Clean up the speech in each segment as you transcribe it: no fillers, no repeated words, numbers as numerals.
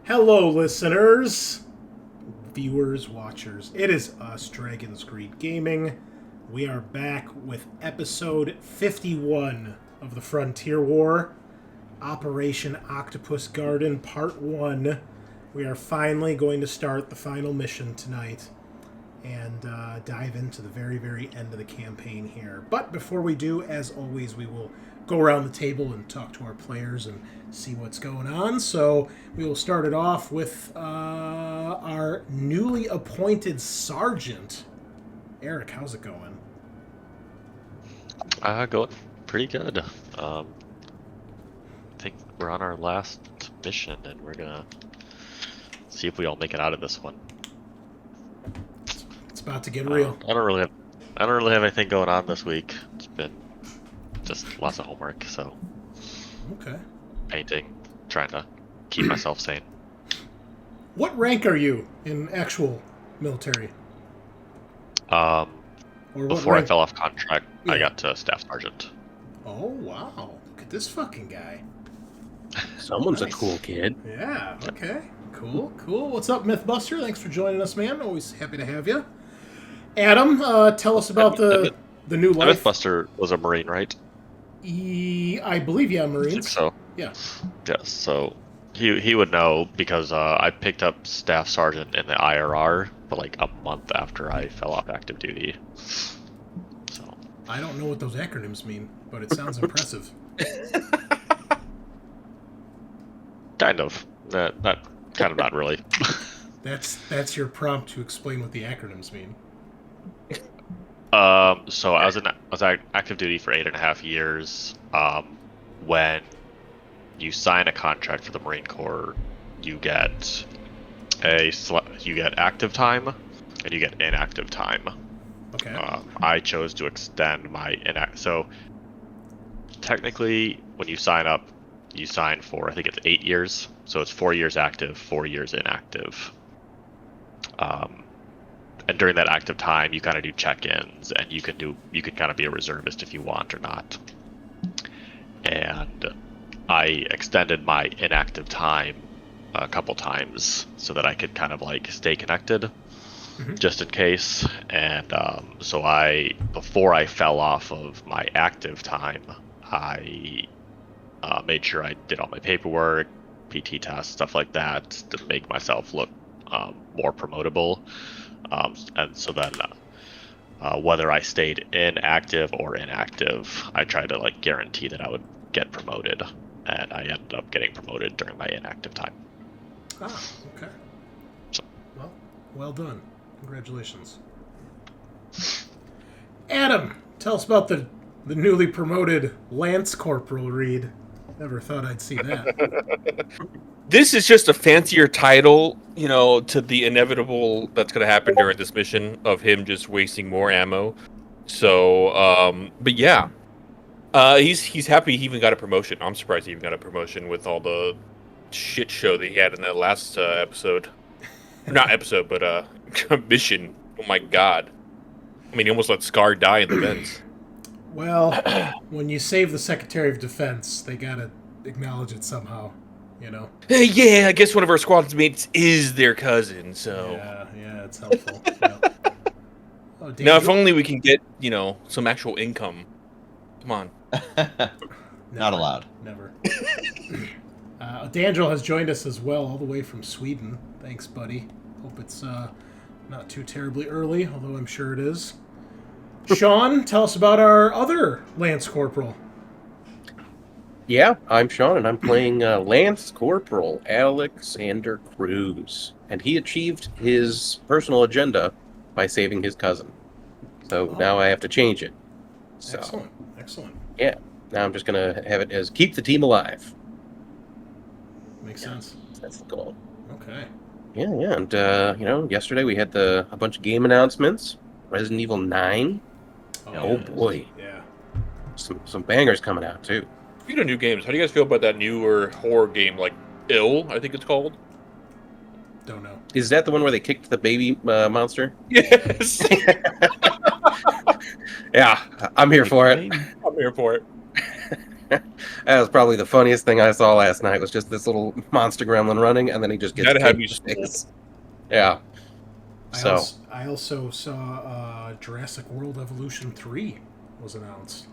Hello, listeners, viewers, watchers. It is us, Dragon's Greed Gaming. We are back with episode 51 of the Frontier War, Operation Octopus Garden, Part 1. We are finally going to start the final mission tonight and dive into the very, very end of the campaign here. But before we do, as always, we will go around the table and talk to our players and see what's going on. So we will start it off with our newly appointed sergeant. Eric, how's it going? Going pretty good. I think we're on our last mission, and we're gonna see if we all make it out of this one. It's about to get real. I don't really have anything going on this week. It's been just lots of homework, so Okay. painting, trying to keep myself sane. What rank are you in actual military? Or what Before I rank? fell off contract, Yeah. I got to staff sergeant. Oh, wow. Look at this fucking guy. Someone's Nice. a cool kid. Yeah, okay. Cool. What's up, Mythbuster? Thanks for joining us, man. Always happy to have you. Adam, tell us about the new life. Mythbuster was a Marine, right? I believe, yeah, I think Marines. so. Yeah. Yes, so he would know because I picked up staff sergeant in the IRR, but like a month after I fell off active duty. So I don't know what those acronyms mean, but it sounds impressive. kind of that kind of not really. That's your prompt to explain what the acronyms mean. So I was active duty for 8.5 years. When you sign a contract for the Marine Corps, you get active time and you get inactive time. Okay. I chose to extend my so technically when you sign up, you sign for I think it's 8 years, so it's 4 years active, 4 years inactive. And during that active time, you kind of do check-ins, and you can kind of be a reservist if you want or not. And I extended my inactive time a couple times so that I could kind of like stay connected, just in case. And so before I fell off of my active time, I made sure I did all my paperwork, PT tests, stuff like that, to make myself look more promotable. And so then whether I stayed inactive or inactive, I tried to like guarantee that I would get promoted, and I ended up getting promoted during my inactive time. Ah, okay. So, Well done. Congratulations. Adam, tell us about the newly promoted Lance Corporal Reed. Never thought I'd see that. This is just a fancier title, to the inevitable that's going to happen during this mission of him just wasting more ammo. So, but yeah, he's happy he even got a promotion. I'm surprised he even got a promotion with all the shit show that he had in that last episode. Not episode, but mission. Oh my god! I mean, he almost let Scaarr die in the vents. Well, when you save the Secretary of Defense, they gotta acknowledge it somehow, Yeah, I guess one of our squad mates is their cousin, so... Yeah, it's helpful. Yeah. Oh, Now, if only we can get, some actual income. Come on. Not allowed. Never. D'Angelo has joined us as well, all the way from Sweden. Thanks, buddy. Hope it's not too terribly early, although I'm sure it is. Sean, tell us about our other Lance Corporal. Yeah, I'm Sean, and I'm playing Lance Corporal Alexander Cruz. And he achieved his personal agenda by saving his cousin. So now I have to change it. So, Excellent. Yeah, now I'm just going to have it as keep the team alive. Makes sense. That's the goal. Okay. Yeah, and, yesterday we had a bunch of game announcements. Resident Evil 9. Oh boy. Yeah. Some bangers coming out, too. Speaking of new games, how do you guys feel about that newer horror game, like Ill, I think it's called? Don't know. Is that the one where they kicked the baby monster? Yes! Yeah, I'm here for it. I'm here for it. That was probably the funniest thing I saw last night. Was just this little monster gremlin running, and then he just gets Gotta have kicked you in the face. Yeah. So I also saw Jurassic World Evolution 3 was announced,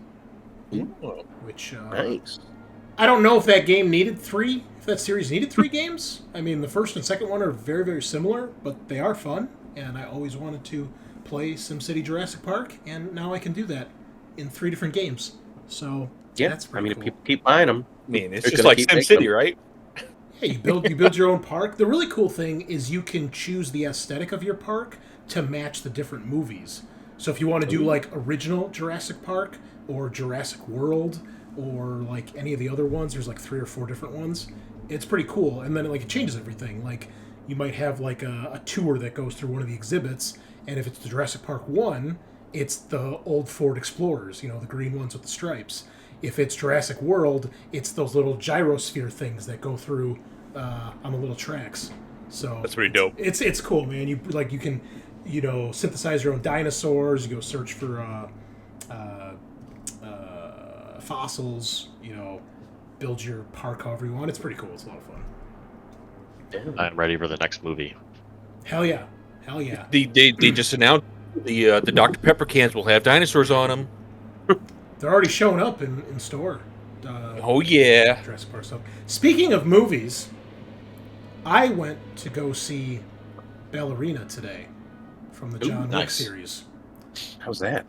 which nice. I don't know if that game needed three. If that series needed three games. I mean, the first and second one are very, very similar, but they are fun. And I always wanted to play SimCity Jurassic Park, and now I can do that in 3 different games. So Yeah, that's I pretty mean, cool. if people keep buying them, I mean, it's They're just gonna like keep making SimCity, them. right? Yeah, you build your own park. The really cool thing is you can choose the aesthetic of your park to match the different movies. So if you want to do like original Jurassic Park or Jurassic World or like any of the other ones, there's like 3 or 4 different ones. It's pretty cool, and then it changes everything. Like you might have like a tour that goes through one of the exhibits, and if it's the Jurassic Park one, it's the old Ford Explorers, the green ones with the stripes. If it's Jurassic World, it's those little gyrosphere things that go through on the little tracks. So That's pretty dope. It's cool, man. You can synthesize your own dinosaurs. You go search for fossils. Build your park however you want. It's pretty cool. It's a lot of fun. I'm ready for the next movie. Hell yeah, hell yeah. They just announced the Dr. Pepper cans will have dinosaurs on them. They're already showing up in store. Oh yeah. Jurassic Park stuff. Speaking of movies, I went to go see Ballerina today from the John Wick nice. series. how's that?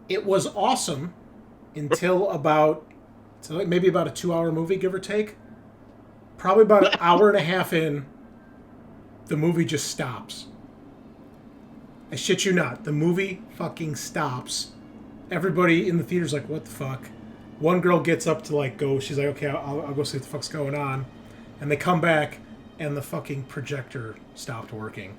It was awesome until maybe about a 2-hour movie, give or take. Probably about an hour and a half in, the movie just stops. I shit you not. The movie fucking stops. Everybody in the theater's like, what the fuck? One girl gets up to go, she's like, okay, I'll go see what the fuck's going on. And they come back, and the fucking projector stopped working.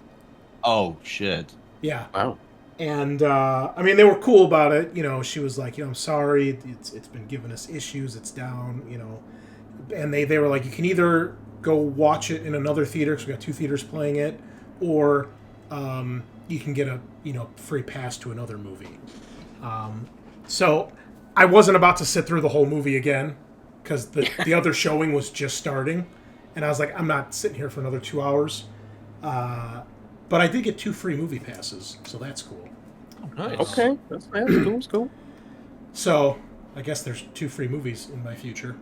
Oh shit. Yeah. Wow. And, they were cool about it. She was like, I'm sorry, it's been giving us issues, it's down, And they were like, you can either go watch it in another theater, because we got 2 theaters playing it, or you can get a, free pass to another movie. So I wasn't about to sit through the whole movie again, because the other showing was just starting. And I was like, I'm not sitting here for another 2 hours. But I did get 2 free movie passes, so that's cool. Oh, nice. Okay, that's cool. That's cool. So I guess there's 2 free movies in my future.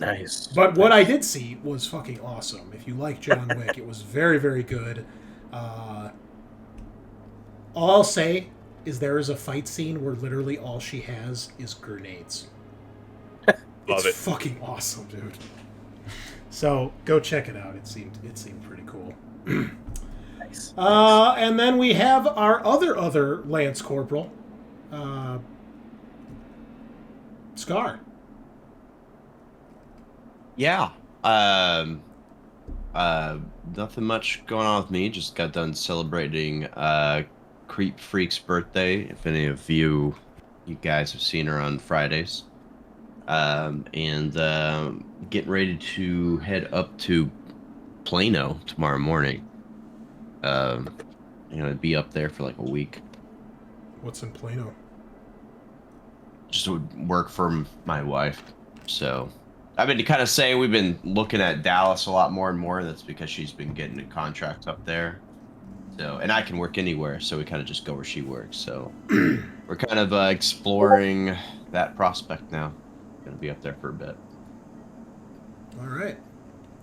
Nice. But what I did see was fucking awesome. If you like John Wick, it was very, very good. All I'll say is there is a fight scene where literally all she has is grenades. Love it. Fucking awesome, dude. So go check it out. It seemed pretty cool. Nice. And then we have our other Lance Corporal, Scaarr. Yeah. Nothing much going on with me. Just got done celebrating Creep Freak's birthday. If any of you guys have seen her on Fridays. And getting ready to head up to Plano tomorrow morning. Be up there for like a week. What's in Plano? Just would work for my wife. So I've been kind of saying we've been looking at Dallas a lot more and more. That's because she's been getting a contract up there. So, and I can work anywhere, so we kind of just go where she works. So we're kind of exploring that prospect now. Gonna be up there for a bit. All right.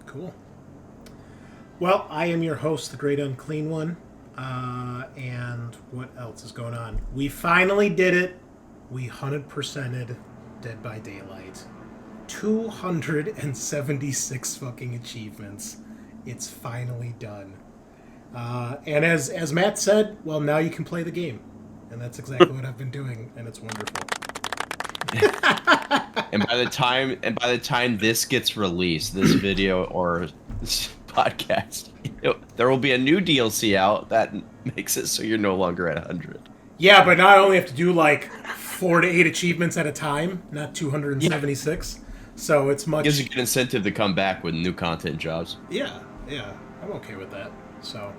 Cool. Well, I am your host, the Great Unclean One. And what else is going on? We finally did it. We 100%ed Dead by Daylight. 276 fucking achievements. It's finally done. And as Matt said, well, now you can play the game. And that's exactly what I've been doing, and it's wonderful. And by the time this gets released, this video or this podcast, there will be a new DLC out that makes it so you're no longer at 100. Yeah, but now I only have to do 4 to 8 achievements at a time, not 276. So it's much. Gives you a good incentive to come back with new content jobs. Yeah, I'm okay with that. So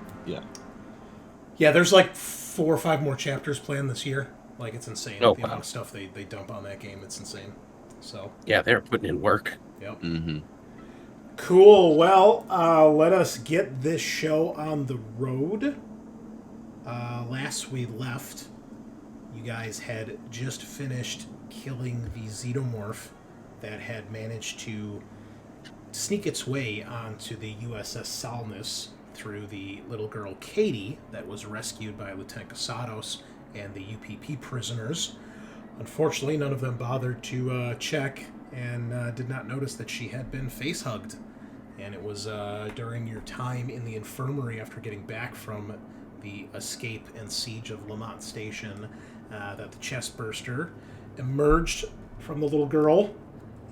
Yeah, there's 4 or 5 more chapters planned this year. It's insane. Oh, the wow. amount of stuff they dump on that game, it's insane. So Yeah, they're putting in work. yep. Mm-hmm. Cool. Well, let us get this show on the road. Last we left, you guys had just finished killing the xenomorph that had managed to sneak its way onto the USS Salnus through the little girl Katie that was rescued by Lieutenant Casados and the UPP prisoners. Unfortunately, none of them bothered to check and did not notice that she had been face-hugged. And it was during your time in the infirmary after getting back from the escape and siege of Lamont Station that the chest burster emerged from the little girl.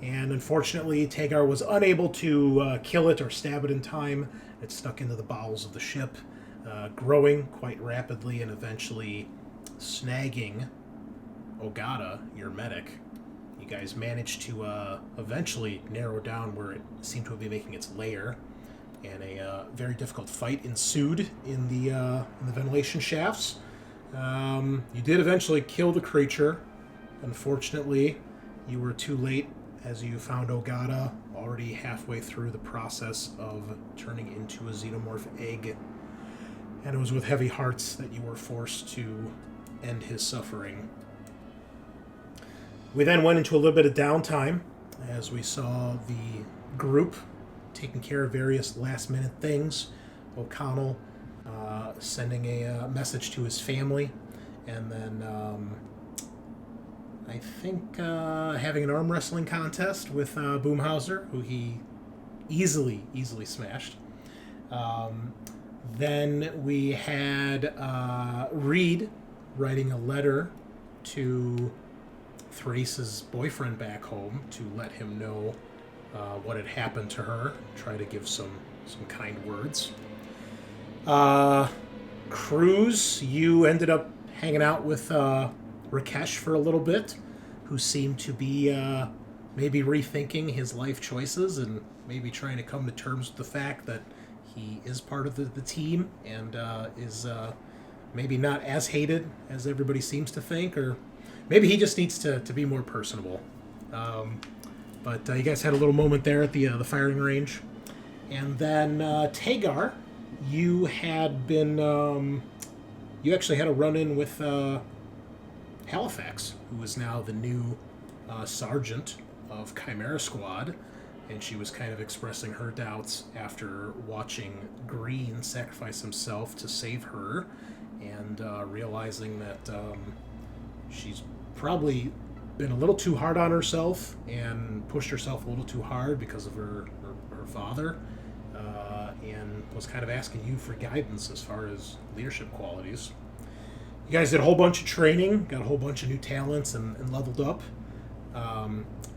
And unfortunately, Tagar was unable to kill it or stab it in time. It stuck into the bowels of the ship, growing quite rapidly and eventually snagging Ogata, your medic. You guys managed to eventually narrow down where it seemed to be making its lair, and a very difficult fight ensued in the ventilation shafts. You did eventually kill the creature. Unfortunately, you were too late as you found Ogata already halfway through the process of turning into a xenomorph egg. And it was with heavy hearts that you were forced to end his suffering. We then went into a little bit of downtime as we saw the group taking care of various last-minute things. O'Connell sending a message to his family, and then I think having an arm wrestling contest with Boomhauser, who he easily smashed. Then we had Reed writing a letter to Thrace's boyfriend back home to let him know what had happened to her, try to give some kind words. Cruz, you ended up hanging out with Rakesh for a little bit, who seemed to be maybe rethinking his life choices and maybe trying to come to terms with the fact that he is part of the team and is maybe not as hated as everybody seems to think, or maybe he just needs to be more personable. But you guys had a little moment there at the firing range. And then Tagar, you had been... you actually had a run-in with Halifax, who is now the new sergeant of Chimera Squad. And she was kind of expressing her doubts after watching Green sacrifice himself to save her, and realizing that she's probably been a little too hard on herself and pushed herself a little too hard because of her father, and was kind of asking you for guidance as far as leadership qualities. You guys did a whole bunch of training, got a whole bunch of new talents, and leveled up.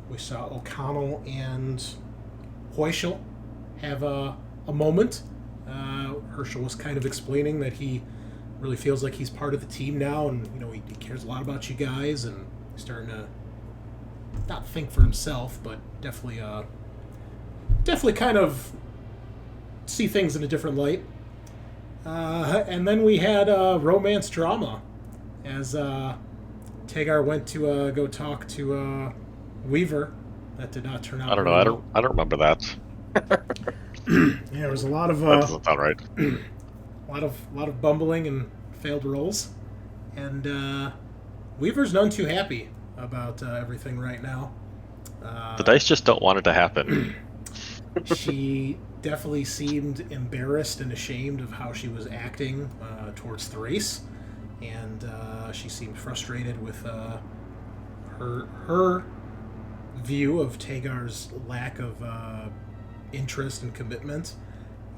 We saw O'Connell and Hoyshel have a moment. Herschel was kind of explaining that he really feels like he's part of the team now, and he cares a lot about you guys, and he's starting to not think for himself, but definitely kind of see things in a different light. And then we had romance drama as Tagar went to go talk to Weaver. That did not turn out. I don't know. I don't remember that. Yeah, there was a lot of That doesn't sound right. a lot of bumbling and failed rolls, and Weaver's none too happy about everything right now. The dice just don't want it to happen. She definitely seemed embarrassed and ashamed of how she was acting towards Thrace, and she seemed frustrated with her view of Tagar's lack of interest and commitment.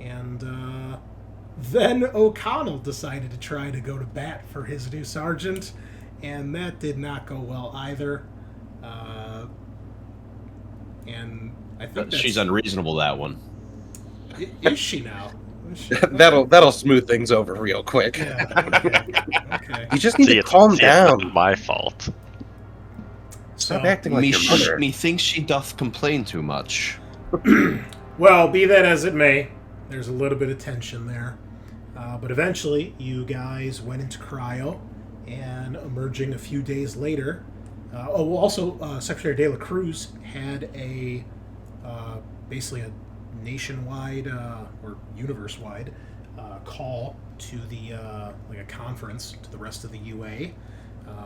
And then O'Connell decided to try to go to bat for his new sergeant, and that did not go well either. And I think She's unreasonable, that one. Is she now? That'll smooth things over real quick. Yeah, okay. You just need to calm It's down. not my fault. Stop So, acting like your mother. Methinks she doth complain too much. well, be that as it may, there's a little bit of tension there. But eventually, you guys went into cryo, and emerging a few days later, Secretary De La Cruz had a basically a nationwide or universe-wide call to the like a conference to the rest of the UA,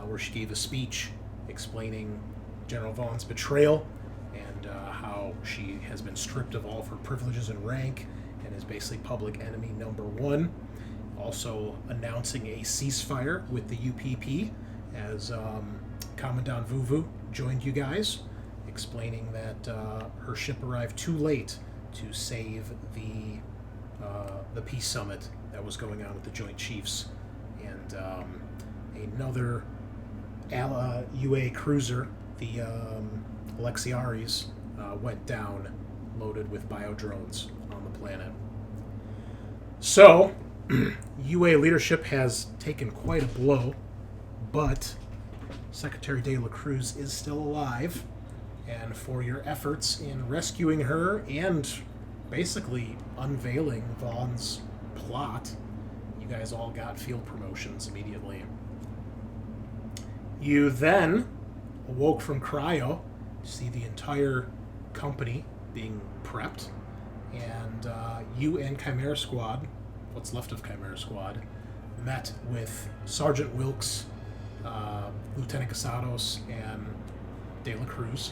where she gave a speech explaining General Vaughn's betrayal and how she has been stripped of all of her privileges and rank and is basically public enemy number one. Also announcing a ceasefire with the UPP as Commandant Vuvu joined you guys, explaining that her ship arrived too late to save the peace summit that was going on with the Joint Chiefs, and another UA cruiser, the Alexiaris, went down loaded with biodrones on the planet. So, UA leadership has taken quite a blow, but Secretary De La Cruz is still alive, and for your efforts in rescuing her and basically unveiling Vaughn's plot, you guys all got field promotions immediately. You then awoke from cryo to see the entire company being prepped, and you and Chimera Squad, what's left of Chimera Squad, met with Sergeant Wilkes, Lieutenant Casados, and De La Cruz,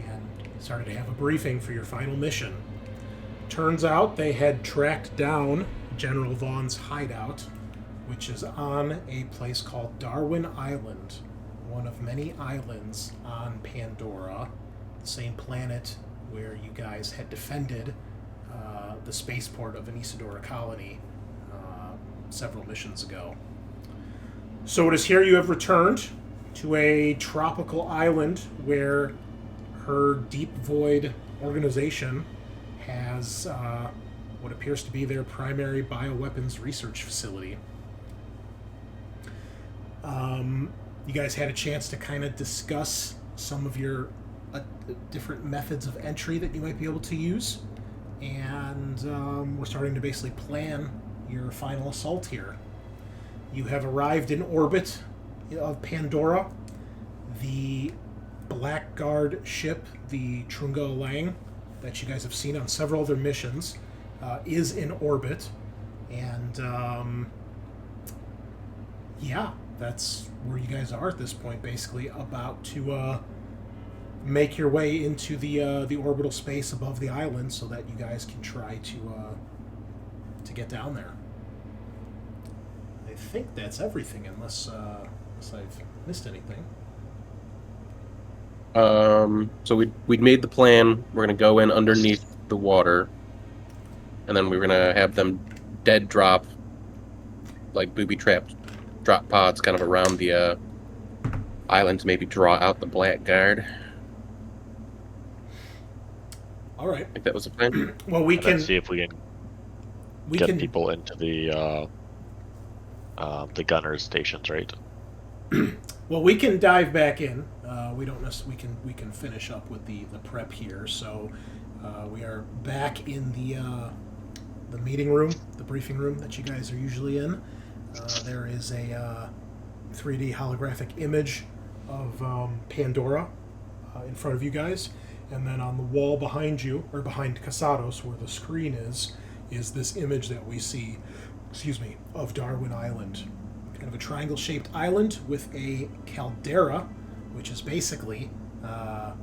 and started to have a briefing for your final mission. Turns out they had tracked down General Vaughn's hideout, which is on a place called Darwin Island, one of many islands on Pandora, the same planet where you guys had defended the spaceport of an Isidora colony several missions ago. So it is here you have returned to a tropical island where her Deep Void organization has what appears to be their primary bioweapons research facility. You guys had a chance to kind of discuss some of your different methods of entry that you might be able to use, and we're starting to basically plan your final assault here. You have arrived in orbit of Pandora. The Blackguard ship, the Trunga Lang, that you guys have seen on several other missions, is in orbit, and that's where you guys are at this point, basically about to make your way into the orbital space above the island so that you guys can try to get down there. I think that's everything, unless I've missed anything. So we'd made the plan. We're gonna go in underneath the water, and then we're gonna have them dead drop, like booby trapped drop pods, kind of around the island to maybe draw out the Blackguard. All right. I think that was the plan. Well, we And can then see if we can people into the gunner's stations, right? Well, we can dive back in. We don't necessarily. We can finish up with the prep here. So we are back in the meeting room, the briefing room that you guys are usually in. There is a 3D holographic image of Pandora in front of you guys, and then on the wall behind you, or behind Casados, where the screen is this image that we see, of Darwin Island. Kind of a triangle-shaped island with a caldera, which is basically a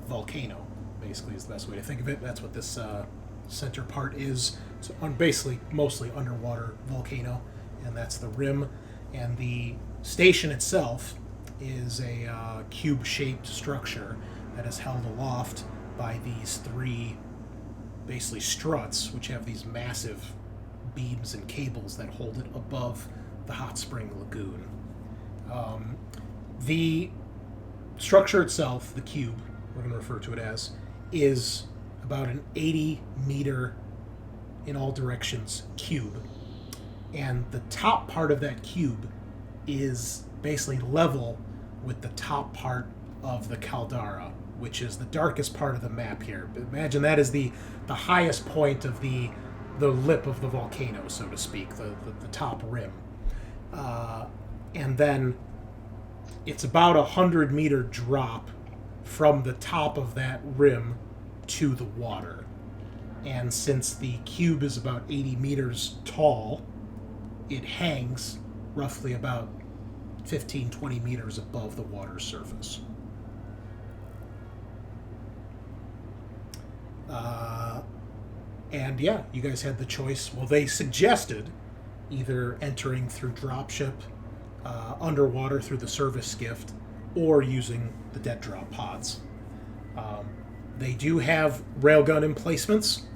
volcano, basically is the best way to think of it. That's what this center part is. So basically, mostly underwater volcano, and that's the rim. And the station itself is a cube-shaped structure that is held aloft by these three, basically struts, which have these massive beams and cables that hold it above the hot spring lagoon. The structure itself, the cube, we're going to refer to it as, is about an 80-meter in all directions cube. And the top part of that cube is basically level with the top part of the caldera, which is the darkest part of the map here. But imagine that is the highest point of the lip of the volcano, so to speak, the top rim. And then it's about 100-meter drop from the top of that rim to the water. And since the cube is about 80 meters tall, it hangs roughly about 15-20 meters above the water surface. And yeah, you guys had the choice. Well, they suggested either entering through dropship, underwater through the service skiff, or using the dead drop pods. They do have railgun emplacements,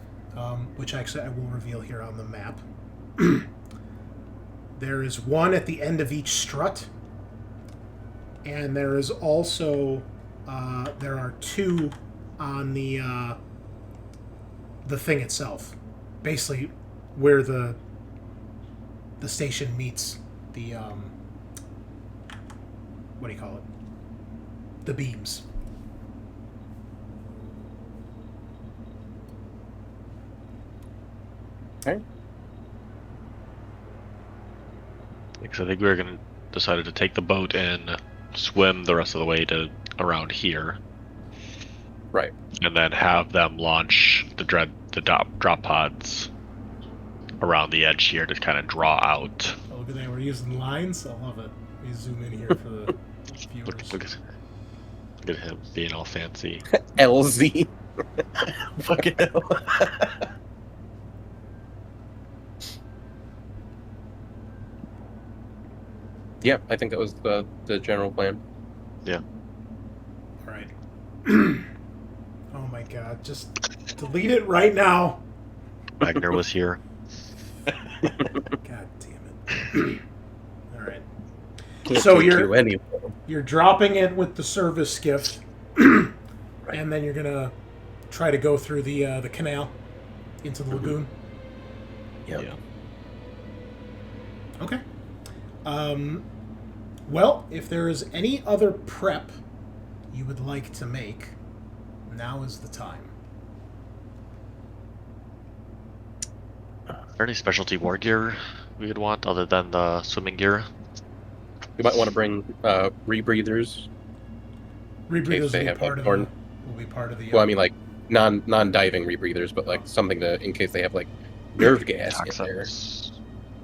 which actually I will reveal here on the map. There is one at the end of each strut, and there is also there are two on the thing itself, basically where the station meets the what do you call it? The beams. Okay. Because I think we were going to decided to take the boat and swim the rest of the way to around here, Right. and then have them launch the drop pods around the edge here to kind of draw out. Oh, look at that. We're using lines. I love it. Let me zoom in here for the viewers. Look at him being all fancy. LZ. Fucking hell. Yeah, I think that was the general plan. Yeah. All right. Oh my god. Just delete it right now. Wagner was here. God damn it. All right. Can't So take you're- you anywhere. You're dropping it with the service skiff, and then you're gonna try to go through the canal into the lagoon. Yep. Yeah. Okay. Well, if there is any other prep you would like to make, now is the time. Are there any specialty war gear we would want other than the swimming gear? You might want to bring rebreathers. Rebreathers they will be have, part like, of horn- will be part of the. Well, I mean, like non-diving rebreathers, but like something to in case they have like nerve gas in there. Toxins.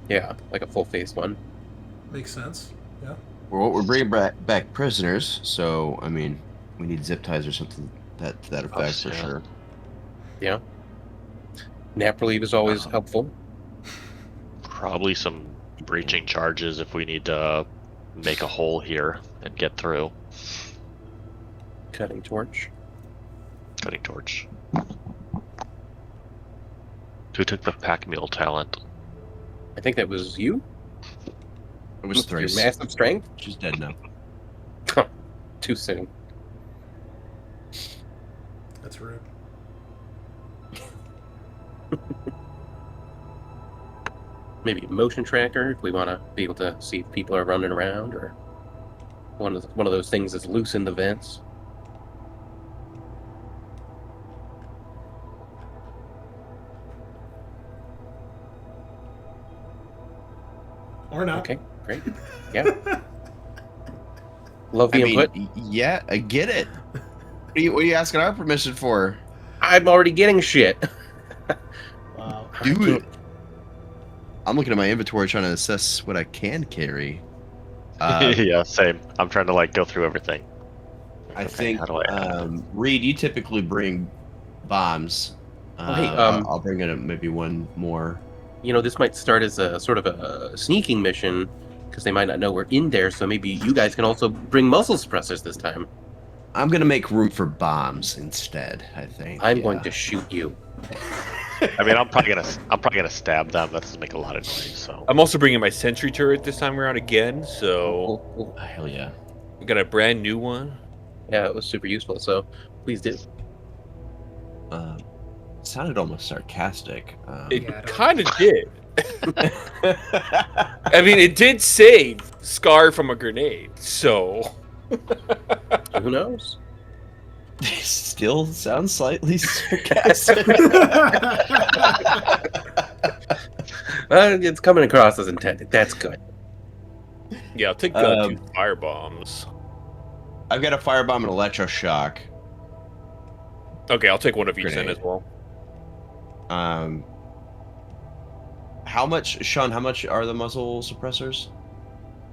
Yeah, like a full-face one. Makes sense. Yeah. Well, we're bringing back prisoners, so I mean, we need zip ties or something to that effect for yeah. sure. Yeah. Nap relief is always helpful. Probably some breaching charges if we need to make a hole here and get through. Cutting torch. Cutting torch. Who took the pack mule talent? I think that was you. It was With your Thrace. massive strength. She's dead now. Too soon. That's rude. Maybe a motion tracker if we want to be able to see if people are running around, or one of those things that's loose in the vents. Or not. Okay, great. Yeah. Love the I mean, input. yeah, I get it. What are you asking our permission for? I'm already getting shit. Wow. Do it. I'm looking at my inventory trying to assess what I can carry. Yeah, same. I'm trying to like go through everything. I Okay, think, how do I Reed, you typically bring bombs. hey, I'll bring in maybe one more. You know, this might start as a sort of a sneaking mission because they might not know we're in there. So maybe you guys can also bring muzzle suppressors this time. I'm gonna make room for bombs instead. I think I'm going to shoot you. I mean, I'm probably gonna stab them. That doesn't make a lot of noise. So I'm also bringing my sentry turret this time around again, so Oh, Hell yeah. we got a brand new one. yeah, it was super useful. So please do. It sounded almost sarcastic. It Yeah, I don't- kind of did. I mean, it did save Scaarr from a grenade, so Who knows? Still sounds slightly sarcastic. It's coming across as intended. That's good. Yeah, I'll take 2 fire bombs. I've got a firebomb and electroshock. Okay, I'll take one of each then Grenade. as well. How much, Sean? How much are the muzzle suppressors?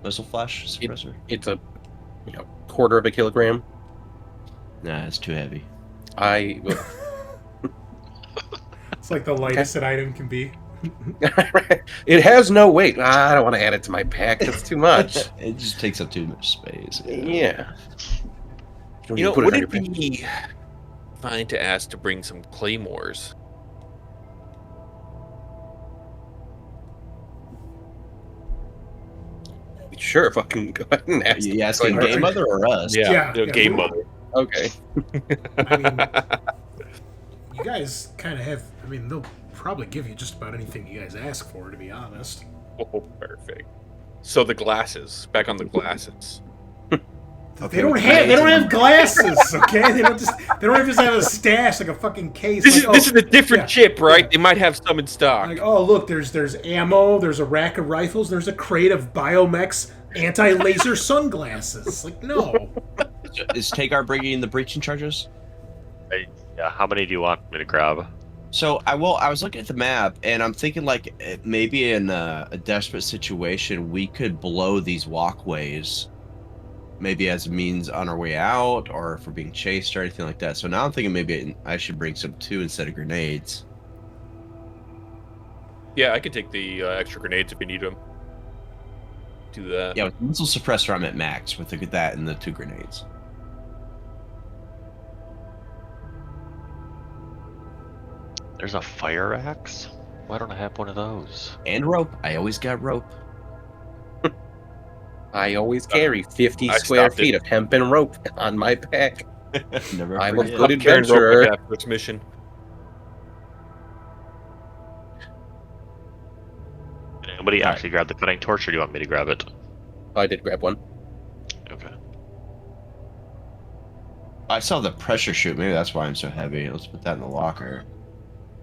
Muzzle flash suppressor? It's a quarter of a kilogram. Nah, it's too heavy. It's like the lightest an item can be. It has no weight. I don't want to add it to my pack. That's too much. It just takes up too much space. Yeah. You know, would it be fine to ask to bring some claymores? Sure, fucking go ahead and ask. You asking Game Mother or us? Yeah, Game Mother. Okay. I mean, you guys kind of have. I mean, they'll probably give you just about anything you guys ask for, to be honest. Oh, perfect. So the glasses. Back on the glasses. They don't have glasses, okay? They don't just have a stash like a fucking case. This like, is a different chip, right? Yeah. They might have some in stock. Like, oh look, there's ammo, there's a rack of rifles, there's a crate of Biomech's anti-laser sunglasses. Like, no. Is Tagar bringing the breaching charges? Yeah, how many do you want me to grab? So I was looking at the map, and I'm thinking like maybe in a desperate situation we could blow these walkways, maybe as a means on our way out, or if we're being chased or anything like that. So now I'm thinking maybe I should bring some too instead of grenades. Yeah, I can take the extra grenades if you need them. Do that. Yeah, with missile suppressor I'm at max with that and the 2 grenades. There's a fire axe? Why don't I have one of those? And rope. I always got rope. I always carry 50 I square stopped feet it. of hempen rope on my pack. Never I'm a forget. good I'm carrying rope adventurer. with that first mission. Did anybody actually grab the cutting torch, or do you want me to grab it? I did grab one. Okay. I saw the pressure shoot. Maybe that's why I'm so heavy. Let's put that in the locker.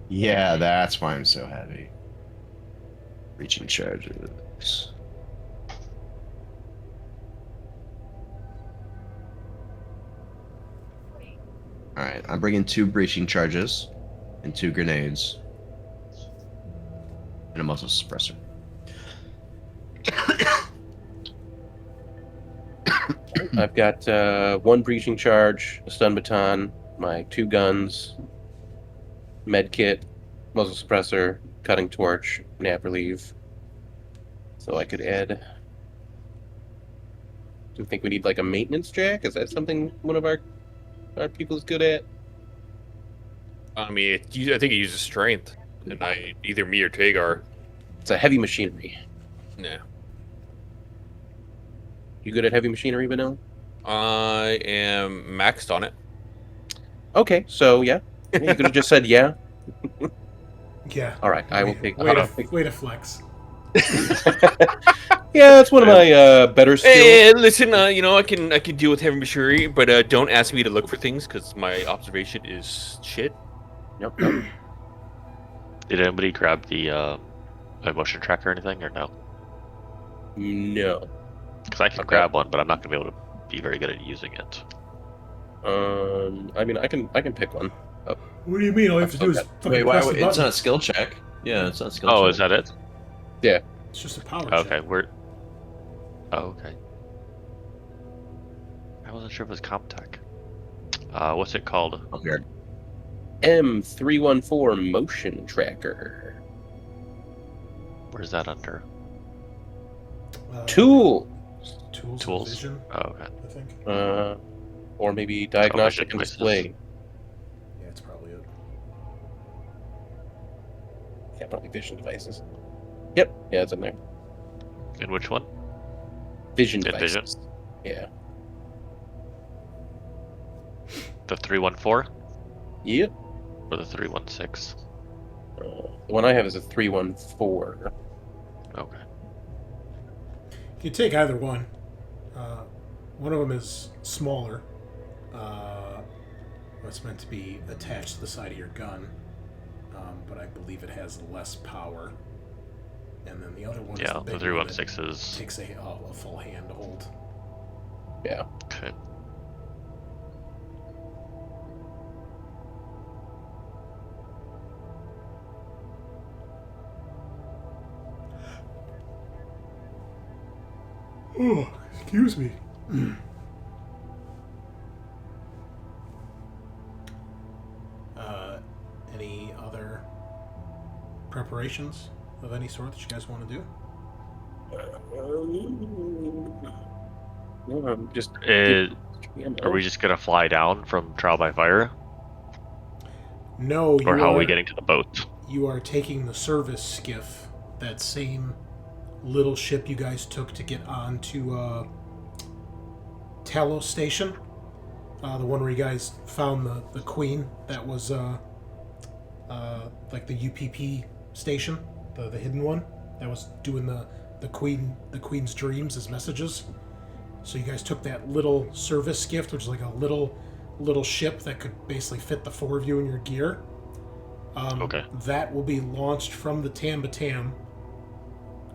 Yeah, that's why I'm so heavy. Reaching charges. Alright, I'm bringing 2 breaching charges and 2 grenades. And a muzzle suppressor. I've got 1 breaching charge, a stun baton, my 2 guns, med kit, muzzle suppressor, cutting torch, nap relief. So I could add. Do you think we need like a maintenance jack? Is that something one of our people is good at? I mean, I think it uses strength, and either me or Tagar. It's a heavy machinery. Yeah. You good at heavy machinery, Bunnilla? I am maxed on it. Okay, so yeah. You could have just said yeah. Yeah. All right, I will take. Way to flex. Yeah, that's one of my better skills. Hey, listen, I can deal with heavy machinery, but don't ask me to look for things because my observation is shit. Yep. Did anybody grab the motion tracker or anything, or no? No. Because I can Okay. grab one, but I'm not going to be able to be very good at using it. I mean, I can pick one. What do you mean? All you have to do is fucking Wait, press the it's button. not a skill check. Yeah, it's not a skill check. Oh, is that it? It's just a power Okay, check. we're... Oh, okay. I wasn't sure if it was Comtech. What's it called? Oh, here. M314 motion tracker. Where's that under? Tool. Tools. Tools? And vision, Oh, okay. I think. Or maybe diagnostic and devices. display. Yeah, it's probably it. Yeah, probably vision devices. Yep. Yeah, it's in there. In which one? Vision In devices. Yeah. The 314 Yep. or the 316? The one I have is a 314. Okay. You can take either one. One of them is smaller. It's meant to be attached to the side of your gun, but I believe it has less power. and then the other one is Yeah, the the big 316s. takes a full hand to hold. Yeah. Okay. Oh, excuse me. Any other preparations of any sort that you guys want to do? No, I'm just. Are we just gonna fly down from trial by fire, No, or how are we getting to the boat? You are taking the service skiff, that same little ship you guys took to get onto Talos Station. The one where you guys found the queen that was like the UPP station, the hidden one that was doing the queen's dreams as messages. So you guys took that little service skiff, which is like a little ship that could basically fit the four of you in your gear. Okay. That will be launched from the Tambatam,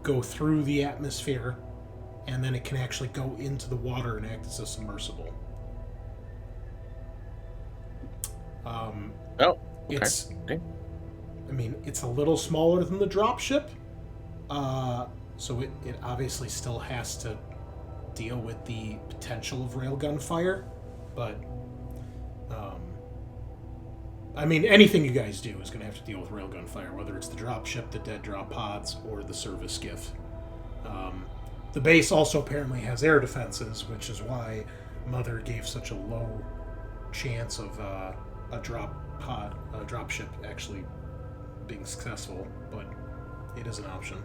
go through the atmosphere, and then it can actually go into the water and act as a submersible. Okay. I mean, it's a little smaller than the dropship, so it obviously still has to deal with the potential of railgun fire, but I mean, anything you guys do is going to have to deal with railgun fire, whether it's the dropship, the dead drop pods, or the service skiff. The base also apparently has air defenses, which is why Mother gave such a low chance of a dropship actually being successful, but it is an option.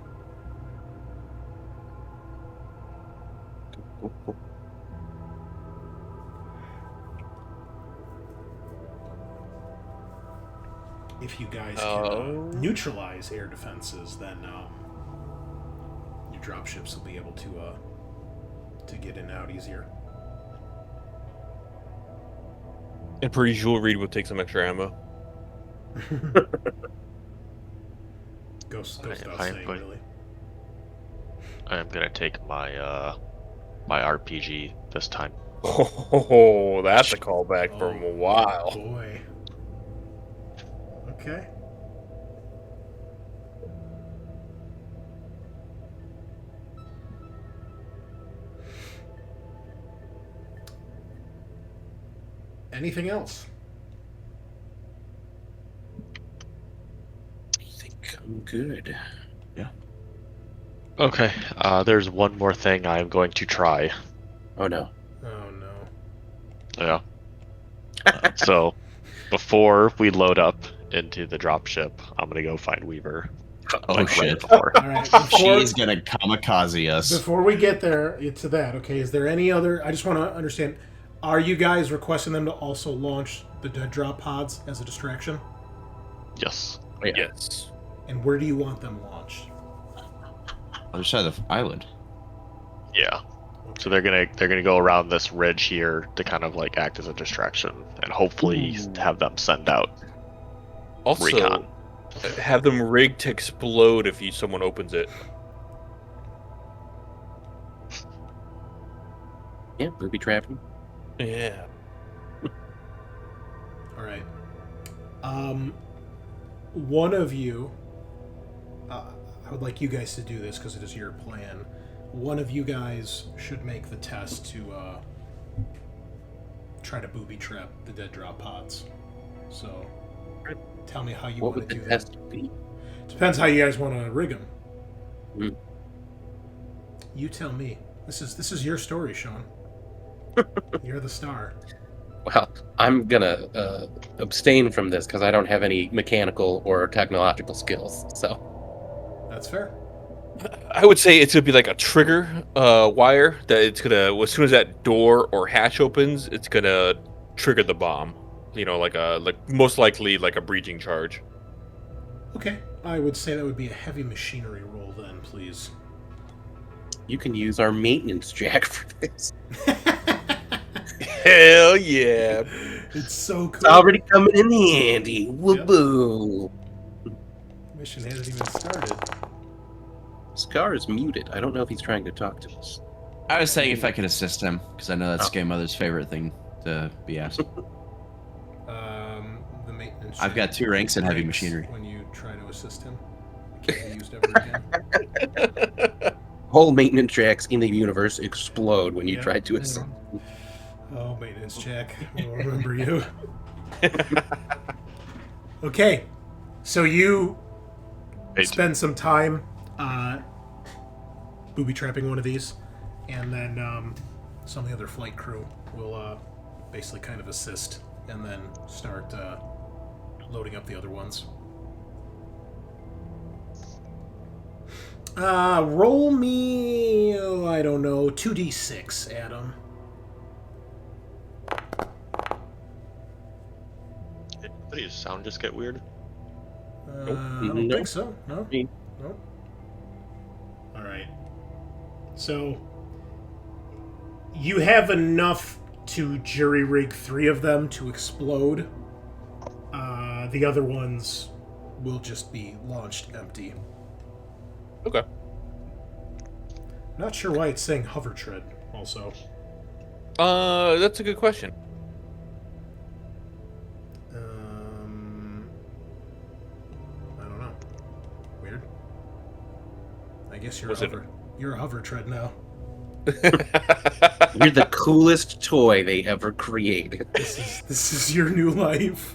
If you guys can neutralize air defenses, then your dropships will be able to get in and out easier. And pretty sure Reed would take some extra ammo. Goes Okay, without I am saying, going- really. I am gonna take my my RPG this time. Oh, that's a callback from a while. Boy. Okay. Anything else? I think I'm good. Okay. There's one more thing I'm going to try. Oh no. Oh no. Yeah. So, before we load up into the dropship, I'm gonna go find Weaver. Oh like, shit! Right before. All right. Before, She's gonna kamikaze us. before we get there to that, okay, is there any other... I just want to understand, are you guys requesting them to also launch the dead drop pods as a distraction? Yes. Oh, yeah. Yes. And where do you want them launched? Other side of the island. Yeah. So they're gonna go around this ridge here to kind of like act as a distraction, and hopefully have them send out Also, recon. have them rigged to explode if someone opens it. Yeah, booby trapping. Yeah. All right. One of you, I would like you guys to do this because it is your plan. One of you guys should make the test to try to booby trap the dead drop pods. So, tell me how you What want would to the do that. test be? Depends how you guys want to rig them. Mm. You tell me. This is your story, Sean. You're the star. Well, I'm gonna abstain from this because I don't have any mechanical or technological skills. So That's fair. I would say it's gonna be like a trigger wire that it's gonna, as soon as that door or hatch opens, it's gonna trigger the bomb. You know, like most likely like a breaching charge. Okay. I would say that would be a heavy machinery roll then, please. you can use our maintenance jack for this. Hell yeah! It's so cool. It's already coming in handy. Woo-boo. Mission hasn't even started. Scaarr is muted. I don't know if he's trying to talk to us. I was saying if I could assist him, because I know that's Oh. Game Mother's favorite thing to be asked. The maintenance. I've got 2 ranks in heavy breaks machinery. When you try to assist him, it can't be used ever again. Whole maintenance jacks in the universe explode when you Yeah. try to assist. Oh, maintenance Jack, we'll remember you. Okay, so you Wait. spend some time booby trapping one of these, and then some of the other flight crew will basically kind of assist, and then start loading up the other ones. Roll me, I don't know, 2d6, Adam. Did his sound just get weird? I don't think so. No. Me. No. All right. So you have enough to jury rig 3 of them to explode. The other ones will just be launched empty. Okay. Not sure why it's saying hover tread. Also, That's a good question. I don't know. Weird. I guess you're Was it- you're a hover tread now. You're the coolest toy they ever created. This is your new life.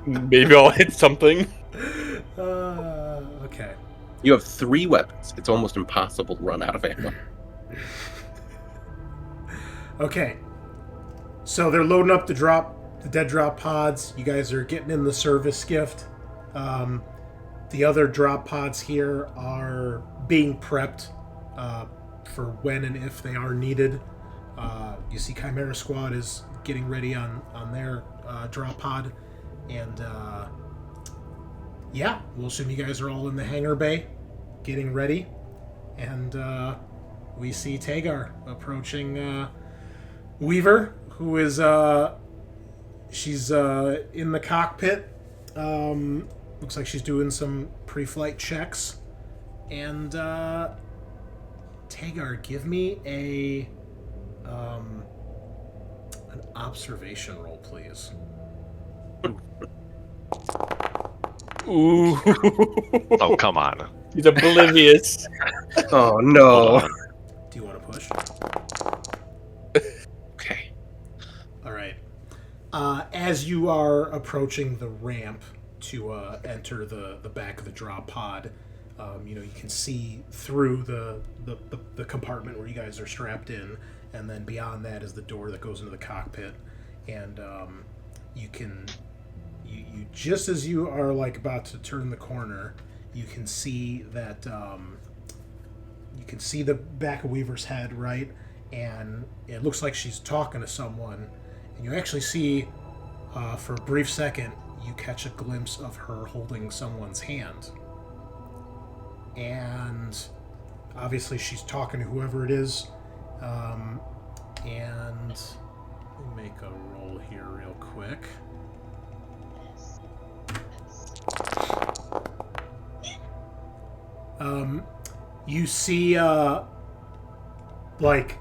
Maybe I'll hit something. Okay. You have 3 weapons. It's almost impossible to run out of ammo. Okay. So they're loading up the dead drop pods. You guys are getting in the service gift. The other drop pods here are being prepped for when and if they are needed. You see Chimera Squad is getting ready on their drop pod. And yeah, we'll assume you guys are all in the hangar bay getting ready. And we see Tagar approaching Weaver, who is she's in the cockpit. Looks like she's doing some pre-flight checks. And Tagar, give me an observation roll, please. Ooh. Oh, come on. He's oblivious. Oh, Hold no. on. Do you want to push? Okay. All right. As you are approaching the ramp to enter the back of the drop pod, you can see through the compartment where you guys are strapped in, and then beyond that is the door that goes into the cockpit, and you just as you are like about to turn the corner, you can see that you can see the back of Weaver's head, right? And it looks like she's talking to someone, and you actually see for a brief second you catch a glimpse of her holding someone's hand, and obviously she's talking to whoever it is. And let me make a roll here real quick. You see, like,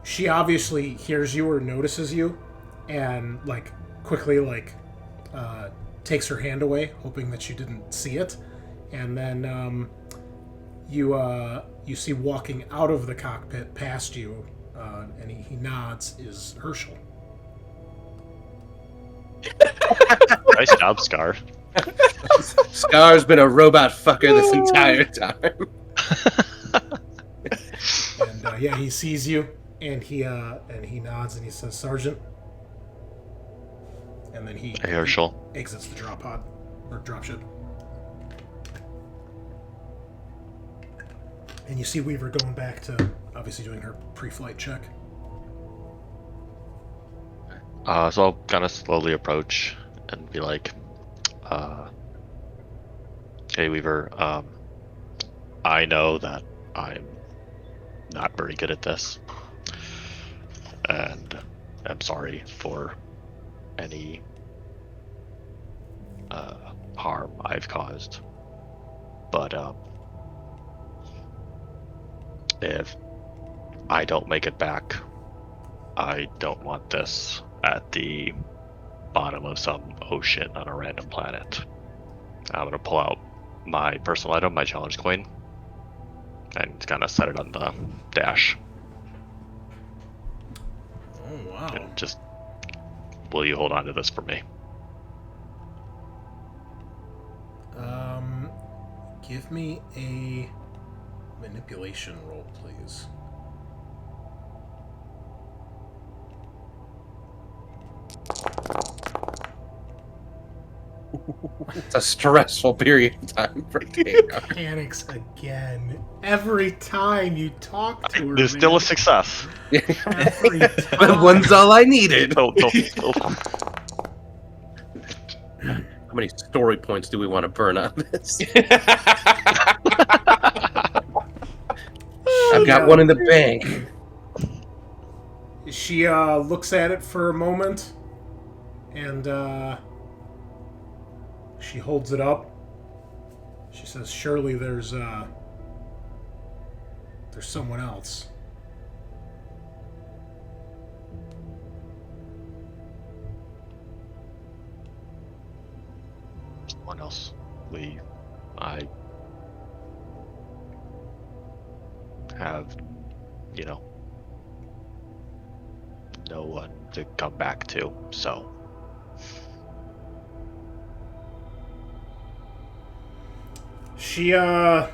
she obviously hears you or notices you, and, like, quickly, like, takes her hand away, hoping that you didn't see it. And then, you see walking out of the cockpit past you, and he nods, is Herschel. Nice job, Scaarr. Scaarr's been a robot fucker this entire time. And yeah, he sees you, and he nods, and he says, "Sergeant." And then he Hey, Herschel. exits the drop pod or dropship. And you see Weaver going back to obviously doing her pre-flight check. So I'll kind of slowly approach and be like, "Hey, Weaver. I know that I'm not very good at this, and I'm sorry for any harm I've caused. But if I don't make it back, I don't want this at the bottom of some ocean on a random planet. I'm gonna pull out my personal item, my challenge coin, and kind of set it on the dash. Oh, wow. And just, will you hold on to this for me? Give me a manipulation roll, please. It's a stressful period of time for Tagar. Panics again. Every time you talk to her, There's still a success. Every That time. one's all I needed. Don't. How many story points do we want to burn on this? I've got one in the bank. She looks at it for a moment, and she holds it up. She says, "Surely there's someone else." Someone else. I have, no one to come back to, so. She kind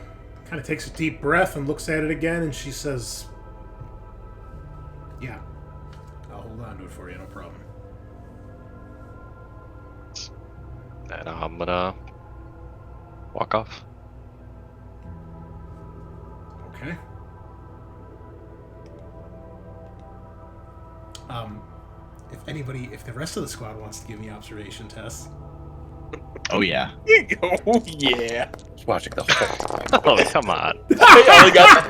of takes a deep breath and looks at it again, and she says, "Yeah, I'll hold on to it for you, no problem." And I'm gonna walk off. Okay. If the rest of the squad wants to give me observation tests. Oh yeah. Oh yeah. Just watching the whole time. Oh, come on. I only got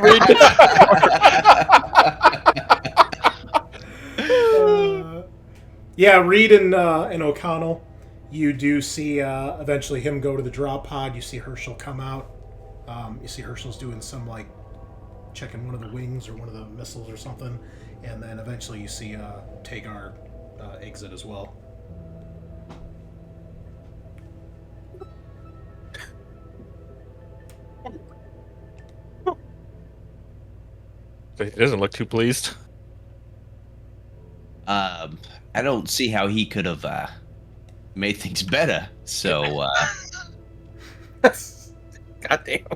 3. Yeah, Reed and O'Connell, you do see eventually him go to the drop pod. You see Herschel come out. You see Herschel's doing some, like, checking one of the wings or one of the missiles or something. And then eventually you see Tagar exit as well. He doesn't look too pleased. I don't see how he could have made things better. So Goddamn.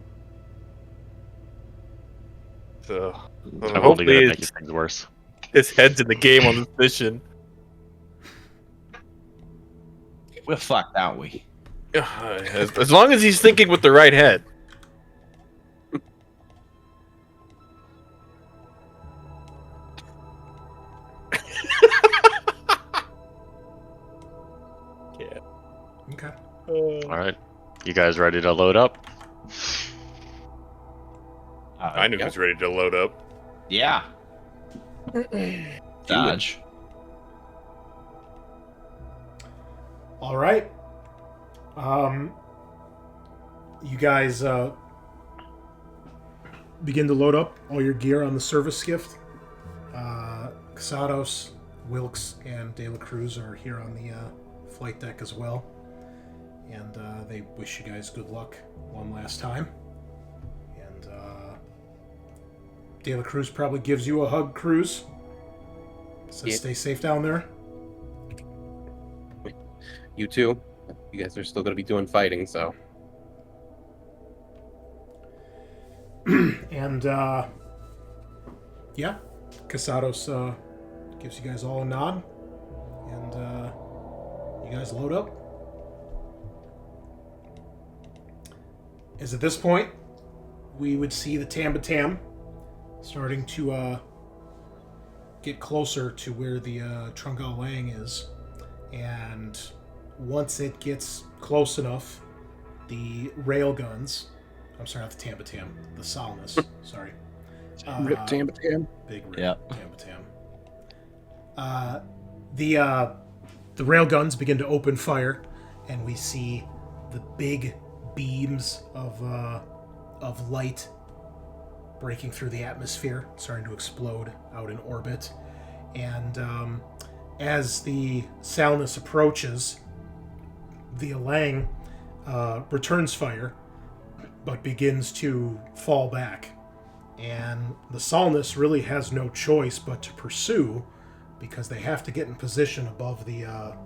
So I'm only hopefully gonna make things worse. his head's in the game on this mission. we're fucked, aren't we? As long as he's thinking with the right head. Yeah. Okay. Alright. You guys ready to load up? I knew he was ready to load up. Yeah. Dodge. All right. You guys begin to load up all your gear on the service skiff. Casados, Wilkes, and De La Cruz are here on the flight deck as well. And they wish you guys good luck one last time. And De La Cruz probably gives you a hug, Cruz. Says stay safe down there. You too. You guys are still going to be doing fighting, so. And, yeah, Casados gives you guys all a nod. And you guys load up. As at this point, we would see the Tam starting to get closer to where the Trungal Lang is. And once it gets close enough, the railguns, I'm sorry, not the Tam, the Salmas, sorry. Rip Tam. Big rip Yep. Tam. The railguns begin to open fire, and we see the big beams of light breaking through the atmosphere, starting to explode out in orbit. And as the Salnus approaches, the Elang returns fire, but begins to fall back. And the Salnus really has no choice but to pursue, because they have to get in position above the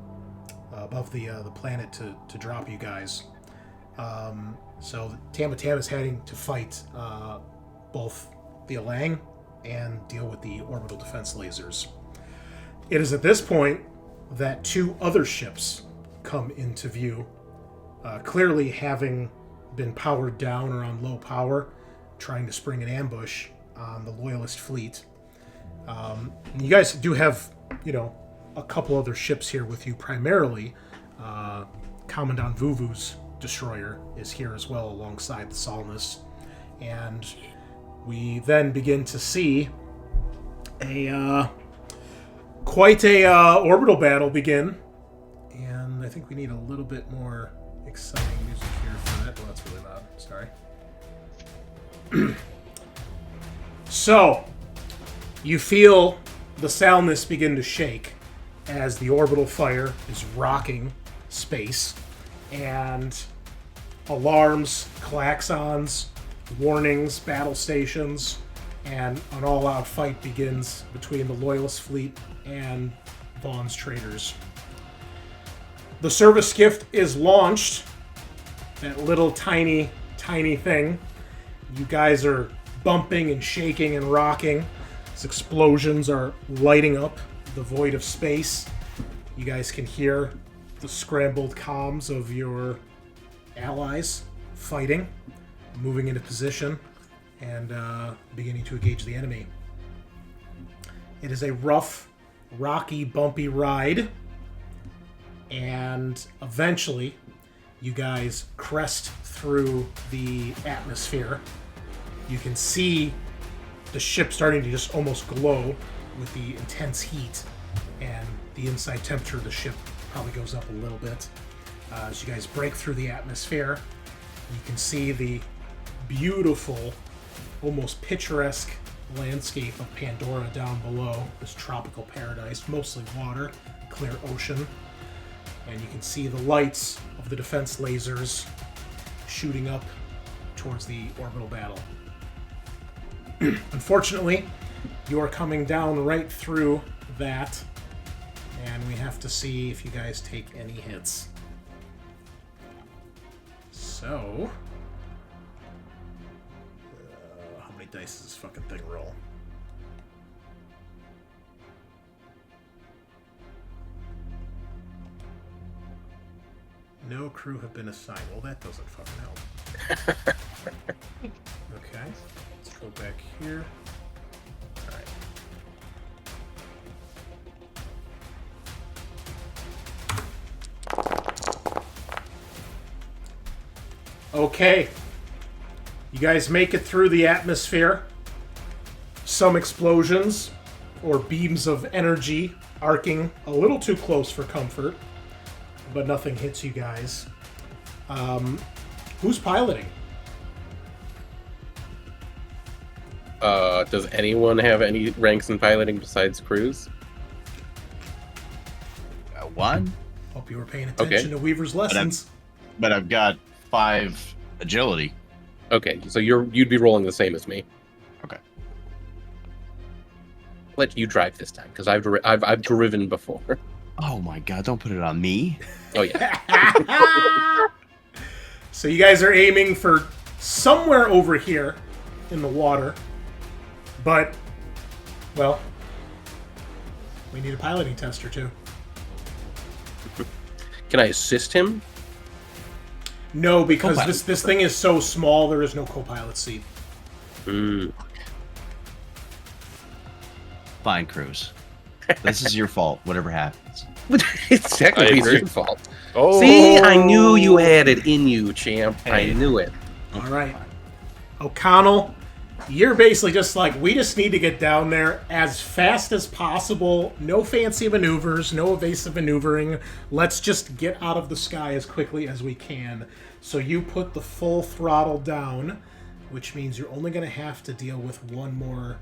planet to drop you guys. So Tama is heading to fight both the Elang and deal with the orbital defense lasers. It is at this point that two other ships come into view, clearly having been powered down or on low power, trying to spring an ambush on the Loyalist fleet. You guys do have, a couple other ships here with you. Primarily, Commandant Vuvu's destroyer is here as well, alongside the Salnus. And we then begin to see quite a orbital battle begin. And I think we need a little bit more exciting music here for that. Well, that's really loud. Sorry. So, you feel the Salnus begin to shake as the orbital fire is rocking space, and alarms, klaxons, warnings, battle stations, and an all-out fight begins between the Loyalist fleet and Vaughn's traders. The service skiff is launched, that little tiny thing. You guys are bumping and shaking and rocking. These explosions are lighting up the void of space. You guys can hear the scrambled comms of your allies fighting, moving into position, and beginning to engage the enemy. It is a rough, rocky, bumpy ride, and eventually you guys crest through the atmosphere. You can see the ship starting to just almost glow with the intense heat, and the inside temperature of the ship probably goes up a little bit. As you guys break through the atmosphere, you can see the beautiful, almost picturesque landscape of Pandora down below, this tropical paradise, mostly water, clear ocean. And you can see the lights of the defense lasers shooting up towards the orbital battle. Unfortunately, you are coming down right through that, and we have to see if you guys take any hits. So, how many dice does this fucking thing roll? No crew have been assigned. Well, that doesn't fucking help. Okay, let's go back here. Alright. Okay. You guys make it through the atmosphere. Some explosions or beams of energy arcing a little too close for comfort, but nothing hits you guys. Who's piloting? Does anyone have any ranks in piloting besides Cruz? One, Hope you were paying attention to Weaver's lessons. but I've got 5 agility. Okay, so you'd be rolling the same as me. Okay. Let you drive this time, because I've driven before. Oh my god, don't put it on me. Oh yeah. So you guys are aiming for somewhere over here in the water. But, well, we need a piloting test or two. Can I assist him? No, because Co-pilot. this thing is so small, there is no co-pilot seat. Fine, Cruz. This is your fault, whatever happens. It's I technically agree. your fault. Oh, See, I knew you had it in you, champ. I Hey. knew it. All right. O'Connell, You're basically just like, we just need to get down there as fast as possible. No fancy maneuvers, no evasive maneuvering. Let's just get out of the sky as quickly as we can. So you put the full throttle down, which means you're only going to have to deal with one more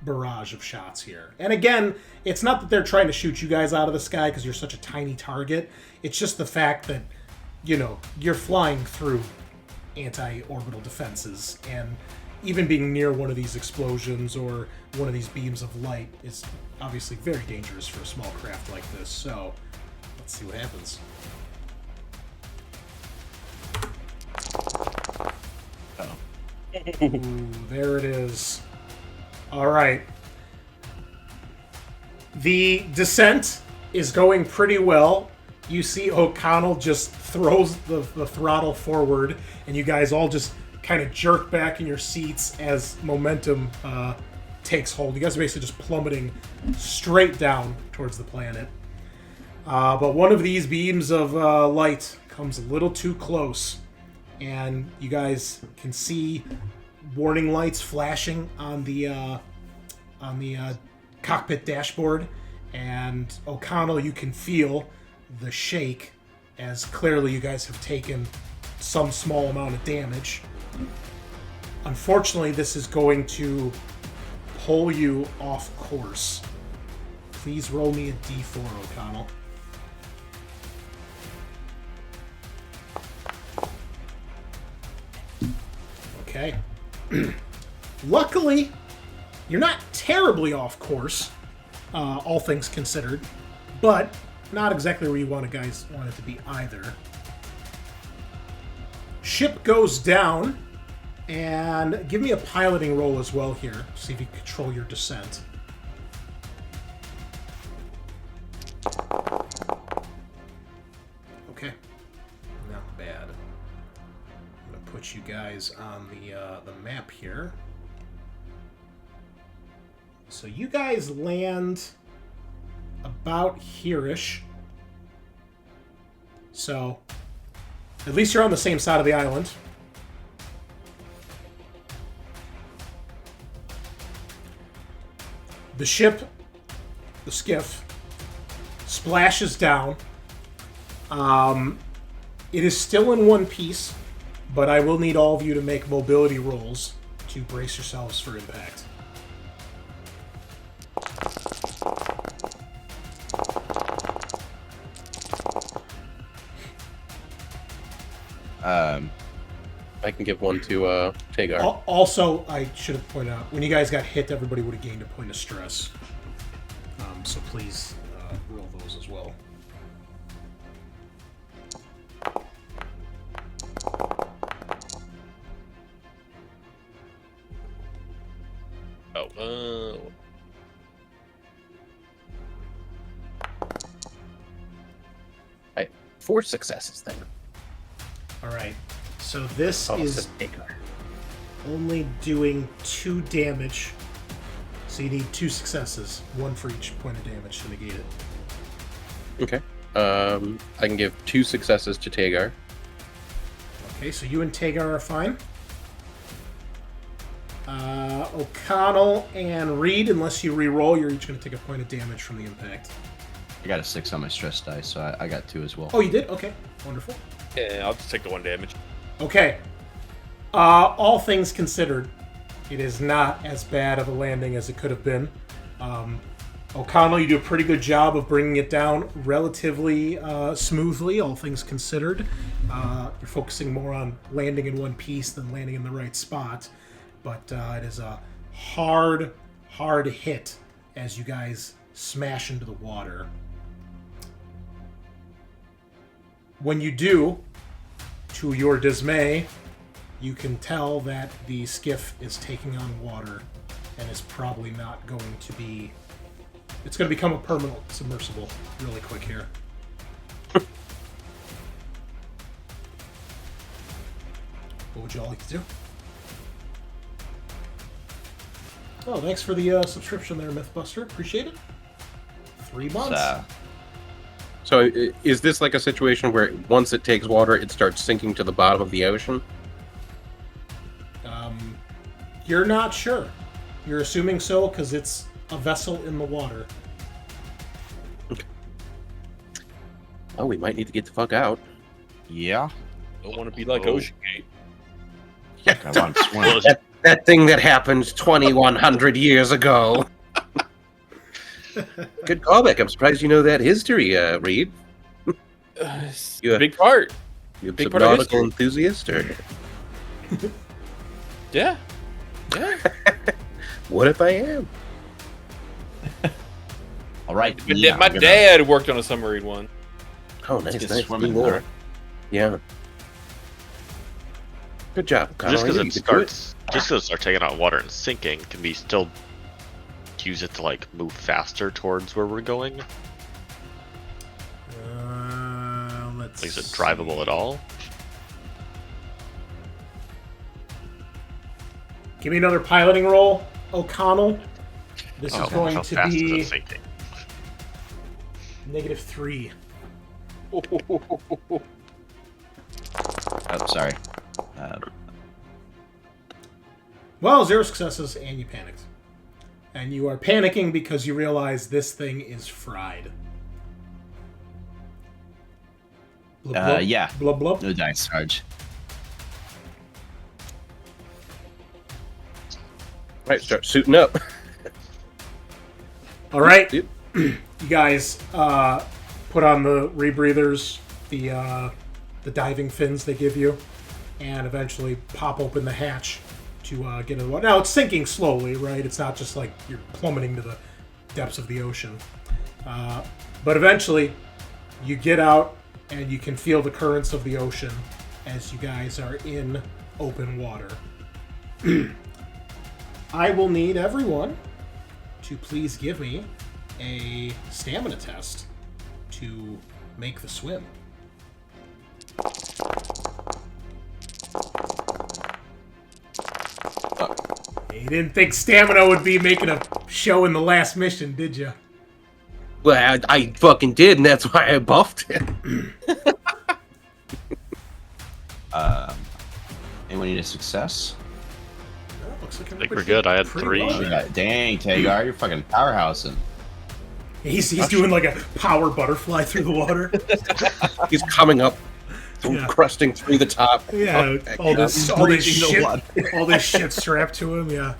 barrage of shots here. And again, it's not that they're trying to shoot you guys out of the sky because you're such a tiny target. It's just the fact that, you know, you're flying through anti-orbital defenses, and even being near one of these explosions or one of these beams of light is obviously very dangerous for a small craft like this. So let's see what happens. Ooh, there it is. All right. The descent is going pretty well. You see O'Connell just throws the throttle forward, and you guys all just kind of jerk back in your seats as momentum takes hold. You guys are basically just plummeting straight down towards the planet. But one of these beams of light comes a little too close, and you guys can see warning lights flashing on the cockpit dashboard. And O'Connell, you can feel the shake, as clearly you guys have taken some small amount of damage. Unfortunately, this is going to pull you off course. Please roll me a d4, O'Connell. Okay. Luckily, you're not terribly off course, all things considered, but not exactly where you want it to be either. Ship goes down, and give me a piloting roll as well here. See if you can control your descent. Okay, not bad. I'm gonna put you guys on the map here. So you guys land about here-ish. So, at least you're on the same side of the island. The ship, the skiff, splashes down. It is still in one piece, but I will need all of you to make mobility rolls to brace yourselves for impact. I can give one to Tagar. Also, I should have pointed out, when you guys got hit, everybody would have gained a point of stress. So please roll those as well. Oh, 4 successes then. All right. So this Almost is a Tagar. only doing 2 damage. So you need 2 successes, 1 for each point of damage to negate it. Okay. I can give 2 successes to Tagar. Okay, so you and Tagar are fine. O'Connell and Reed, unless you re-roll, you're each going to take a point of damage from the impact. I got a 6 on my stress dice, so I got 2 as well. Oh, you did? Okay, wonderful. yeah, I'll just take the 1 damage. Okay. All things considered, it is not as bad of a landing as it could have been. O'Connell, you do a pretty good job of bringing it down relatively smoothly, all things considered. You're focusing more on landing in one piece than landing in the right spot. But it is a hard hit as you guys smash into the water. When you do, to your dismay, you can tell that the skiff is taking on water and is probably not going to be... It's going to become a permanent submersible really quick here. What would you all like to do? Oh, thanks for the subscription there, Mythbuster. Appreciate it. 3 months. So is this like a situation where once it takes water, it starts sinking to the bottom of the ocean? You're not sure. You're assuming so because it's a vessel in the water. Oh, we might need to get the fuck out. Yeah. Don't want to be like Oh. Ocean Gate. I want to swim. That thing that happened 2,100 years ago. Good callback. I'm surprised you know that history, Reed. You a Big part. you a big part of nautical enthusiast, or Yeah. Yeah. what if I am? All right. But yeah, my I'm gonna- dad worked on a submarine one. Oh, Let's nice, get nice. swimming More. there. Yeah. Good job, Connor. Just because You it can do starts, just because it starts taking out water and sinking, can we still use it to like move faster towards where we're going? Let's. Is it drivable at all? Give me another piloting roll, O'Connell. This is going how to fast is be it sinking? -3. Oh, sorry. Well, 0 successes, and you panicked. And you are panicking because you realize this thing is fried. Blub, blub, yeah. Blub, blub. No dice, Sarge. Right, start suiting up. All right. Yep. You guys put on the rebreathers, the diving fins they give you, and eventually pop open the hatch to get into the water. Now, it's sinking slowly, right? It's not just like you're plummeting to the depths of the ocean. But eventually, you get out, and you can feel the currents of the ocean as you guys are in open water. I will need everyone to please give me a stamina test to make the swim. You didn't think stamina would be making a show in the last mission, did you? Well, I fucking did, and that's why I buffed it. Anyone need a success? Well, looks like I think we're everybody good. I had pretty 3. well. Yeah, dang, Tagar, you're fucking powerhousing. He's doing like a power butterfly through the water. He's coming up, Yeah. crusting through the top. Yeah, Oh, all this breathing the shit, water. all this shit strapped to him. Yeah.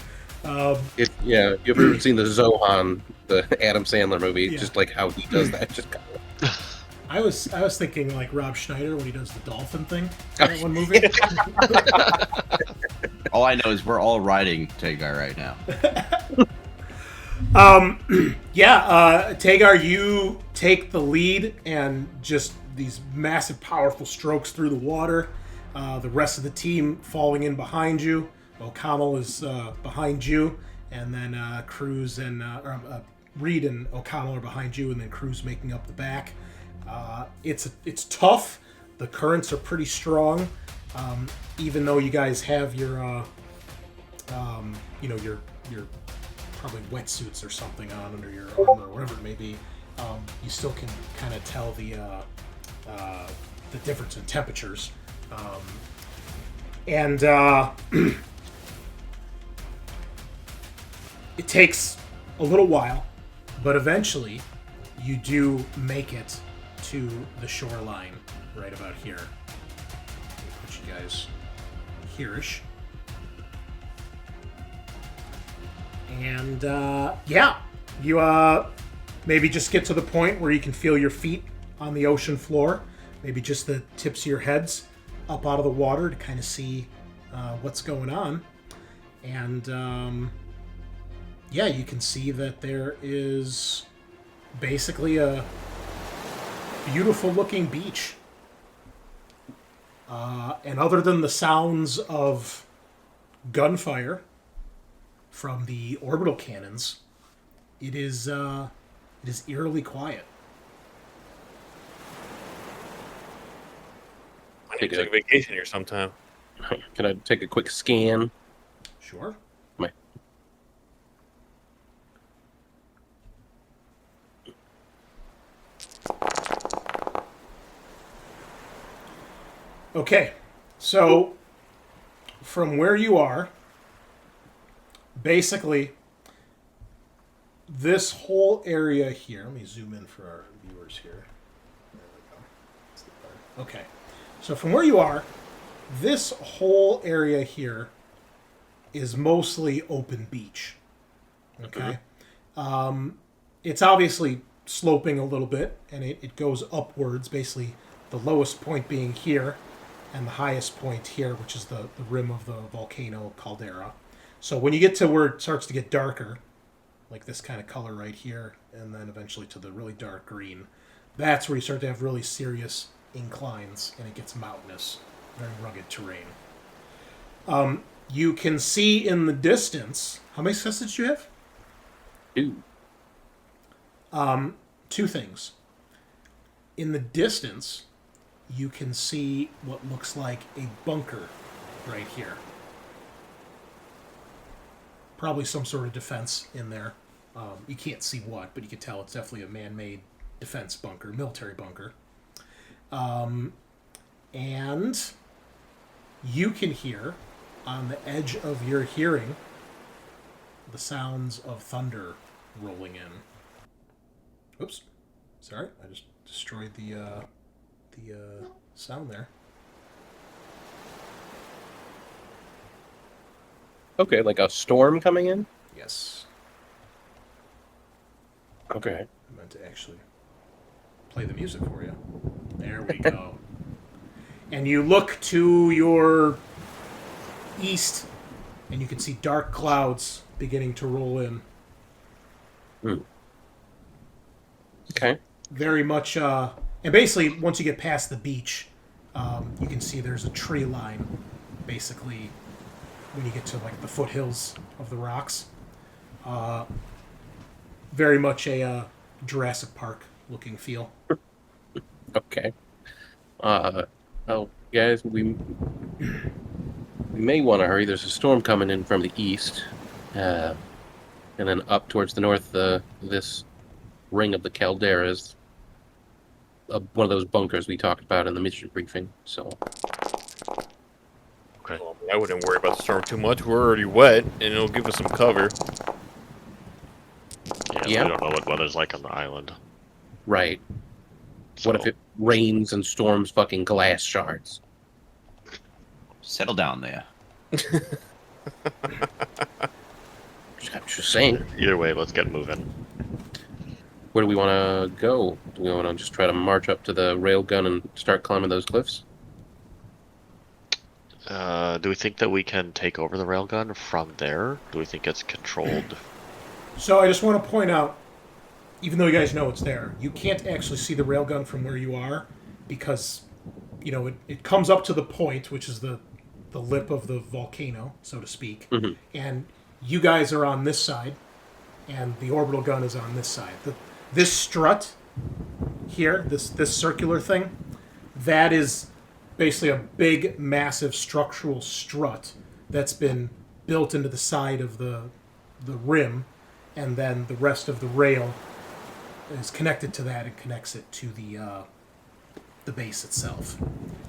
Yeah, you ever seen the Zohan, the Adam Sandler movie? Yeah. Just like how he does that. Just I was thinking like Rob Schneider when he does the dolphin thing in that one movie. All I know is we're all riding Tagar right now. Tagar, you take the lead and just these massive, powerful strokes through the water. The rest of the team falling in behind you. O'Connell is behind you, and then Cruz and Reed and O'Connell are behind you, and then Cruz making up the back. It's tough. The currents are pretty strong, even though you guys have your your probably wetsuits or something on under your armor or whatever it may be. You still can kind of tell the difference in temperatures, and it takes a little while, but eventually you do make it to the shoreline right about here. Let me put you guys here-ish. And you maybe just get to the point where you can feel your feet on the ocean floor, maybe just the tips of your heads up out of the water to kind of see what's going on. And you can see that there is basically a beautiful looking beach. And other than the sounds of gunfire from the orbital cannons, it is eerily quiet. I need to take a vacation here sometime. Can I take a quick scan? Sure. Okay, so from where you are, basically, this whole area here. Let me zoom in for our viewers here. There we go. That's the part. Okay. So from where you are, this whole area here is mostly open beach. Okay. It's obviously sloping a little bit, and it goes upwards, basically the lowest point being here, and the highest point here, which is the rim of the volcano caldera. So when you get to where it starts to get darker, like this kind of color right here, and then eventually to the really dark green, that's where you start to have really serious inclines, and it gets mountainous, very rugged terrain. You can see in the distance, how many successes do you have? 2. Two things. In the distance, you can see what looks like a bunker right here. Probably some sort of defense in there. You can't see what, but you can tell it's definitely a man-made defense bunker, military bunker. And you can hear, on the edge of your hearing, the sounds of thunder rolling in. Oops. Sorry, I just destroyed the sound there. Okay, like a storm coming in? Yes. Okay. I meant to actually play the music for you. There we go. And you look to your east, and you can see dark clouds beginning to roll in. Okay. Very much, and basically, once you get past the beach, you can see there's a tree line, basically, when you get to, like, the foothills of the rocks. Very much a Jurassic Park looking feel. Okay. Guys, we may want to hurry. There's a storm coming in from the east, and then up towards the north. This ring of the caldera is one of those bunkers we talked about in the mission briefing. So, Okay. Well, I wouldn't worry about the storm too much. We're already wet, and it'll give us some cover. Yeah. We don't know what weather's like on the island. right. So, What if it rains and storms fucking glass shards? Settle down there. Just saying. Either way, let's get moving. Where do we want to go? Do we want to just try to march up to the railgun and start climbing those cliffs? Do we think that we can take over the railgun from there? Do we think it's controlled? So I just want to point out, even though you guys know it's there, you can't actually see the railgun from where you are because, you know, it comes up to the point, which is the lip of the volcano, so to speak, and you guys are on this side, and the orbital gun is on this side. This strut here, this circular thing, that is basically a big, massive structural strut that's been built into the side of the rim, and then the rest of the rail is connected to that and connects it to the base itself.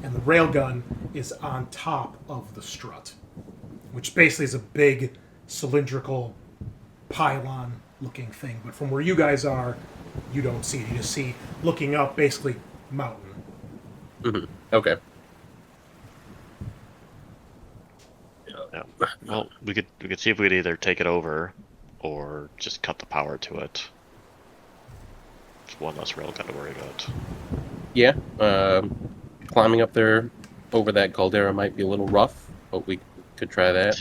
And the railgun is on top of the strut, which basically is a big cylindrical pylon-looking thing. But from where you guys are, you don't see it. You just see, looking up, basically mountain. Okay. Yeah. Well, we could see if we could either take it over or just cut the power to it. It's one less railgun to worry about. Yeah. Climbing up there over that caldera might be a little rough, but we could try that.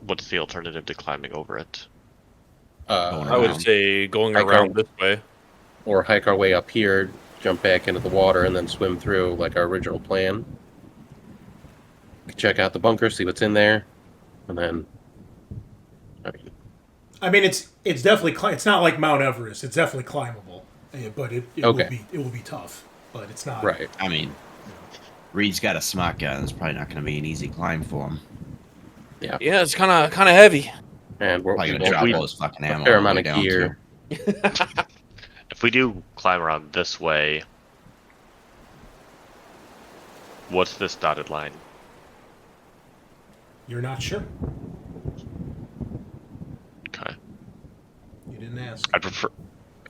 What's the alternative to climbing over it? I would say going Hike around our- this way. Or hike our way up here, jump back into the water, and then swim through like our original plan. Check out the bunker, see what's in there, and then. I mean, it's definitely it's not like Mount Everest. It's definitely climbable, but it Okay. will be tough. But it's not Right. I mean, Reed's got a smart gun. It's probably not going to be an easy climb for him. Yeah, it's kind of heavy. And we're Probably going to we'll drop need all his fucking a ammo. fair all the amount way of down, gear. too. If we do climb around this way, what's this dotted line? You're not sure. ask. I prefer.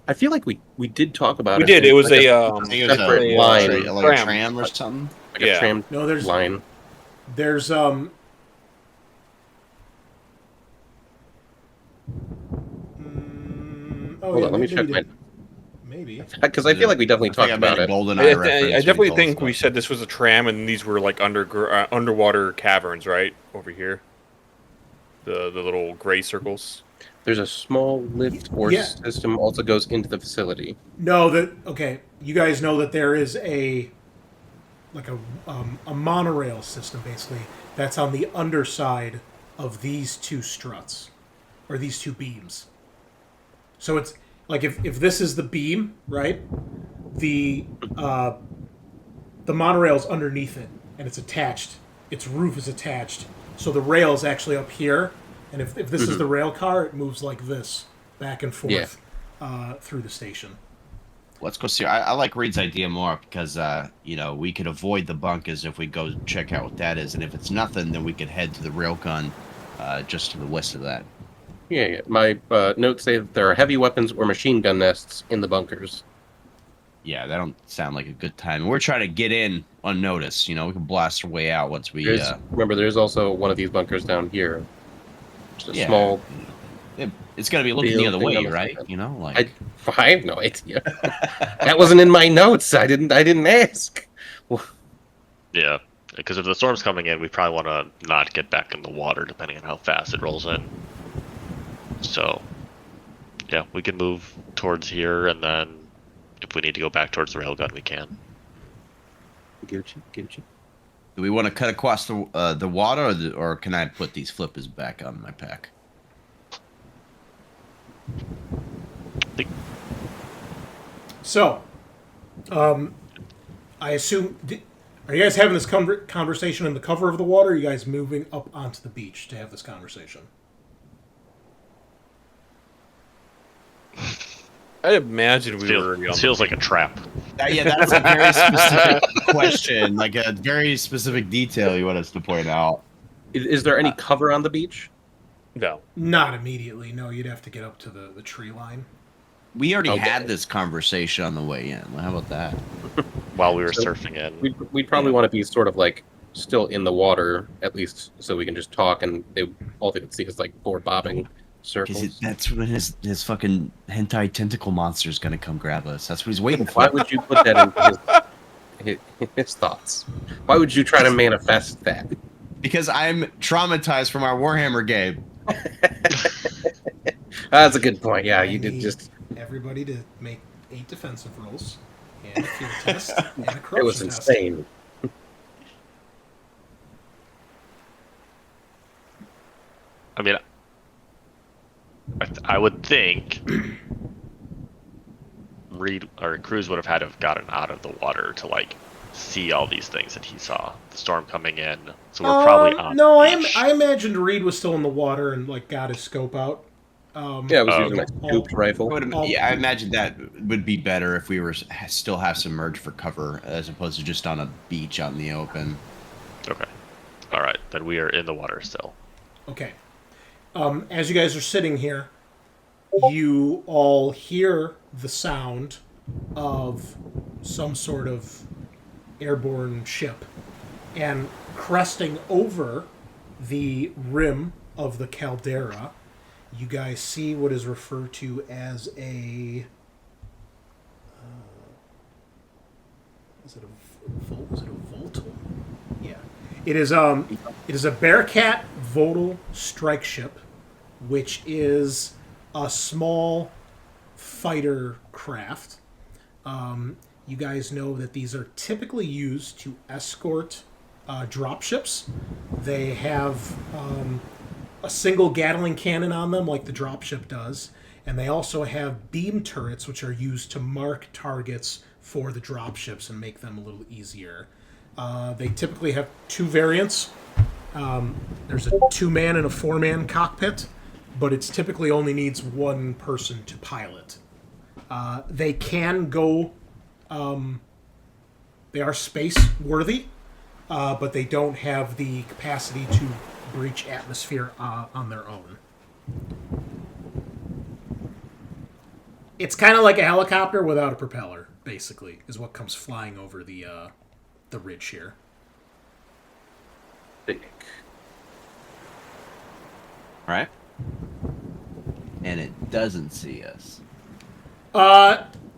I feel like we did talk about We it. did. It was like a I think it was separate a, line. like a tram. tram or something. like yeah. a tram No, there's line. There's oh Hold yeah, on, let me check my. maybe. Because I feel like we definitely talked about it. I definitely think we said this was a tram, and these were like underwater caverns, right over here. The little gray circles. There's a small lift or Yeah. system also goes into the facility. No, okay. You guys know that there is a monorail system basically that's on the underside of these two struts or these two beams. So it's like if this is the beam, right? The monorail's underneath it and it's attached. Its roof is attached. So the rail is actually up here, and if this is the rail car, it moves like this back and forth through the station. Let's go see. I like Reed's idea more because we could avoid the bunkers if we go check out what that is, and if it's nothing, then we could head to the railgun just to the west of that. Yeah. My notes say that there are heavy weapons or machine gun nests in the bunkers. Yeah, that don't sound like a good time. We're trying to get in unnoticed. We can blast our way out once we. Remember, there's also one of these bunkers down here. Just a Yeah. small. It's got to be looking the other way, right? I have no idea. That wasn't in my notes. I didn't ask. Yeah, because if the storm's coming in, we probably want to not get back in the water, depending on how fast it rolls in. So, yeah, we can move towards here, and then if we need to go back towards the railgun, we can. Gucci. Do we want to cut across the water, or can I put these flippers back on my pack? So, I assume are you guys having this conversation in the cover of the water? Or are you guys moving up onto the beach to have this conversation? I imagine we were. This feels like a trap. Yeah, that's a very specific question, like a very specific detail you want us to point out. Is there any cover on the beach? No. Not immediately. No, you'd have to get up to the tree line. We already had this conversation on the way in. How about that? While we were surfing in. We'd probably want to be sort of like still in the water, at least so we can just talk, and all they would see is like four bobbing circles. That's when his fucking hentai tentacle monster is gonna come grab us. That's what he's waiting for. Why would you put that in his thoughts? Why would you try to manifest that? Because I'm traumatized from our Warhammer game. That's a good point. Yeah, I you did need just. everybody to make 8 defensive rolls and a field test and a corruption It was test. insane. I mean, I would think Reed or Cruz would have had to have gotten out of the water to like see all these things that he saw. The storm coming in, so we're probably on. No, the beach. I imagined Reed was still in the water and like got his scope out. Yeah, I was using my scooped rifle. I imagine that would be better if we were still have submerged for cover as opposed to just on a beach out in the open. Okay. All right, then we are in the water still. Okay. As you guys are sitting here, you all hear the sound of some sort of airborne ship, and cresting over the rim of the caldera, you guys see what is referred to as a is it a Voltal? Yeah. It is a Bearcat Voltal strike ship, which is a small fighter craft. You guys know that these are typically used to escort dropships. They have a single Gatling cannon on them, like the dropship does, and they also have beam turrets, which are used to mark targets for the dropships and make them a little easier. They typically have two variants. There's a 2-man and a 4-man cockpit, but it typically only needs one person to pilot. They can go. They are space worthy, but they don't have the capacity to breach atmosphere on their own. It's kind of like a helicopter without a propeller, basically, is what comes flying over the ridge here. Thick. All right. And it doesn't see us.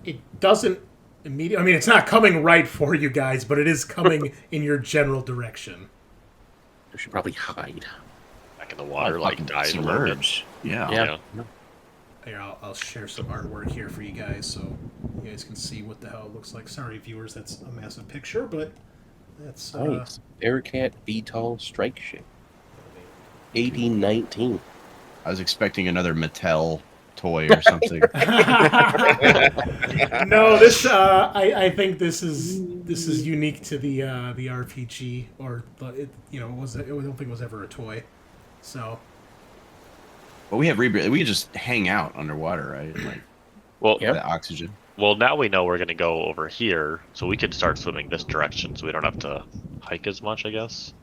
It doesn't immediately. I mean, it's not coming right for you guys, but it is coming in your general direction. We should probably hide. Back in the water, like dive a little bit. Submerge. Yeah. Yeah. Here, I'll share some artwork here for you guys so you guys can see what the hell it looks like. Sorry, viewers, that's a massive picture, but that's... Nice. Bearcat VTOL strike ship. 8019. I was expecting another Mattel toy or something. No, this I think this is unique to the RPG, or I don't think it was ever a toy. So, But we have rebreathe. We can just hang out underwater, right? Like, Well, the oxygen. well, now we know we're gonna go over here, so we can start swimming this direction, so we don't have to hike as much, I guess.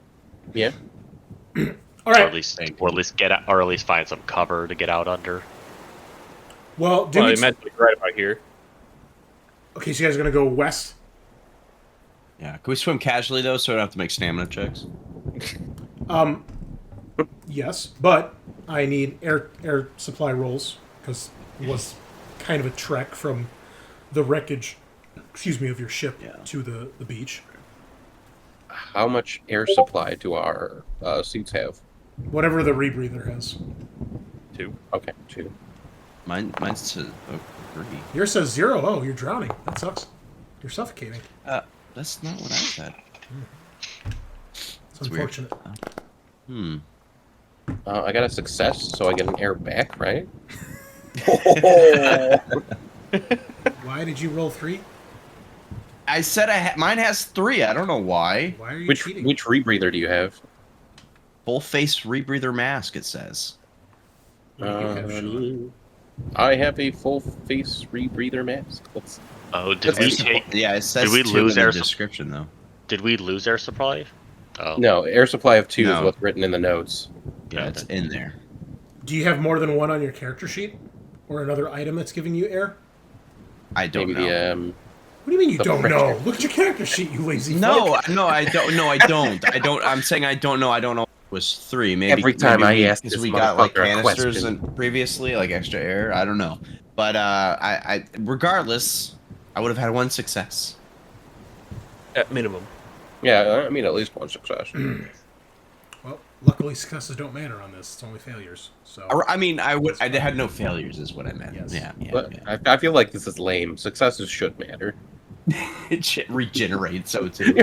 Yeah. all right. Or at least get out, or at least find some cover to get out under. Well, do Well, we? I meant like right about here. Okay, so you guys are gonna go west. Yeah. Can we swim casually though, so I don't have to make stamina checks? Yes, but I need air supply rolls because it was kind of a trek from the wreckage, of your ship to the beach. How much air supply do our suits have? Whatever the rebreather has. 2. Okay, 2. Mine's says 3. Yours says 0. Oh, you're drowning. That sucks. You're suffocating. That's not what I said. It's That's weird. unfortunate. I got a success, so I get an air back, right? Why did you roll 3? I said mine has 3. I don't know why. Why are you Which cheating? rebreather do you have? Full face rebreather mask. It says. What do you have, Sean? I have a full face rebreather mask. Let's Oh, did we take? Yeah, it says Did we 2 lose in the air description though. Did we lose air supply? Oh, No, air supply of 2 is No. what's written in the notes. Yeah, it's in there. Do you have more than 1 on your character sheet, or another item that's giving you air? I don't Maybe know. the What do you mean you The don't pressure. know? Look at your character sheet, you lazy No, fuck. no, I don't. No, I don't. I don't. I'm saying I don't know. I don't know. It was 3. Maybe Every time maybe I ask because this we got like motherfucker a canisters question. and previously, like extra air. I don't know. But I regardless, I would have had 1 success. At minimum. yeah, I mean at least 1 success. Well, luckily successes don't matter on this. It's only failures. So I mean, I had no failures, is what I meant. Yes. Yeah. But I feel like this is lame. Successes should matter. It should regenerate, so too.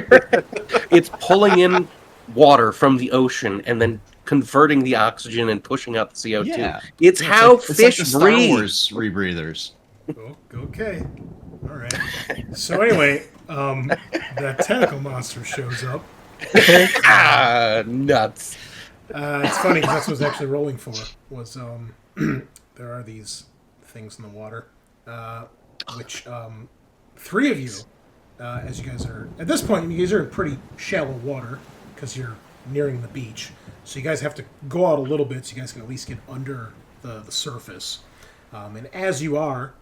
It's pulling in water from the ocean and then converting the oxygen and pushing out the CO2. Yeah. It's how it's like fish the Star breathe. Wars rebreathers. Oh, okay. All right. So anyway, that tentacle monster shows up. Nuts. It's funny because that's what I was actually rolling for. Was there are these things in the water, which 3 of you, as you guys are at this point, you guys are in pretty shallow water because you're nearing the beach. So you guys have to go out a little bit so you guys can at least get under the surface. And as you are,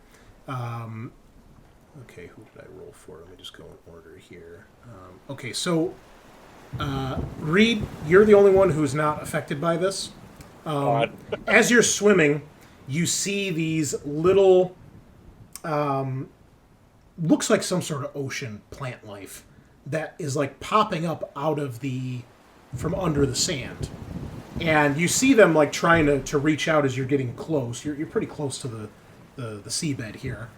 okay, who did I roll for? Let me just go in order here. Okay, so Reed, you're the only one who's not affected by this. As you're swimming, you see these little, looks like some sort of ocean plant life that is like popping up out of from under the sand. And you see them like trying to reach out as you're getting close. You're pretty close to the seabed here.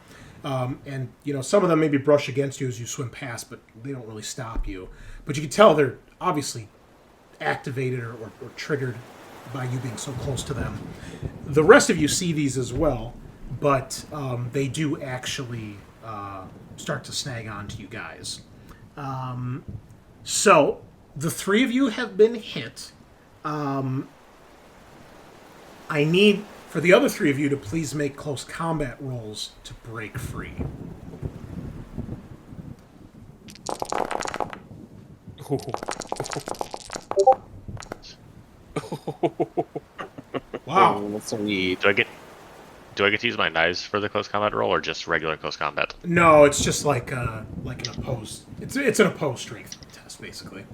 And, some of them maybe brush against you as you swim past, but they don't really stop you. But you can tell they're obviously activated or triggered by you being so close to them. The rest of you see these as well, but they do actually start to snag onto you guys. So the 3 of you have been hit. I need for the other 3 of you to please make close combat rolls to break free. Wow. So we Do I get? do I get to use my knives for the close combat roll, or just regular close combat? No, it's just like an opposed. It's an opposed strength test, basically.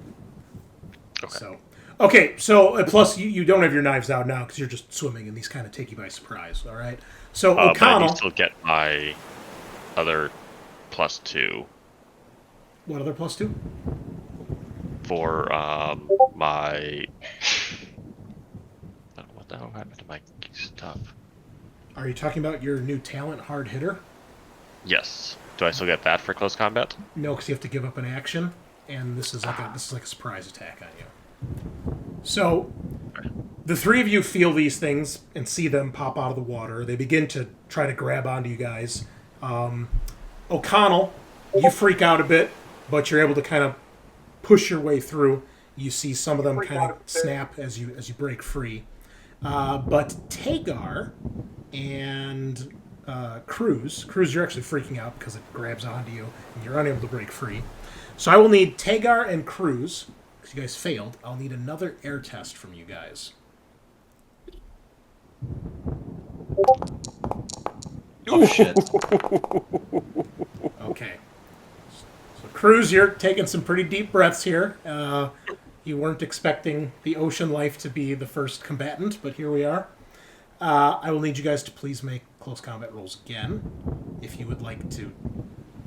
Okay. So plus you don't have your knives out now because you're just swimming, and these kind of take you by surprise. All right. So But I O'Connell. do still get my other +2 What other +2? for my. What the hell happened to my stuff? Are you talking about your new talent, hard hitter? Yes. Do I still get that for close combat? No, because you have to give up an action, and this is like a surprise attack on you. So, the three of you feel these things and see them pop out of the water. They begin to try to grab onto you guys. O'Connell, you freak out a bit, but you're able to kind of push your way through. You see some of them kind of snap as you break free. But Tagar and Cruz, you're actually freaking out because it grabs onto you and you're unable to break free. So I will need Tagar and Cruz, because you guys failed. I'll need another air test from you guys. Oh, shit. Okay. So Cruz, you're taking some pretty deep breaths here. You weren't expecting the ocean life to be the first combatant, but here we are. I will need you guys to please make close combat rolls again. If you would like to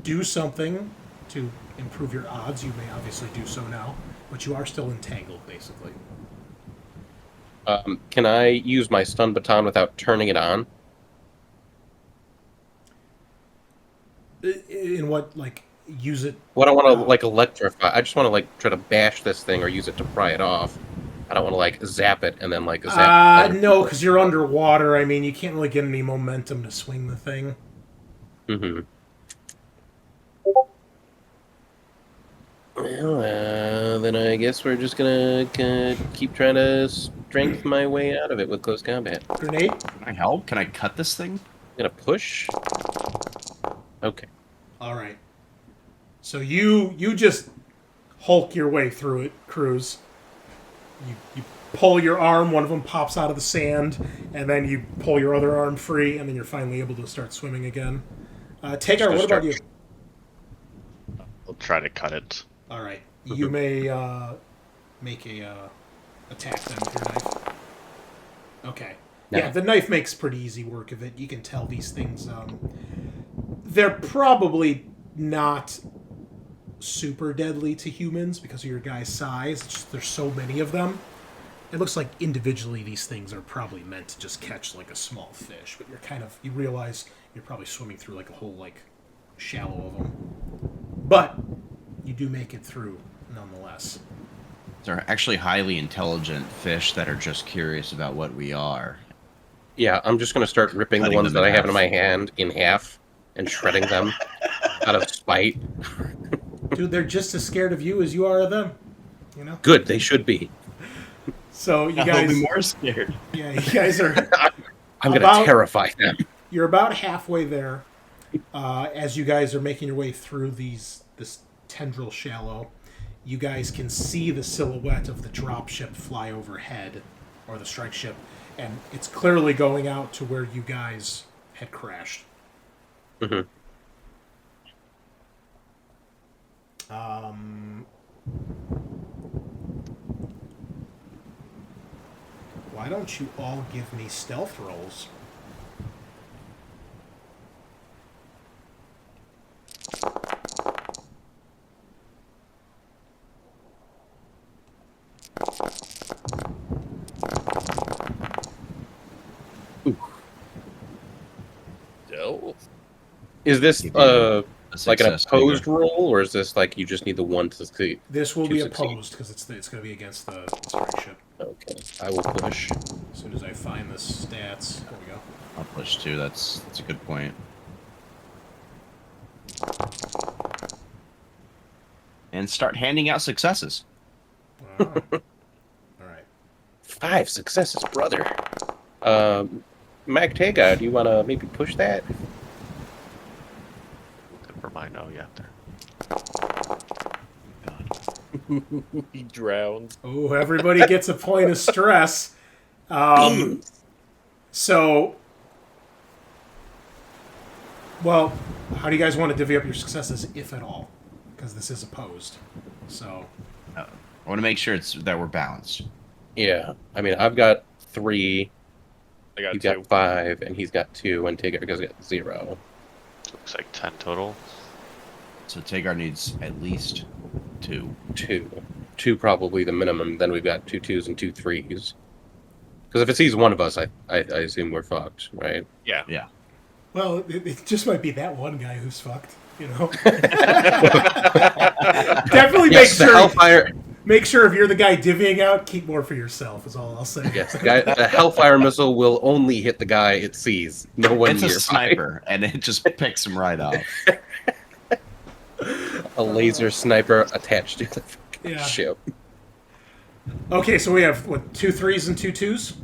do something to improve your odds, you may obviously do so now, but you are still entangled, basically. Can I use my stun baton without turning it on? In what, like, use it? Well, I don't want to, like, electrify. I just want to, like, try to bash this thing or use it to pry it off. I don't want to, like, zap it and then, like, zap it. No, because you're underwater. I mean, you can't really get any momentum to swing the thing. Mm-hmm. Well, then I guess we're just gonna keep trying to strength my way out of it with close combat. Grenade? Can I help? Can I cut this thing? I'm gonna push. Okay. All right. So you just Hulk your way through it, Cruz. You pull your arm, one of them pops out of the sand, and then you pull your other arm free, and then you're finally able to start swimming again. Tagar, what about you? I'll try to cut it. All right. You may make a attack then with your knife. Okay. No. Yeah, the knife makes pretty easy work of it. You can tell these things. They're probably not super deadly to humans because of your guy's size. It's just, there's so many of them. It looks like individually these things are probably meant to just catch like a small fish, but you realize you're probably swimming through like a whole like shallow of them. But you do make it through nonetheless. They're actually highly intelligent fish that are just curious about what we are. Yeah, I'm just gonna start ripping the Cutting ones them that in I have in half. my hand in half and shredding them out of spite. Dude, they're just as scared of you as you are of them. You know? Good, they should be. So you I'll guys, be more scared. yeah, you guys are. I'm gonna About- terrify them. You're about halfway there, as you guys are making your way through this tendril shallow. You guys can see the silhouette of the dropship fly overhead, or the strike ship, and it's clearly going out to where you guys had crashed. Mhm. Why don't you all give me stealth rolls? Stealth? Is this Give you a like an success opposed figure. roll, or is this like you just need the one to succeed? This will To be succeed. opposed because it's going to be against the strike ship. Okay, I will push. As soon as I find the stats, there we go. I'll push too. That's a good point. And start handing out successes. Wow. All right. 5 successes, brother. Mac Tagar, do you want to maybe push that? Never mind. Oh, yeah, there. He drowned. Oh, everybody gets a point of stress. So, Well, how do you guys want to divvy up your successes, if at all? Because this is opposed. So, I want to make sure that we're balanced. Yeah. I mean, I've got 3, I got you 2. got 5, and he's got 2, and Tagar's got 0. Looks like 10 total. So Tagar needs at least 2. 2. 2 probably the minimum. Then we've got 2 2s and 2 3s. Because if it sees one of us, I assume we're fucked, right? Yeah. Yeah. well, it just might be that one guy who's fucked. You know. Definitely Yes, the Hellfire. make sure if you're the guy divvying out, keep more for yourself. Is all I'll say. Yes, the Hellfire missile will only hit the guy it sees. No one It's a nearby. sniper, and it just picks him right off. A laser sniper attached to the fucking Yeah. ship. Okay, so we have what 2 3s and 2 2s.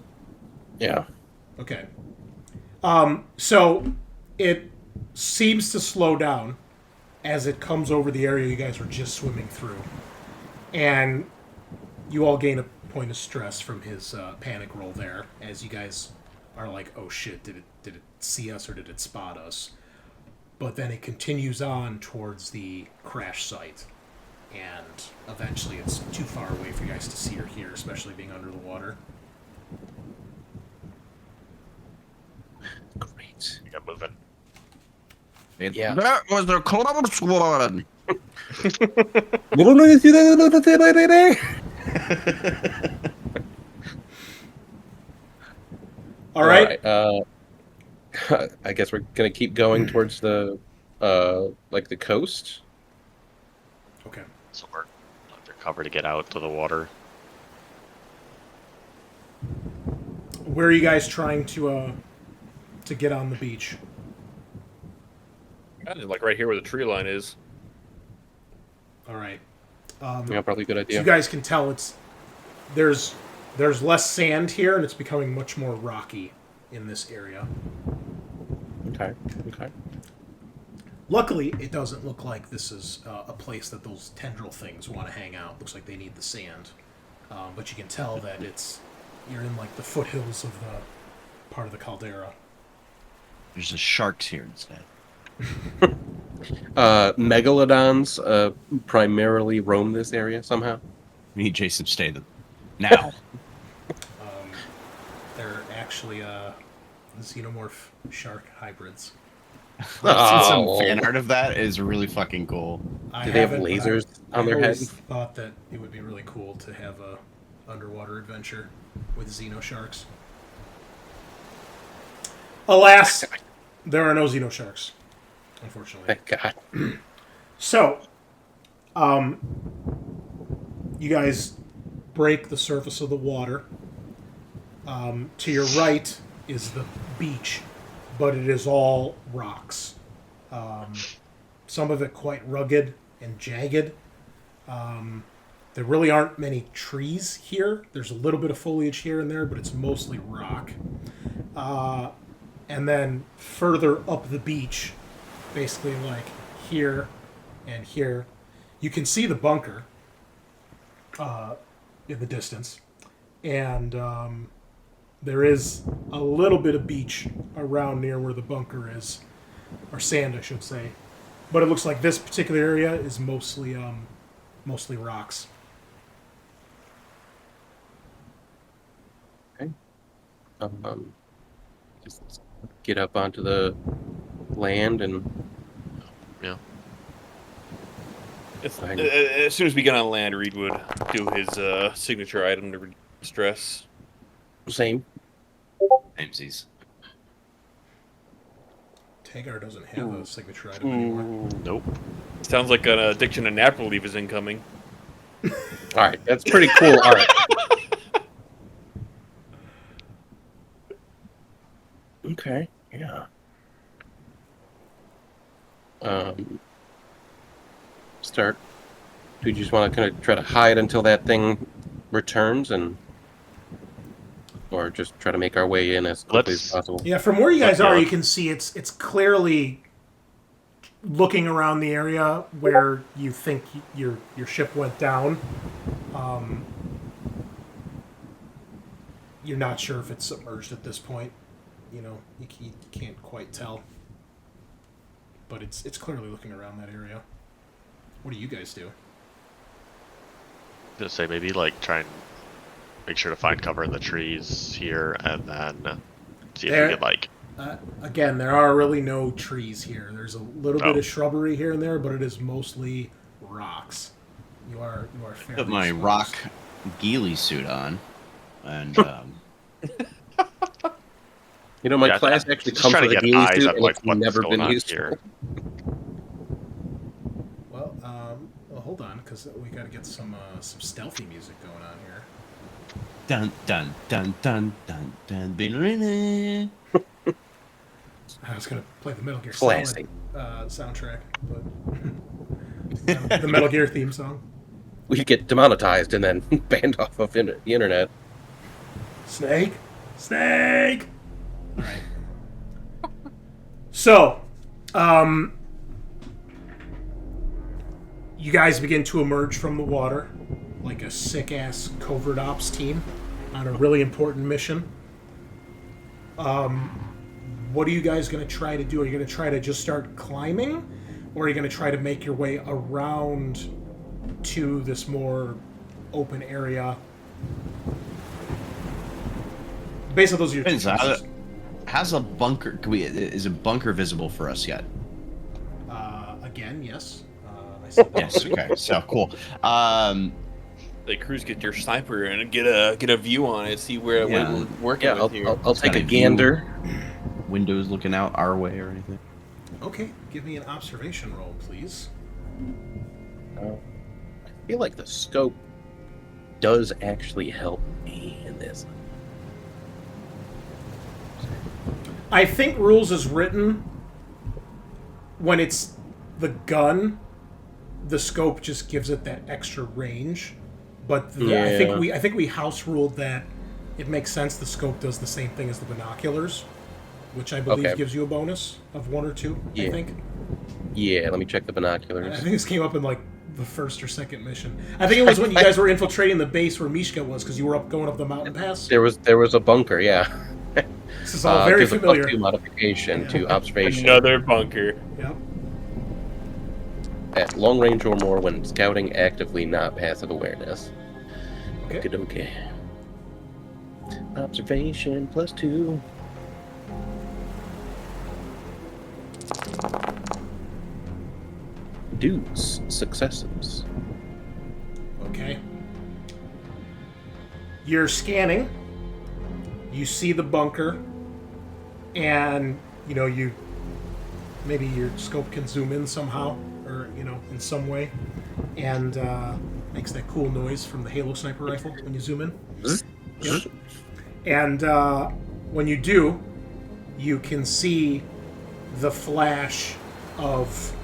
Yeah. Okay. So it seems to slow down as it comes over the area you guys were just swimming through, and you all gain a point of stress from his panic roll there, as you guys are like, "Oh shit! Did it see us or did it spot us?" But then it continues on towards the crash site, and eventually it's too far away for you guys to see or hear, especially being under the water. Great. We got moving. Yeah. That was the close one. All right. I guess we're gonna keep going towards the like the coast. Okay. So we're under cover to get out to the water. Where are you guys trying to get on the beach? Kind of like right here where the tree line is. All right. Yeah, probably a good So idea. you guys can tell there's less sand here, and it's becoming much more rocky in this area. Okay. Okay. Luckily, it doesn't look like this is a place that those tendril things want to hang out. Looks like they need the sand, but you can tell that you're in like the foothills of the part of the caldera. There's just sharks here instead. Megalodons primarily roam this area somehow. We need Jason to stay them now. They're actually xenomorph shark hybrids. I've seen some Oh. fan art of that. It is really fucking cool. Do they have haven't, but lasers I on their always heads? thought that it would be really cool to have a underwater adventure with xenosharks. Alas, there are no xenosharks, unfortunately. Thank God. So, you guys break the surface of the water. To your right is the beach, but it is all rocks. Some of it quite rugged and jagged. There really aren't many trees here. There's a little bit of foliage here and there, but it's mostly rock. And then further up the beach, basically like here and here, you can see the bunker in the distance. And there is a little bit of beach around near where the bunker is, or sand, I should say. But it looks like this particular area is mostly rocks. Just get up onto the land and Yeah. Fine. As soon as we get on land, Reed would do his signature item to reduce stress. same. Amesies. Tagar doesn't have a signature item anymore. Nope. Sounds like an addiction to nap relief is incoming. All right, that's pretty cool art. Okay, yeah. Start. Do you just want to kind of try to hide until that thing returns, or just try to make our way in as quickly as Let's- possible? Yeah, from where you guys Yeah. are, you can see it's clearly looking around the area where you think your ship went down. You're not sure if it's submerged at this point. You know, you can't quite tell. but it's clearly looking around that area. What do you guys do? Gonna say maybe like try and make sure to find cover in the trees here, and then see if we can like. Again, there are really no trees here. There's a little bit of shrubbery here and there, but it is mostly rocks. You are fairly Put my exposed. rock ghillie suit on, and You know, my Yeah, class I'm actually just comes trying with to a get ghillie eyes suit, on, and like, it's what's never going been on useful. here. Well, hold on, because we got to get some stealthy music going on here. dun dun dun dun dun dun. Dun. I was gonna play the Metal Gear Classic. Solid soundtrack, but the Metal Gear theme song. We get demonetized and then banned off of the internet. Snake. All right. So, you guys begin to emerge from the water like a sick-ass covert ops team on a really important mission. What are you guys going to try to do? Are you going to try to just start climbing? Or are you going to try to make your way around to this more open area? Basically, those are your two choices. How's a bunker? Is a bunker visible for us yet? Again, yes. I said that Yes. already. Okay. So cool. Like Cruz, get your sniper and get a view on it, see where what we're working Yeah, with here. I'll take a Kinda gander. Windows looking out our way or anything? Okay, give me an observation roll, please. I feel like the scope does actually help me in this. I think rules is written when it's the gun, the scope just gives it that extra range. But I think we house ruled that it makes sense the scope does the same thing as the binoculars, which I believe gives you a bonus of 1 or 2, I think. Yeah, let me check the I binoculars. think this came up in like the first or second mission. I think it was when you guys were infiltrating the base where Mishka was, because you were going up the mountain pass. There was a bunker, yeah. This is all very gives familiar. A +2 modification to observation. Another bunker. Yep. At long range or more when scouting actively, not passive awareness. Okay. Okay. Observation +2. Deuce. Successes. Okay. You're scanning. You see the bunker, and maybe your scope can zoom in somehow, or in some way, and makes that cool noise from the Halo sniper rifle when you zoom in. Yep. And when you do, you can see the flash of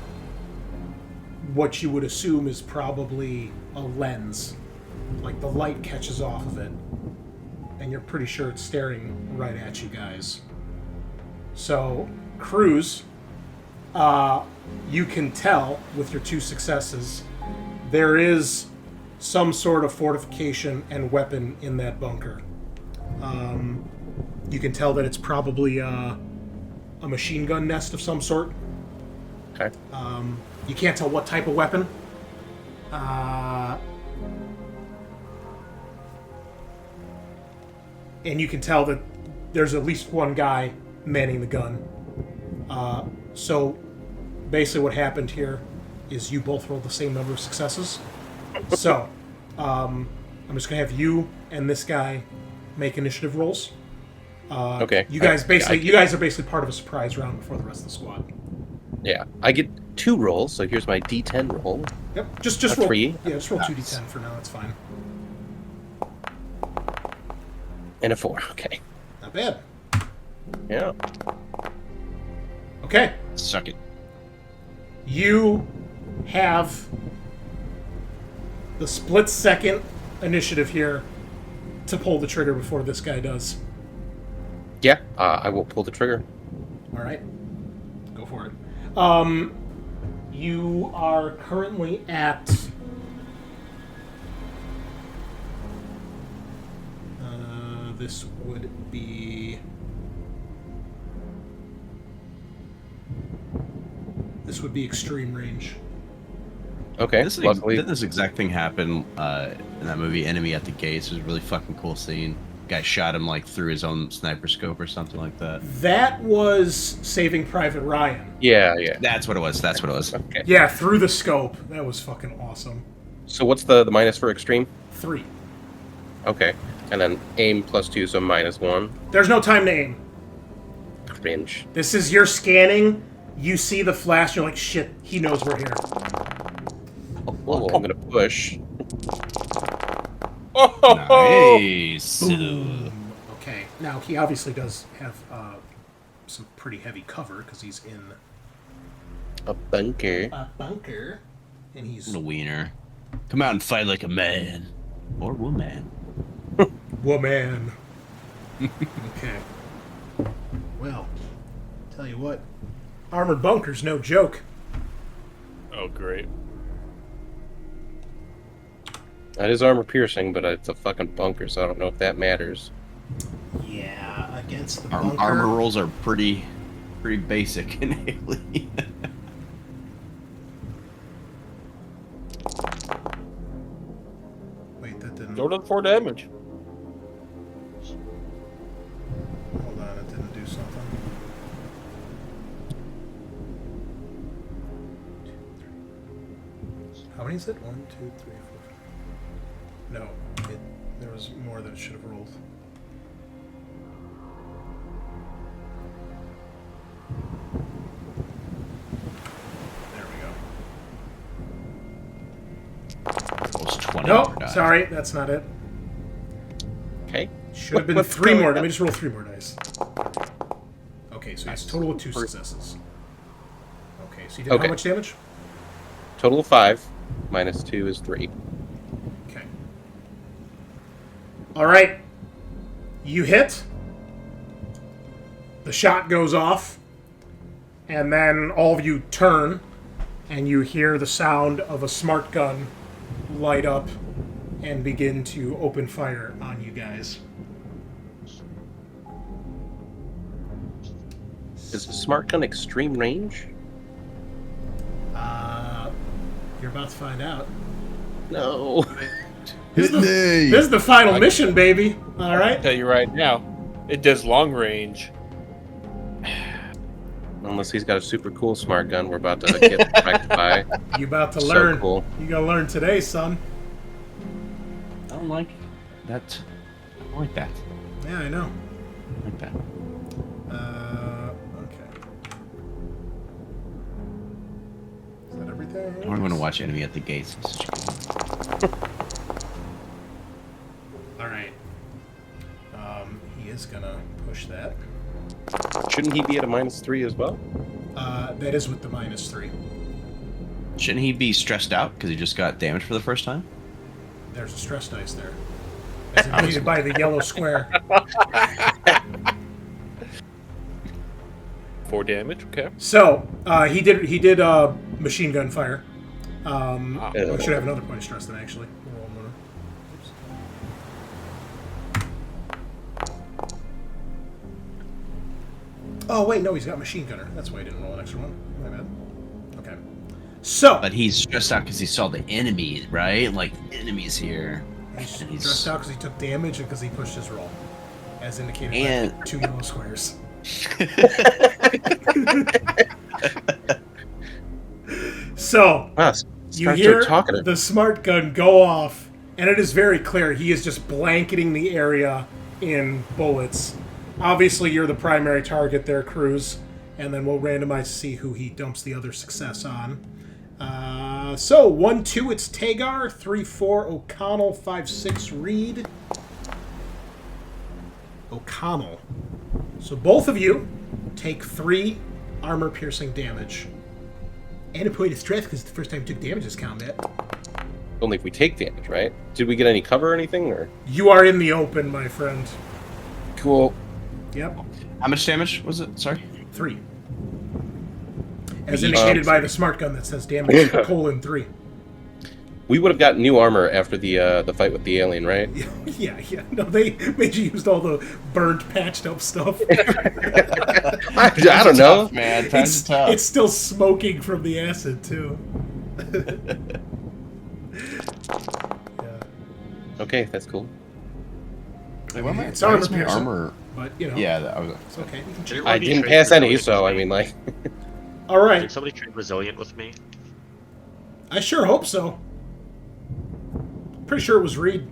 what you would assume is probably a lens. Like the light catches off of it, and you're pretty sure it's staring right at you guys. So, Cruz, you can tell with your 2 successes, there is some sort of fortification and weapon in that bunker. You can tell that it's probably a machine gun nest of some sort. Okay. You can't tell what type of weapon. And you can tell that there's at least one guy manning the gun. So basically what happened here is you both rolled the same number of successes. So I'm just going to have you and this guy make initiative rolls. Okay. You guys are basically part of a surprise round before the rest of the squad. Yeah, I get 2 rolls, so here's my D10 roll. Yep. Just A roll 3. Yeah, just roll 2d10 for now. That's fine. And a 4. Okay. Not bad. Yeah. Okay. Suck it. You have the split-second initiative here to pull the trigger before this guy does. Yeah, I will pull the trigger. All right. Go for it. You are currently at... this would be... This would be extreme range. Okay. Didn't this exact thing happen in that movie Enemy at the Gates? It was a really fucking cool scene. Guy shot him like through his own sniper scope or something like that. That was Saving Private Ryan. Yeah. That's what it was. Okay. Yeah, through the scope. That was fucking awesome. So what's the minus for extreme? 3. Okay. And then aim +2, so -1. There's no time to aim. Cringe. This is your scanning. You see the flash. You're like, shit. He knows we're here. Oh, I'm gonna push. Nice. Boom. Okay. Now he obviously does have some pretty heavy cover because he's in A bunker. a bunker, and he's Little wiener. Come out and fight like a man. Or woman. woman. Okay. Well, tell you what, armored bunker's no joke. Oh, great. That is armor piercing, but it's a fucking bunker, so I don't know if that matters. Yeah, against the bunker. Armor rolls are pretty basic in Alien. Wait, that didn't. Go to 4 damage. Hold on, it didn't do something. 2, 3. How many is it? 1, 2, 3, 4. No, there was more that it should have rolled. There we go. Those 20 No, more dice. sorry, that's not it. Okay. Should have been What's 3 going more. on? Let me just roll 3 more dice. Okay, so it's a total of 2 successes. Okay, so you did how Okay. much damage? Total of 5. -2 is 3. Okay. Alright. You hit. The shot goes off. And then all of you turn. And you hear the sound of a smart gun light up and begin to open fire on you guys. Is the smart gun extreme range? You're about to find out. No. This is the final mission, baby. All I'll right. tell you right now, it does long range. Unless he's got a super cool smart gun we're about to get wrecked by. You about to So learn. cool. You gotta learn today, son. I don't like that. I don't like that. Yeah, I know. I like that. Okay. Is that everything? I don't want to watch Enemy at the Gates. It's such a good one. All right. He is gonna push that. Shouldn't he be at a -3 as well? That is with the -3. Shouldn't he be stressed out because he just got damaged for the first time? There's a stress dice there. As indicated by the yellow square. 4 damage, okay. So he did machine gun fire. I should have another point of stress then actually. Roll one. Oops. Oh wait, no, he's got machine gunner. That's why he didn't roll an extra one. My bad. Okay. So But he's stressed out because he saw the enemy, right? Like, enemies here. he's and he's- stressed out because he took damage and because he pushed his roll, as indicated by And- the 2 yellow squares. So Wow, you start hear talking. the smart gun go off, and it is very clear he is just blanketing the area in bullets. Obviously, you're the primary target there, Cruz, and then we'll randomize to see who he dumps the other success on. So 1-2, it's Tagar. 3-4, O'Connell. 5-6, Reed. O'Connell. So both of you take 3 armor-piercing damage. And a point of stress because it's the first time you took damage this combat. Only if we take damage, right? Did we get any cover or anything? Or You are in the open, my friend. cool. Yep. How much damage was it? Sorry? 3. As indicated by the smart gun that says damage, : 3. We would have gotten new armor after the fight with the alien, right? Yeah. No, they made you use all the burnt, patched up stuff. I don't know. Tough, man. Times are tough. It's still smoking from the acid too. Yeah. Okay, that's cool. Wait, what am I- It's why armor is my piercing. armor. But you know, Yeah, that was. it's okay. You can Did I anybody didn't trade pass any, resilient so with I me? mean, like, All right. Did somebody trade resilient with me? I sure hope so. Pretty sure it was Reed.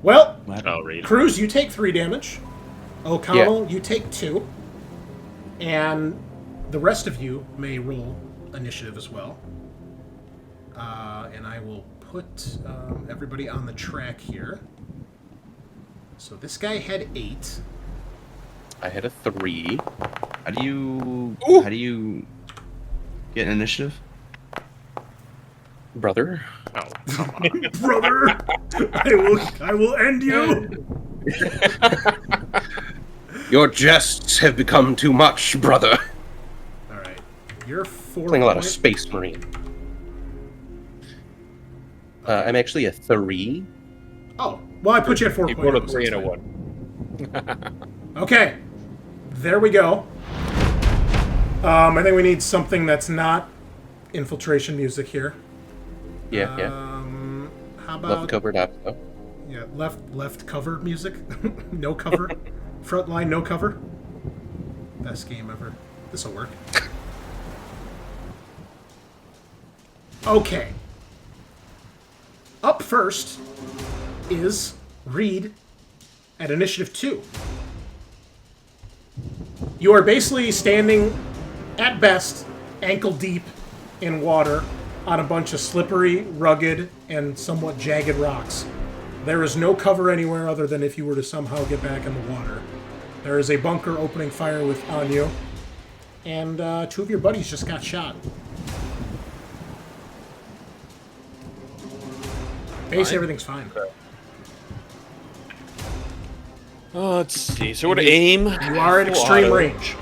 Well, Oh, Reed. Cruz, you take 3 damage. O'Connell, you take 2. And the rest of you may roll initiative as well. And I will put everybody on the track here. So this guy had 8. I had a 3. How do you? Ooh. How do you get an initiative? Brother. Oh, come on. Brother, I will end you. Your jests have become too much, brother. All right, you're 4. Playing a lot of Space Marine. I'm actually a 3. Oh, well, I put you at 4. You put a 3 and a 1. Okay, there we go. I think we need something that's not infiltration music here. Yeah. How Left about covered up, though. yeah, left cover music? No cover. Front line, no cover. Best game ever. This'll work. Okay. Up first is Reed at initiative 2. You are basically standing, at best, ankle deep in water on a bunch of slippery, rugged, and somewhat jagged rocks. There is no cover anywhere other than if you were to somehow get back in the water. There is a bunker opening fire on you, and 2 of your buddies just got shot. Basically, everything's fine. Let's see. So what to aim? You are at extreme range.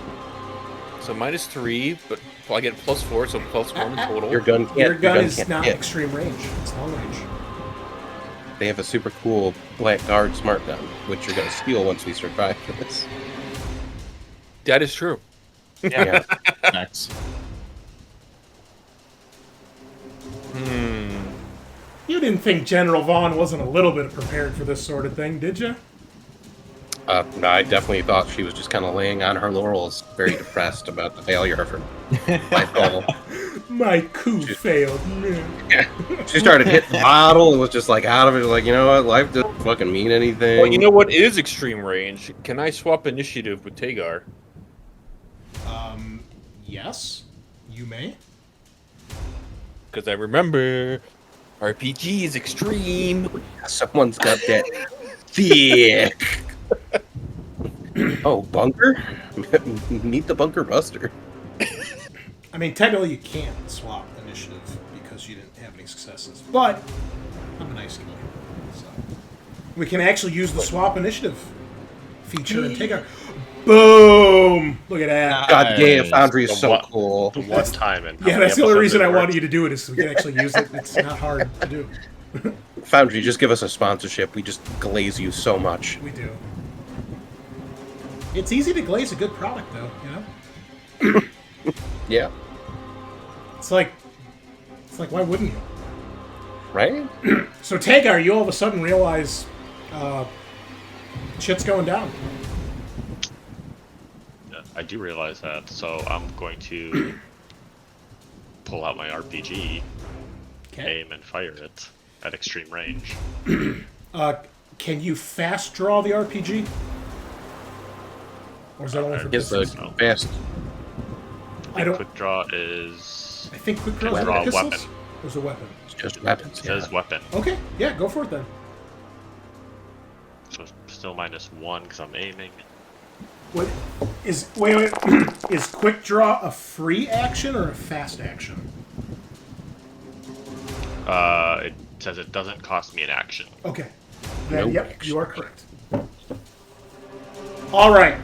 So -3, but I get +4, so +1 total. Your gun can't. Your gun is can't not hit. extreme range. It's long range. They have a super cool Blackguard smart gun, which you're gonna steal once we survive this. That is true. Yeah. Next. You didn't think General Vaughn wasn't a little bit prepared for this sort of thing, did you? I definitely thought she was just kind of laying on her laurels, very depressed about the failure of her life goal. My coup failed. Yeah. She started hitting the bottle and was just like out of it, like, you know what, life doesn't fucking mean anything. Well, you know what is extreme range? Can I swap initiative with Tagar? Yes, you may. Because I remember RPG is extreme. Someone's got that thick. Oh, bunker? Meet the bunker buster. I mean, technically you can't swap initiative because you didn't have any successes, but I'm a nice guy. So we can actually use the swap initiative feature and take our... Boom! Look at that. God damn, Nice. Foundry is The so what? cool. The one time and Yeah, that's the only reason I wanted you to do it, is so we can actually use it. It's not hard to do. Foundry, just give us a sponsorship. We just glaze you so much. We do. It's easy to glaze a good product, though, you know? Yeah. It's like, why wouldn't you? Right? So, Tagar, you all of a sudden realize shit's going down. I do realize that, so I'm going to pull out my RPG, aim and fire it at extreme range. Can you fast draw the RPG? Or is that only for Guess the pistols? fast. I don't. Quick draw is I think quick draw Quick is draw, pistols. weapon. Or is it weapon? Just weapons. it says weapon, Okay, yeah, go for it then. so still -1 because I'm aiming. What is? Wait. Is quick draw a free action or a fast action? It says it doesn't cost me an action. Okay. Then, No yep, action. you are correct. All right.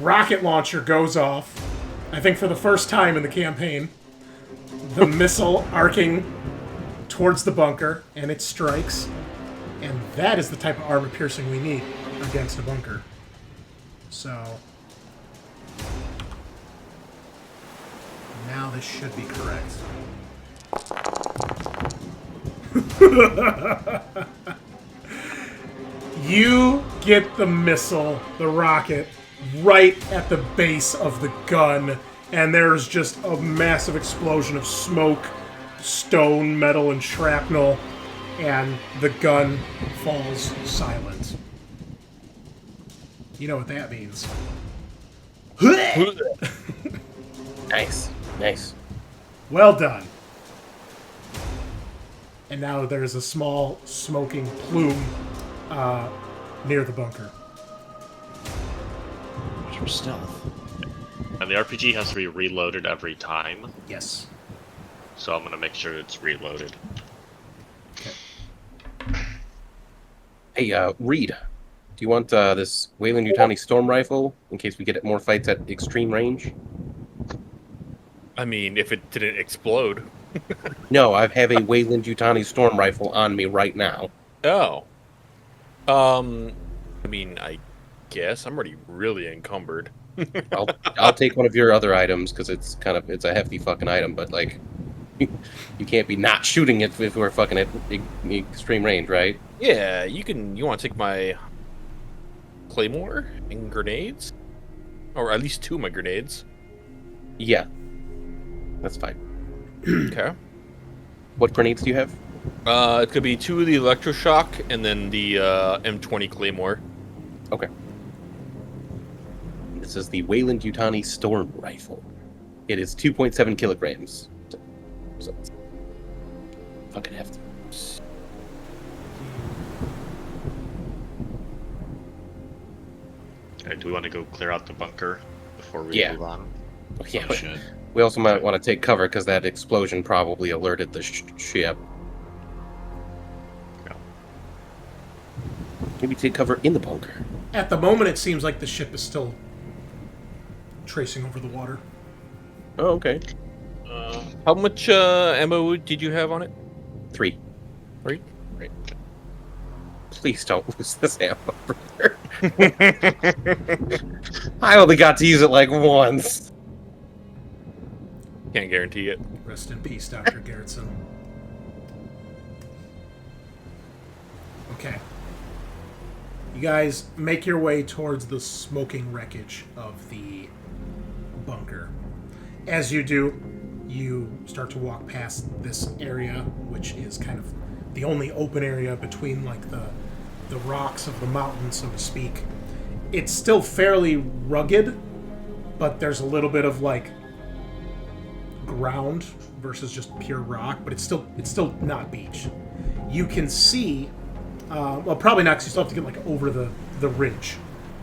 Rocket launcher goes off. I think for the first time in the campaign. the missile arcing towards the bunker, and it strikes. And that is the type of armor piercing we need against a bunker. So now this should be correct. You get the missile, the rocket, right at the base of the gun, and there's just a massive explosion of smoke, stone, metal, and shrapnel, and the gun falls silent. You know what that means. Nice. Nice. Well done. And now there's a small smoking plume near the bunker. For stealth. And the RPG has to be reloaded every time, Yes. so I'm gonna make sure it's reloaded. Hey, Reed, do you want this Weyland-Yutani storm rifle in case we get more fights at extreme range? I mean, if it didn't explode. No, I have a Weyland-Yutani storm rifle on me right now. Oh. I mean, I guess I'm already really encumbered. I'll take one of your other items because it's a hefty fucking item, but like you can't be not shooting it if we're fucking at extreme range, right? Yeah, you want to take my claymore and grenades, or at least 2 of my grenades. Yeah, that's fine. Okay. What grenades do you have? It could be 2 of the electroshock and then the M20 claymore. Okay. This is the Weyland-Yutani storm rifle. It is 2.7 kilograms. So it's fucking hefty. Okay, do we want to go clear out the bunker before we move on? Yeah, Oh, shit. we also might want to take cover because that explosion probably alerted the ship. Yeah. Maybe take cover in the bunker. At the moment, it seems like the ship is still tracing over the water. Oh, okay. How much ammo did you have on it? 3. 3? Right. Please don't lose this ammo, brother. I only got to use it like once. Can't guarantee it. Rest in peace, Dr. Gerritsen. Okay. You guys make your way towards the smoking wreckage of the bunker. As you do, you start to walk past this area, which is kind of the only open area between like the rocks of the mountain, so to speak. It's still fairly rugged, but there's a little bit of like ground versus just pure rock, but it's still not beach. You can see, well, probably not, because you still have to get like over the ridge,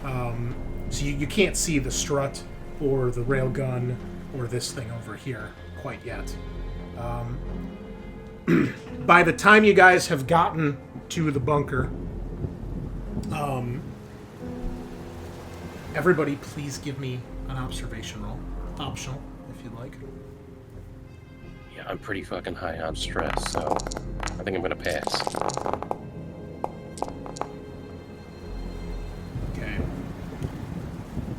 so you can't see the strut or the railgun or this thing over here quite yet. By the time you guys have gotten to the bunker, everybody please give me an observation roll, optional if you'd like. Yeah, I'm pretty fucking high on stress, so I think I'm gonna pass. Okay.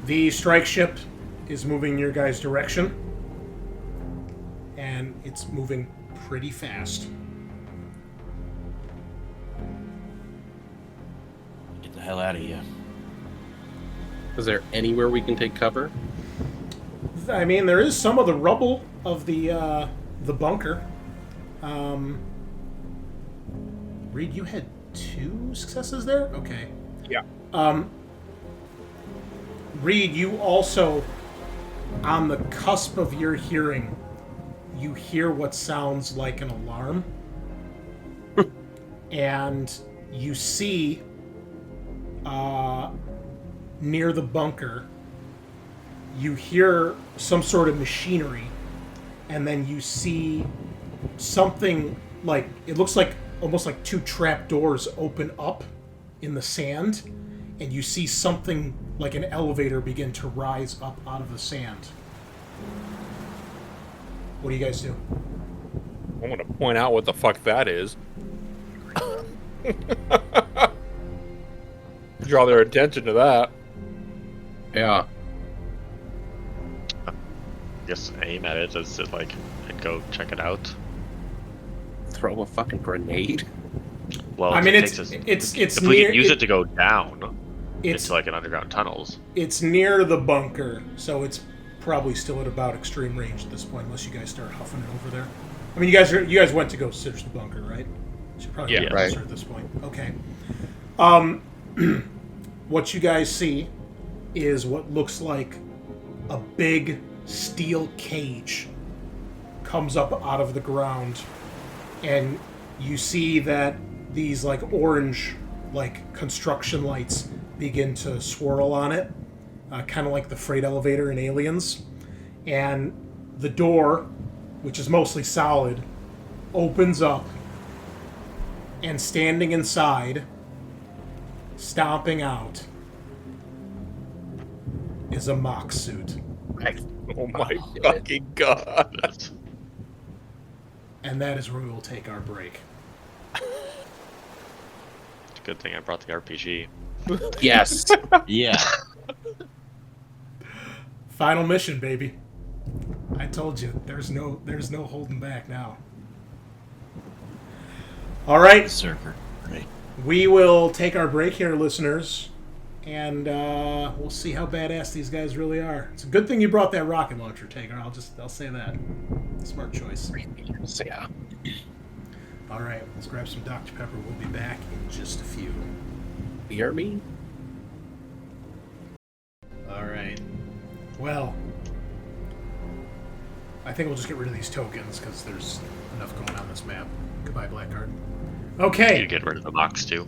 The strike ship is moving in your guys' direction, and it's moving pretty fast. Get the hell out of here. Is there anywhere we can take cover? I mean, there is some of the rubble of the bunker. Reed, you had 2 successes there? Okay. Yeah. Reed, you also, on the cusp of your hearing, you hear what sounds like an alarm. And you see, near the bunker, you hear some sort of machinery, and then you see something like, it looks like almost like 2 trap doors open up in the sand, and you see something like an elevator begin to rise up out of the sand. What do you guys do? I want to point out what the fuck that is. Draw their attention to that. Yeah. Just aim at it as it like and go check it out. Throw a fucking grenade. Well, I mean, it it's takes us- it's if we near can use it to go down it's into like an underground tunnels. it's near the bunker, so it's probably still at about extreme range at this point, unless you guys start huffing it over there. I mean, you guys went to go search the bunker, right? Should probably be Yeah. closer Right. at this point. Okay. What you guys see is what looks like a big steel cage comes up out of the ground, and you see that these like orange like construction lights begin to swirl on it, kind of like the freight elevator in Aliens. And the door, which is mostly solid, opens up, and standing inside, stomping out, is a mock suit. Oh my fucking god. But And that is where we will take our break. it's a good thing I brought the RPG. Yes. Yeah. Final mission, baby. I told you, there's no holding back now. All right, Berserker. Right. we will take our break here, listeners, and we'll see how badass these guys really are. It's a good thing you brought that rocket launcher, Tagar. I'll say that. Smart choice. Yeah. All right, let's grab some Dr. Pepper. We'll be back in just a few. You hear me? All right. Well, I think we'll just get rid of these tokens because there's enough going on this map. Goodbye, Blackguard. You Okay. get rid of the Mox too.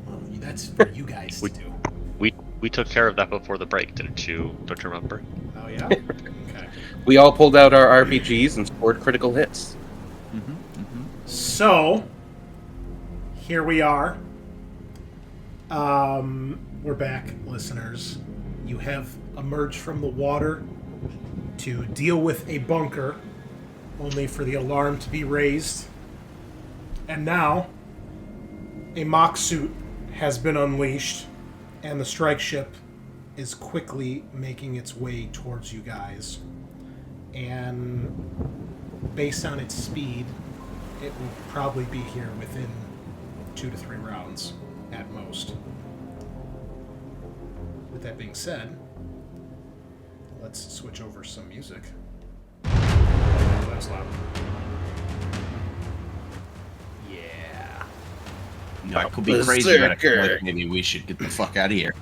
Well, that's for you guys to do. We took care of that before the break, didn't you? Don't you remember? Oh yeah. Okay. We all pulled out our RPGs and scored critical hits. So, here we are. We're back, listeners. You have emerged from the water to deal with a bunker, only for the alarm to be raised. And now, a mock suit has been unleashed, and the strike ship is quickly making its way towards you guys. And based on its speed, it will probably be here within 2 to 3 rounds at most. With that being said, let's switch over some music. Oh, that's loud. Yeah. That could be crazy, but I feel Berserker. like maybe we should get the fuck out of here.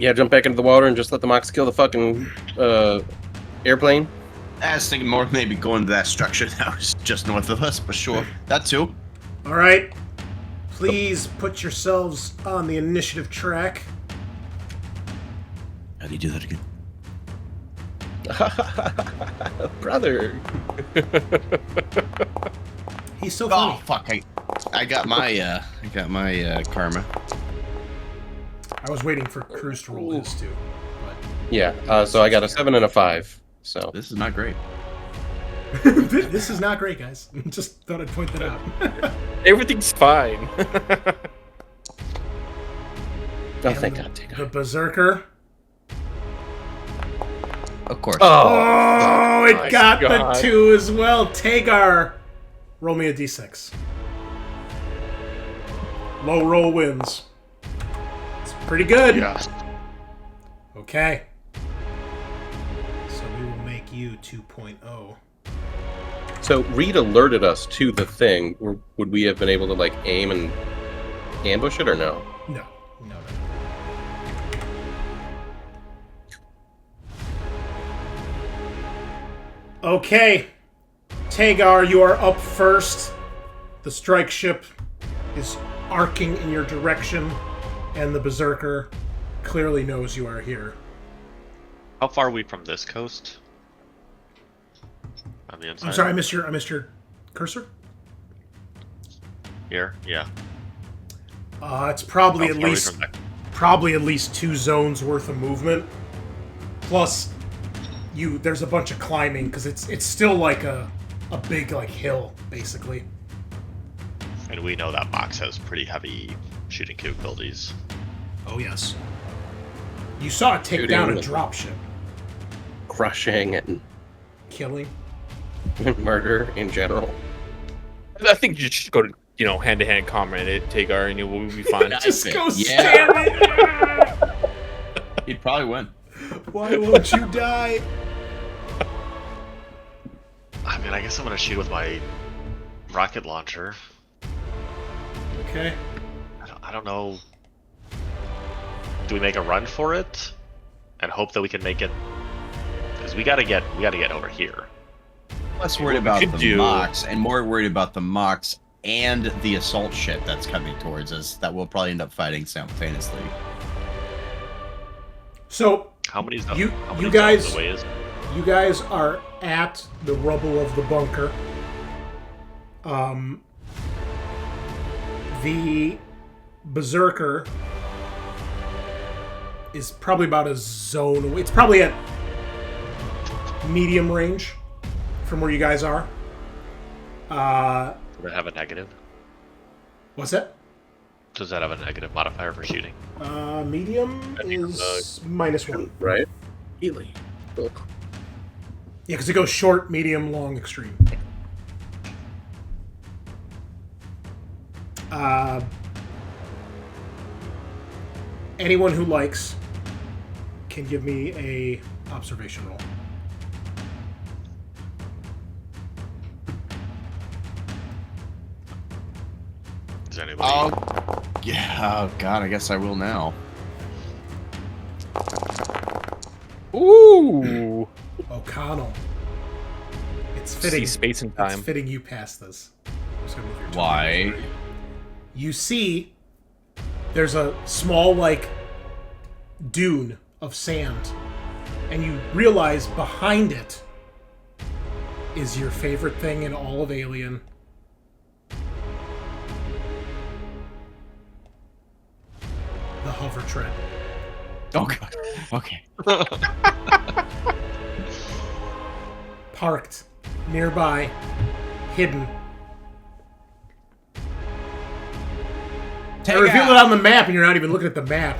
Yeah, jump back into the water and just let the Mox kill the fucking airplane. I was thinking more maybe going to that structure that was just north of us, but sure. That too. All right. Please put yourselves on the initiative track. How do you do that again? Brother. He's so funny. Oh fuck! I got my karma. I was waiting for Cruz to roll his too. But Yeah, so I got a 7 and a 5. So This is not great. this is not great, guys. Just thought I'd point that out. Everything's fine. oh, thank God, take The Berserker. Of course. Oh, it my got God. the 2 as well. Tagar, roll me a d6. Low roll wins. It's pretty good. Yeah. Okay. So we will make you 2.0. So Reed alerted us to the thing. Would we have been able to like aim and ambush it or no? No. Okay. Tagar, you are up first. The strike ship is arcing in your direction, and the Berserker clearly knows you are here. How far are we from this coast? On the inside. I'm sorry, I missed your cursor. Here, yeah. It's probably How at far are we least from that? probably at least 2 zones worth of movement. Plus, there's a bunch of climbing because it's still like a big like hill basically. And we know that Mox has pretty heavy shooting capabilities. Oh yes. You saw it take Shooting down a and- dropship. Crushing and Killing. murder in general. I think you should go to hand-to-hand combat it, Tagar, and we'll be fine. Just go Yeah. stab it. He'd probably win. Why won't you die? I mean, I guess I'm gonna shoot with my rocket launcher. Okay. I don't know. Do we make a run for it and hope that we can make it? Because we gotta get over here. Less worried What we about could the do- Mox and more worried about the Mox and the assault ship that's coming towards us that we'll probably end up fighting simultaneously. So How many? You- how you many guys- zones away is? you guys are at the rubble of the bunker. The Berserker is probably about a zone away. It's probably at medium range from where you guys are. Does it have a negative? What's that? Does that have a negative modifier for shooting? Medium is -1. Right? Healy. Yeah, because it goes short, medium, long, extreme. Anyone who likes can give me a observation roll. Does anybody? Oh, yeah. Oh, God, I guess I will now. Ooh. O'Connell. It's See fitting. space and It's time. fitting you pass this. I'm just gonna move your turn. Why? You see there's a small like dune of sand, and you realize behind it is your favorite thing in all of Alien. The hover tread. Oh, God. Okay. Parked nearby, hidden. I reveal it on the map, and you're not even looking at the map.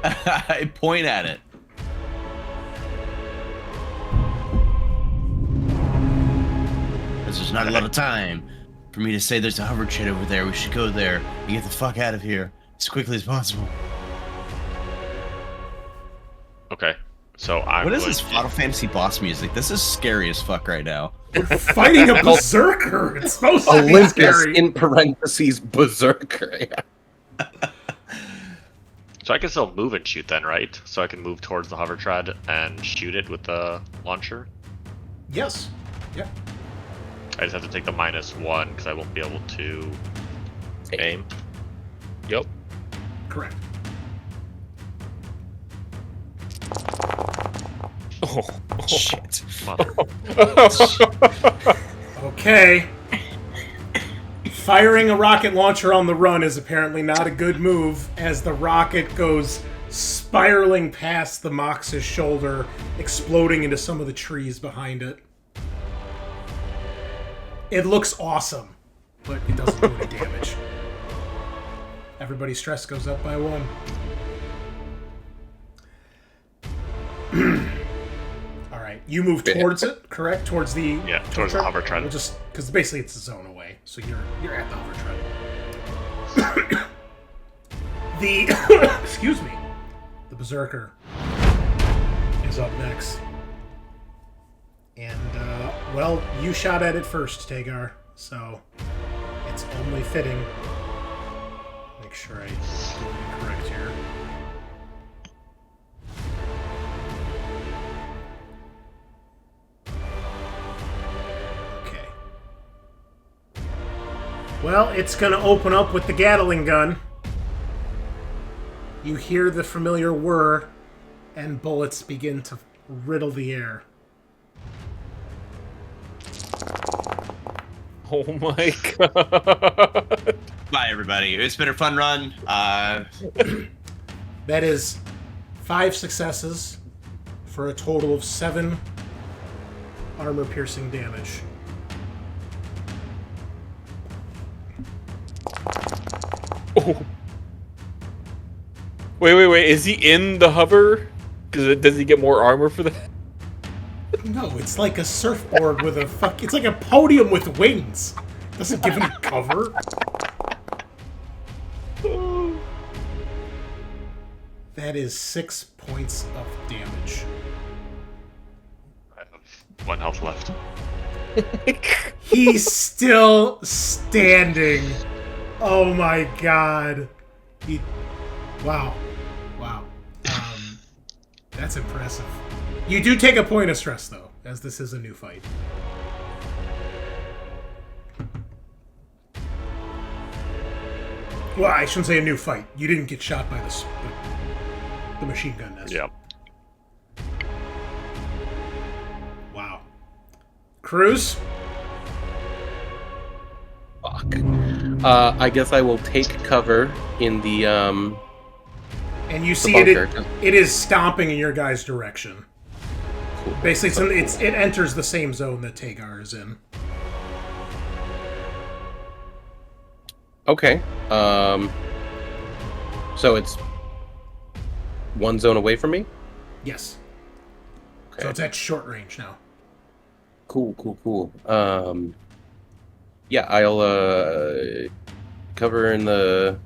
I point at it. There's not a lot of time for me to say there's a hover tread over there. We should go there and get the fuck out of here as quickly as possible. Okay, so I'm. What is going this to- Final Fantasy boss music? This is scary as fuck right now. We're fighting a berserker. It's supposed to be Olympus scary. in parentheses Berserker. Yeah. So I can still move and shoot then, right? So I can move towards the hover tread and shoot it with the launcher. Yes. Yeah. I just have to take the -1 because I won't be able to aim. Yep. Correct. Oh. Shit. Mother. Okay. Firing a rocket launcher on the run is apparently not a good move, as the rocket goes spiraling past the Mox's shoulder, exploding into some of the trees behind it. It looks awesome, but it doesn't do any damage. Everybody's stress goes up by 1. Alright, you move towards it, correct? Towards the... Yeah, towards the hover tread. We'll just... Because basically it's a zone away, so you're at the hover tread. The... excuse me. The Berserker is up next. And, well, you shot at it first, Tagar, so it's only fitting. Make sure I do it correct here. Okay. Well, it's gonna open up with the Gatling gun. You hear the familiar whir, and bullets begin to riddle the air. Oh my god. Bye, everybody. It's been a fun run. That is 5 successes, for a total of 7 armor-piercing damage. Oh. Wait. Is he in the hover? Does he get more armor for that? No, it's like a surfboard with a fuck. It's like a podium with wings. Doesn't give any cover. That is 6 points of damage. I have 1 health left. He's still standing. Oh my god. Wow. That's impressive. You do take a point of stress, though, as this is a new fight. Well, I shouldn't say a new fight. You didn't get shot by the machine gun nest. Yeah. Wow. Cruz? Fuck. I guess I will take cover in the And you see bunker. it is stomping in your guys' direction. Cool. Basically, it enters the same zone that Tagar is in. Okay. So it's 1 zone away from me? Yes. Okay. So it's at short range now. Cool. Yeah, I'll cover in the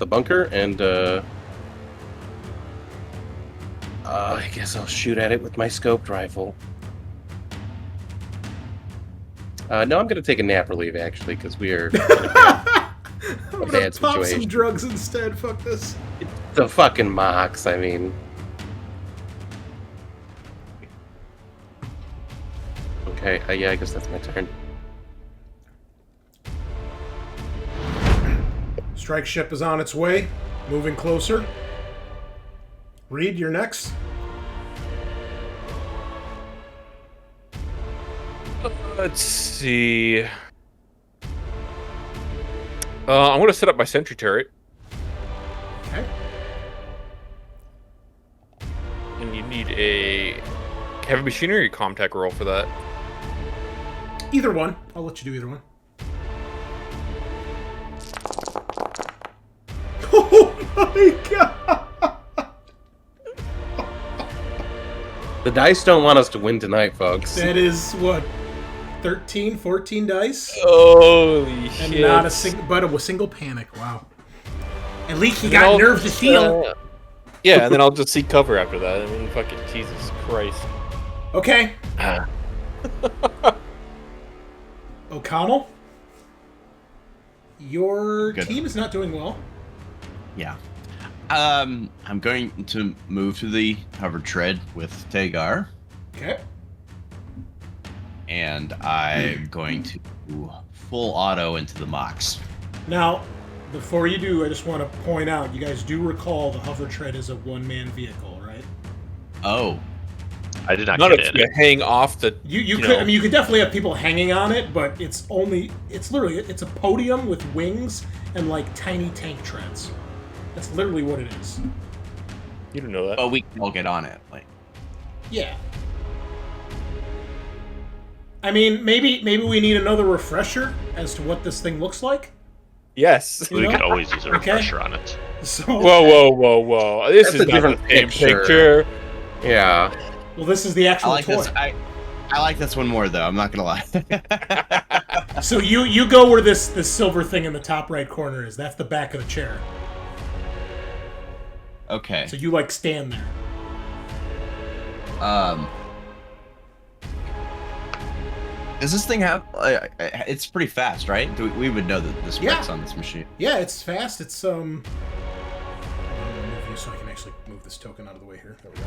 bunker and I guess I'll shoot at it with my scoped rifle. No, I'm gonna take a nap relief actually because we are in I'm gonna bad pop some situation. drugs instead. Fuck this. the fucking Mox. I mean, okay, yeah, I guess that's my turn. Strike ship is on its way, moving closer. Reed, you're next. Let's see. I'm going to set up my sentry turret. Okay. And you need a heavy machinery contact roll for that. Either one. I'll let you do either one. Oh my god! The dice don't want us to win tonight, folks. That is, what, 13, 14 dice? Holy And shit. not a single panic. Wow. At least you got nerve to steal. Yeah, and then I'll just seek cover after that. I mean, fucking Jesus Christ. Okay. O'Connell? Your Good. team is not doing well. Yeah. I'm going to move to the hover tread with Tagar, Okay. and I'm going to full auto into the Mox. Now, before you do, I just want to point out, you guys do recall the hover tread is a one-man vehicle, right? Oh, I did not Not get if in you it. hang off the. You could, know. I mean, you could definitely have people hanging on it, but it's literally a podium with wings and like tiny tank treads. That's literally what it is. You don't know that. but we can all get on it. Like, Yeah. I mean, maybe we need another refresher as to what this thing looks like. Yes. You We know? could always use a Okay. refresher on it. So, Whoa. This That's is a not different the same picture. picture. Yeah. well, this is the I actual like toy. this. I like this one more though. I'm not gonna lie. So you go where this silver thing in the top right corner is. That's the back of the chair. Okay. So you like stand there. Does this thing have? It's pretty fast, right? We would know the specs on this machine. Yeah, it's fast. It's I'm gonna move you so I can actually move this token out of the way here. There we go.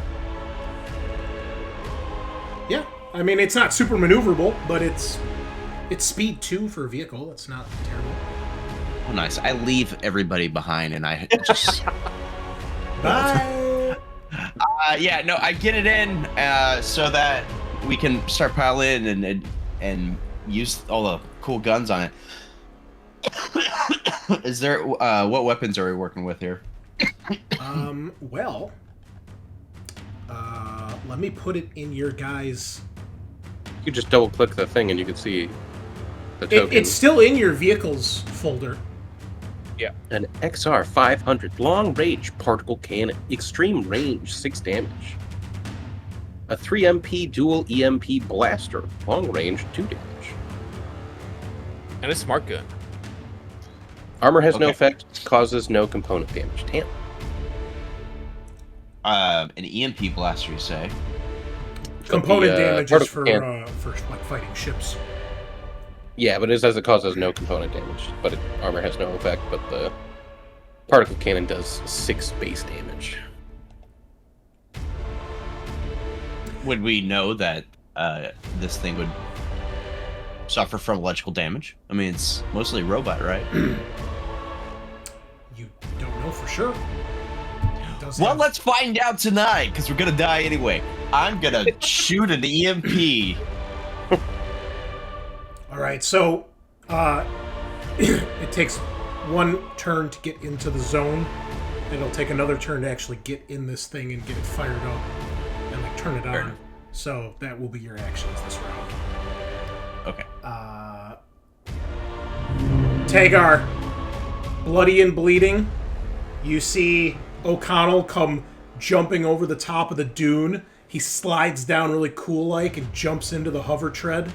Yeah, I mean it's not super maneuverable, but it's speed 2 for a vehicle. That's not terrible. Oh, nice. I leave everybody behind, and I just. Bye. Yeah, no, I get it in so that we can start piling and use all the cool guns on it. Is there what weapons are we working with here? Well, let me put it in your guys'... You just double-click the thing and you can see the token. It's still in your vehicles folder. Yeah. An XR500 long-range particle cannon. Extreme range, 6 damage. A 3MP dual EMP blaster. Long range, 2 damage. And a smart gun. Armor has no Okay. effect, causes no component damage. Damn. An EMP blaster, you say? Component The, damage is particle for like fighting ships. Yeah, but it says it causes no component damage. But armor has no effect, but the particle cannon does 6 base damage. Would we know that this thing would suffer from electrical damage? I mean, it's mostly robot, right? You don't know for sure. It does Well, have- let's find out tonight, because we're gonna die anyway. I'm gonna shoot an EMP. All right, so it takes one turn to get into the zone. And it'll take another turn to actually get in this thing and get it fired up and like turn it on. So that will be your actions this round. Okay. Tagar, bloody and bleeding. You see O'Connell come jumping over the top of the dune. He slides down really cool-like and jumps into the hover tread.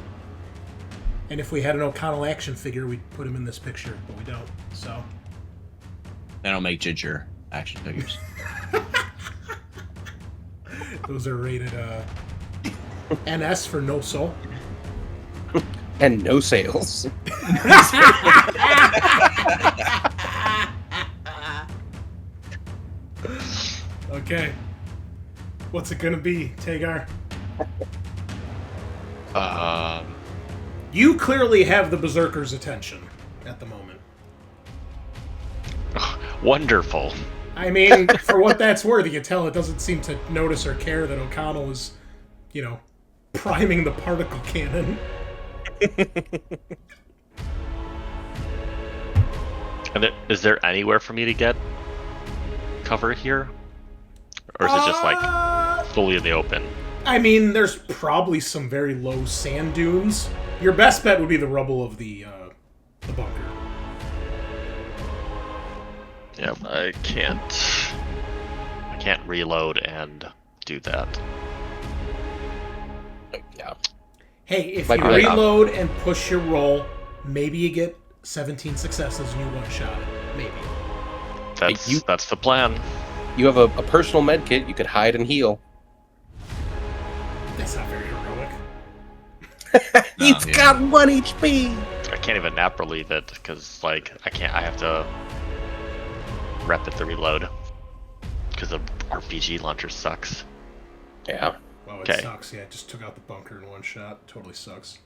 And if we had an O'Connell action figure, we'd put him in this picture, but we don't. So They don't make Ginger action figures. those are rated NS for no soul. And no sales. Okay. What's it gonna be, Tagar? You clearly have the Berserker's attention at the moment. Wonderful. I mean, for what that's worth, you can tell it doesn't seem to notice or care that O'Connell is, priming the particle cannon. And is there anywhere for me to get cover here? Or is it just like fully in the open? I mean, there's probably some very low sand dunes. Your best bet would be the rubble of the bunker. Yeah, I can't reload and do that. Yeah. Hey, if Might you be like- reload and push your roll, maybe you get 17 successes and you one-shot it. Maybe. That's the plan. You have a personal med kit. You could hide and heal. That's not very heroic. It's yeah. got 1 HP. I can't even nap relieve it because I have to rep it to reload because the RPG launcher sucks. Yeah. Wow, it Okay. sucks. Yeah, it just took out the bunker in one shot. Totally sucks.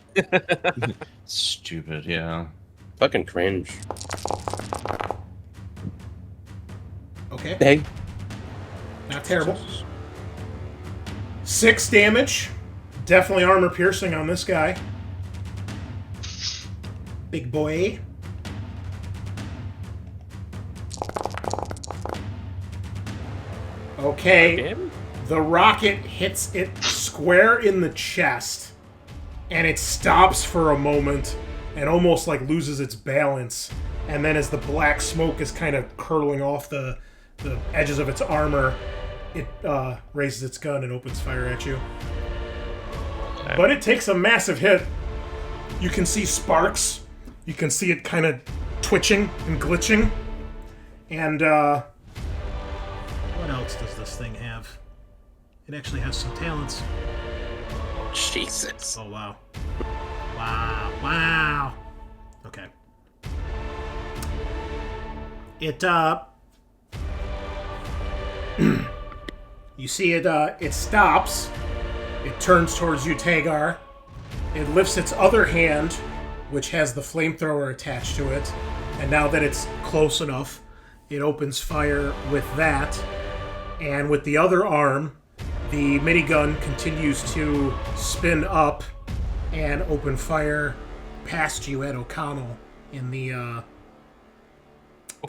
Stupid, yeah. Fucking cringe. Okay, Hey. not terrible. 6 damage. Definitely armor piercing on this guy. Big boy. Okay. Damn. The rocket hits it square in the chest, and it stops for a moment and almost like loses its balance. And then as the black smoke is kind of curling off the edges of its armor, it raises its gun and opens fire at you. But it takes a massive hit. You can see sparks. You can see it kind of twitching and glitching. And, what else does this thing have? It actually has some talents. Jesus. Oh, wow. Wow. Okay. It, you see it stops. It turns towards you, Tagar. It lifts its other hand, which has the flamethrower attached to it. And now that it's close enough, it opens fire with that. And with the other arm, the minigun continues to spin up and open fire past you at O'Connell in the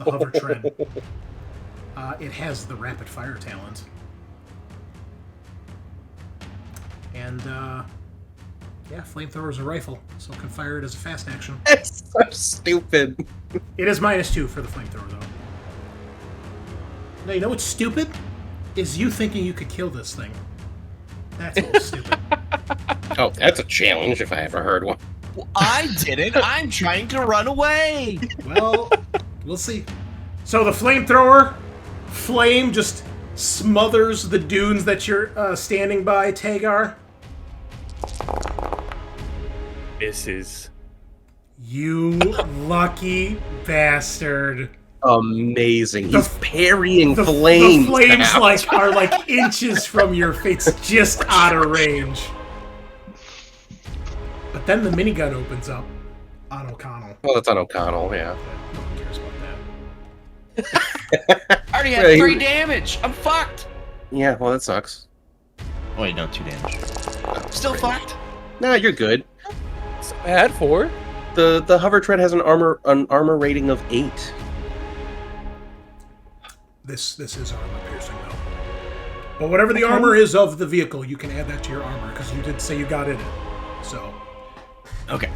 hover tread. It has the rapid fire talent. And, yeah, flamethrower is a rifle, so it can fire it as a fast action. That's so stupid. It is -2 for the flamethrower, though. Now, you know what's stupid? Is you thinking you could kill this thing. That's what's stupid. Oh, that's a challenge if I ever heard one. Well, I didn't. I'm trying to run away. Well, we'll see. So the flamethrower, flame just smothers the dunes that you're standing by, Tagar. Misses. You lucky bastard. Amazing. He's The- parrying The flames. flames now. are like inches from your face, just out of range. But then the minigun opens up on O'Connell. Well, that's on O'Connell, yeah. No one cares about that. I already had Right. 3 damage. I'm fucked. Yeah, well, that sucks. Oh, wait, no, 2 damage. Still fucked. Nah, you're good. It's bad for. The hover tread has an armor rating of 8. This is armor piercing though. But whatever the armor is of the vehicle, you can add that to your armor because you did say you got in it. So Okay.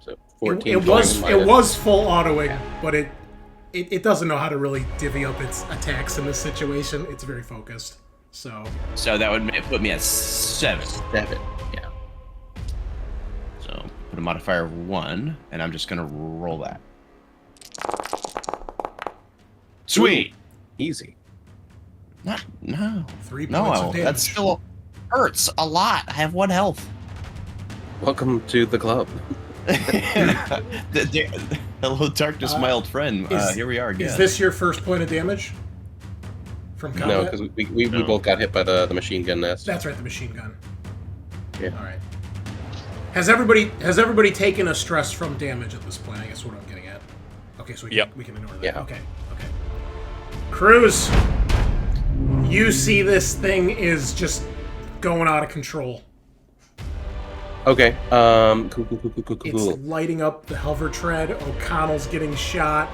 So 14. it was minus- full autoing, but it doesn't know how to really divvy up its attacks in this situation. It's very focused. So that would put me at 7. 7. Yeah. So put a modifier of 1, and I'm just gonna roll that. Sweet. Easy. No. 3 points of damage. That still hurts a lot. I have 1 health. Welcome to the club. Hello, darkness, my old friend. Here we are again. Is this your first point of damage from combat? No, because we both got hit by the machine gun nest. That's right, the machine gun. Yeah. All right. Has everybody taken a stress from damage at this point? I guess what I'm getting at. Okay, so we can ignore that. Yeah. Okay. Cruz, you see this thing is just going out of control. Okay. Cool. It's lighting up the hover tread. O'Connell's getting shot.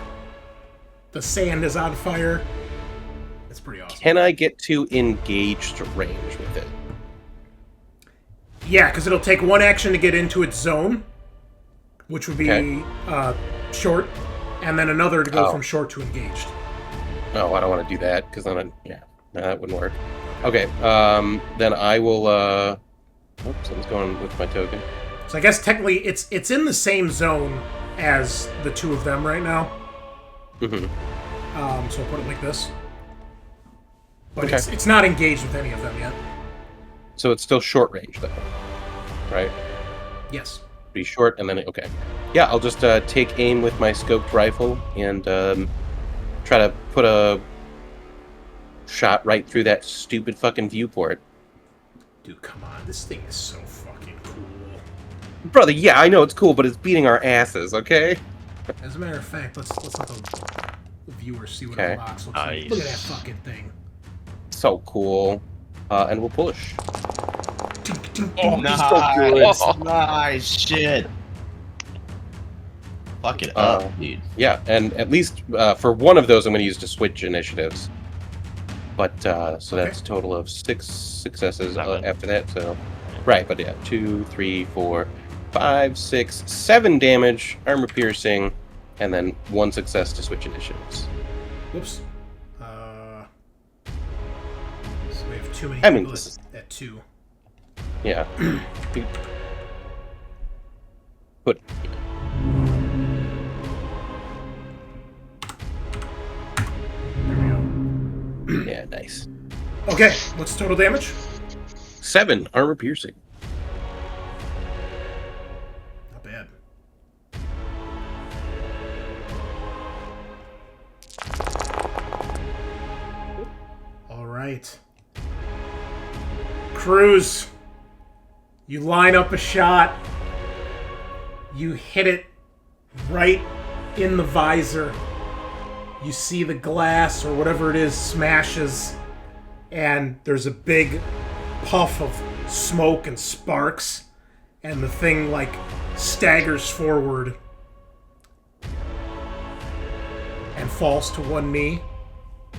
The sand is on fire. It's pretty awesome. Can I get to engaged range with it? Yeah, because it'll take 1 action to get into its zone, which would be Okay. short, and then another to go Oh. from short to engaged. No, I don't want to do that because then that wouldn't work. Okay. Then I will. Oops, something's going with my token. So I guess technically it's in the same zone as the 2 of them right now. Mm-hmm. So I'll put it like this. But Okay. it's not engaged with any of them yet. So it's still short range though, right? Yes. Be short and then okay. Yeah, I'll just take aim with my scoped rifle and try to put a shot right through that stupid fucking viewport. Dude, come on. This thing is so fucking cool. Brother, yeah, I know it's cool, but it's beating our asses, okay? As a matter of fact, let's let the viewers see what Okay. the box looks like. Look at that Nice. fucking thing. So cool. And we'll push. Tink, tink, Oh, tink. nice. Oh. Nice shit. Fuck it up, dude. Yeah, and at least for one of those, I'm going to use to switch initiatives. But so that's a total of 6 successes 7. after that. So right, but yeah, 2, 3, 4, 5, 6, 7 damage, armor piercing, and then 1 success to switch initiatives. Whoops. So we have too many I mean, people this is- at 2. Yeah. Put. There we go. Yeah, nice. Okay, what's total damage? 7 armor piercing. Not bad. All right. Cruz, you line up a shot. You hit it right in the visor. You see the glass or whatever it is smashes, and there's a big puff of smoke and sparks, and the thing like staggers forward and falls to one knee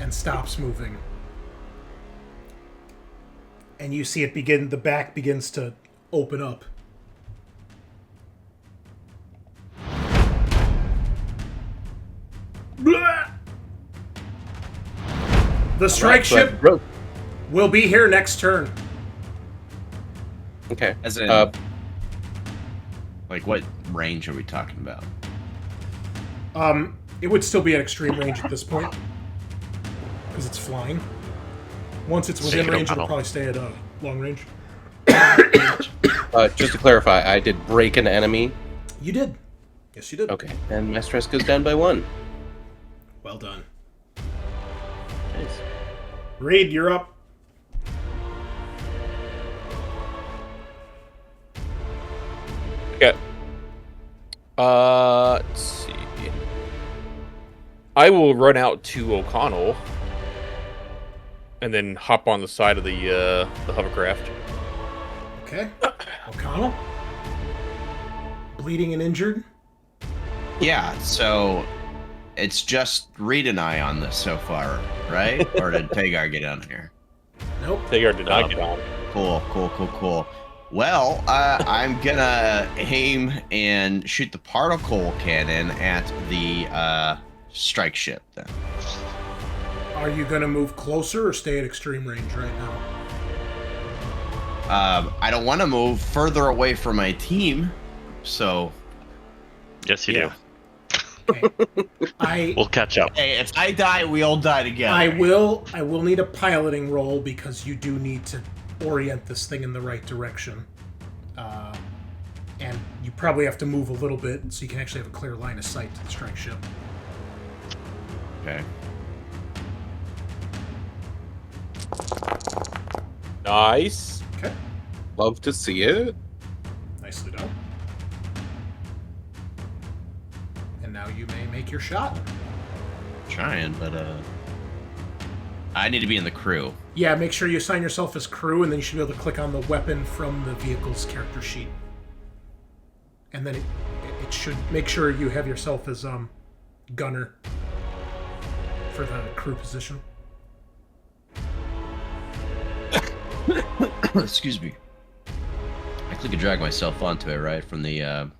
and stops moving. and you see the back begins to open up. Blah! The strike ship will be here next turn. Okay. As in, like, what range are we talking about? It would still be at extreme range at this point because it's flying. Once it's within range, it'll probably stay at long range. Just to clarify, I did break an enemy. You did. Yes, you did. Okay, and my stress goes down by 1. Well done. Nice. Reed, you're up. Okay. Let's see. I will run out to O'Connell and then hop on the side of the hovercraft. Okay. O'Connell? Bleeding and injured? Yeah, so it's just Reed and I on this so far, right? Or did Tagar get on here? Nope. Tagar did not get on. Cool. Well, I'm gonna aim and shoot the particle cannon at the strike ship then. Are you going to move closer or stay at extreme range right now? I don't want to move further away from my team, so... Yes, you Yeah. do. Okay. We'll catch up. Hey, if I die, we all die together. I will need a piloting roll because you do need to orient this thing in the right direction. And you probably have to move a little bit so you can actually have a clear line of sight to the strike ship. Okay. Nice. Okay. Love to see it. Nicely done. And now you may make your shot. Trying, but I need to be in the crew. Yeah, make sure you assign yourself as crew, and then you should be able to click on the weapon from the vehicle's character sheet. And then it should make sure you have yourself as gunner for the crew position. Excuse me. I click and drag myself onto it, right, from the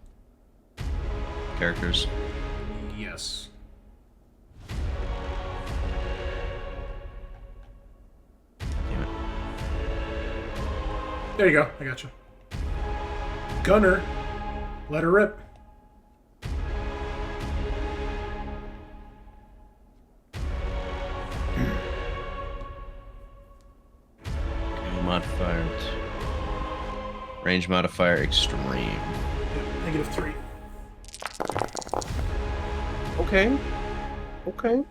characters. Yes. Damn it. There you go. I got you. Gunner, let her rip. Modifier. Range modifier extreme. Yep, -3. Okay.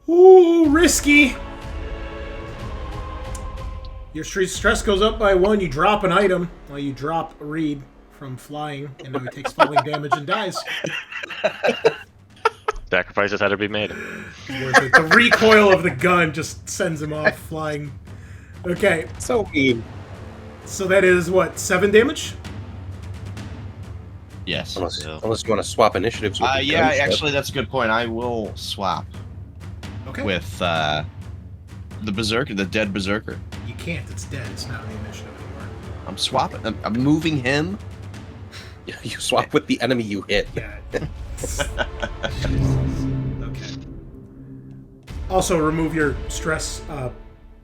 Ooh, risky. Your street stress goes up by 1. You drop an item while you drop Reed from flying, and now he takes falling damage and dies. Sacrifices had to be made. Worth it. The recoil of the gun just sends him off flying. Okay, So mean. so that is what, 7 damage? Yes. Unless Yeah. you want to swap initiatives with the Yeah, gunship. actually, that's a good point. I will swap Okay. with the berserker, the dead berserker. You can't. It's dead. It's not in the initiative anymore. I'm swapping. I'm moving him. You swap with the enemy you hit. Yeah. Okay. Also, remove your stress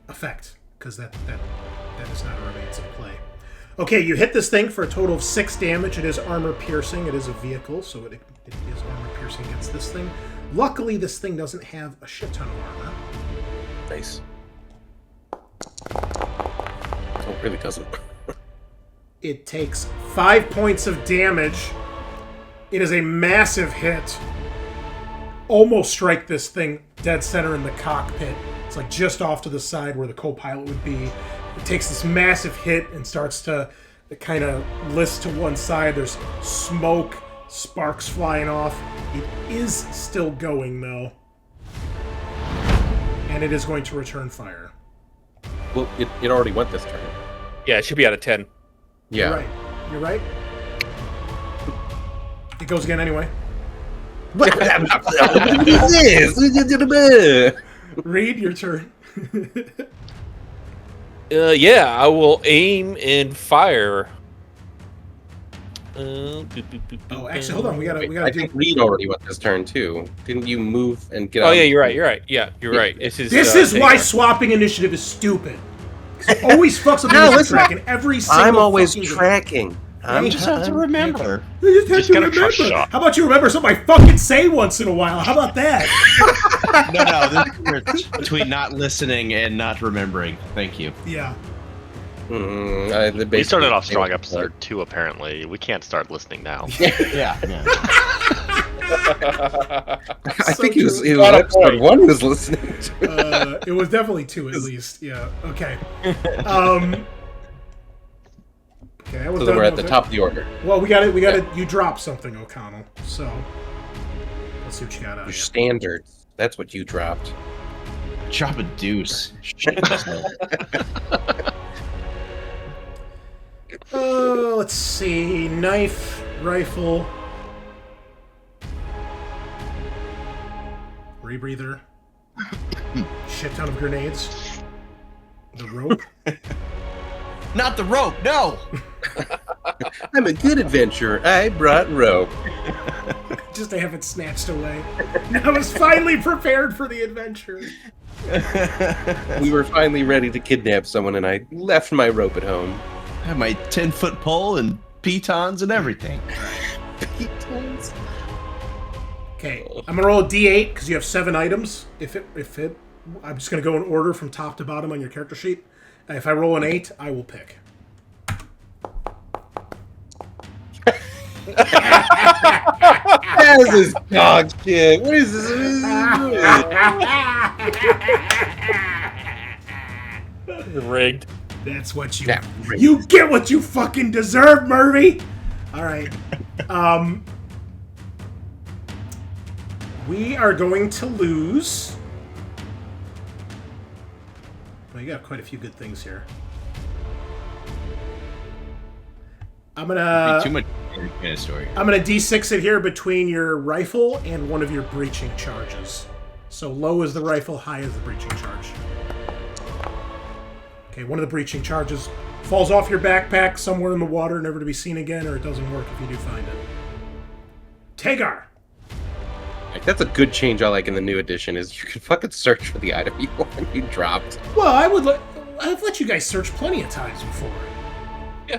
effect because that is not a remains in play. Okay, you hit this thing for a total of 6 damage. It is armor piercing. It is a vehicle, so it is armor piercing against this thing. Luckily, this thing doesn't have a shit ton of armor. Nice. Oh, it really doesn't. It takes 5 points of damage. It is a massive hit. Almost strike this thing dead center in the cockpit. It's like just off to the side where the co-pilot would be. It takes this massive hit and starts to kind of list to one side. There's smoke, sparks flying off. It is still going though. And it is going to return fire. Well, it already went this turn. Yeah, it should be out of 10. Yeah. You're right. You're right. It goes again anyway. Reed, your turn. Yeah, I will aim and fire. Oh, actually, hold on. We gotta I do. think Reed already went this turn too. Didn't you move and get? Oh out yeah, of- you're right. Yeah, you're right. This is why Tagar. swapping initiative is stupid. 'Cause it always fucks up the No, initiative listen. track in every single. I'm always fucking game. tracking. I'm Just have to remember. You just have Just to gotta remember. trust shot. How about you remember something I fucking say once in a while? How about that? No, this is the difference between not listening and not remembering. Thank you. Yeah. We started off strong episode 2, apparently. We can't start listening now. Yeah. I think So it was true. episode 1 he was listening to. It was definitely 2 at least. Yeah. Okay. Okay, I was So done we're at with the it. top of the order. Well, we got it. We got it. You dropped something, O'Connell. So let's see what you got out Your of you. standards. That's what you dropped. Drop a deuce. Let's see. Knife, rifle, rebreather, shit ton of grenades, the rope. Not the rope. No. I'm a good adventurer. I brought rope. Just to have it snatched away. I was finally prepared for the adventure. We were finally ready to kidnap someone, and I left my rope at home. I have my 10-foot pole and pitons and everything. Okay, I'm gonna roll a d8 because you have 7 items. I'm just gonna go in order from top to bottom on your character sheet. If I roll an 8, I will pick. This is dog shit. What is this? Rigged. That's what you. Yeah, You get what you fucking deserve, Murphy. All right. We are going to lose. Well, you got quite a few good things here. I'm gonna. Too much kind of story. I'm gonna d6 it here between your rifle and one of your breaching charges. So low is the rifle, high is the breaching charge. Okay, one of the breaching charges falls off your backpack somewhere in the water, never to be seen again, or it doesn't work if you do find it. Tagar! That's a good change I like in the new edition. Is you can fucking search for the item you dropped. Well, I've let you guys search plenty of times before.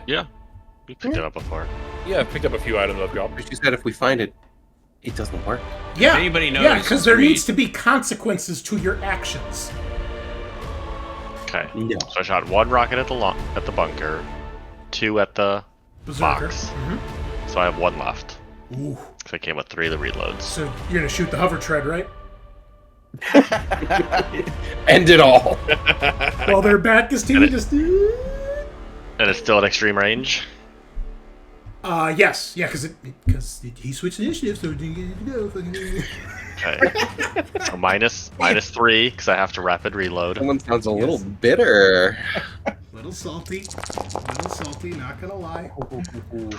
Yeah. We picked it up before. Yeah, I've picked up a few items I've dropped. But she said if we find it, it doesn't work. Yeah, anybody knows, yeah, because there Reed. needs to be consequences to your actions. Okay. No. So I shot 1 rocket at the bunker, 2 at the Berserker. box. So I have 1 left. Ooh. So I came with 3 of the reloads. So you're gonna shoot the hover tread, right? End it all. While their back is to you, just. And it's still at extreme range? Yes, yeah, because he switched initiative, so Okay. So minus 3, because I have to rapid reload. Someone sounds a little bitter. little salty, not gonna lie.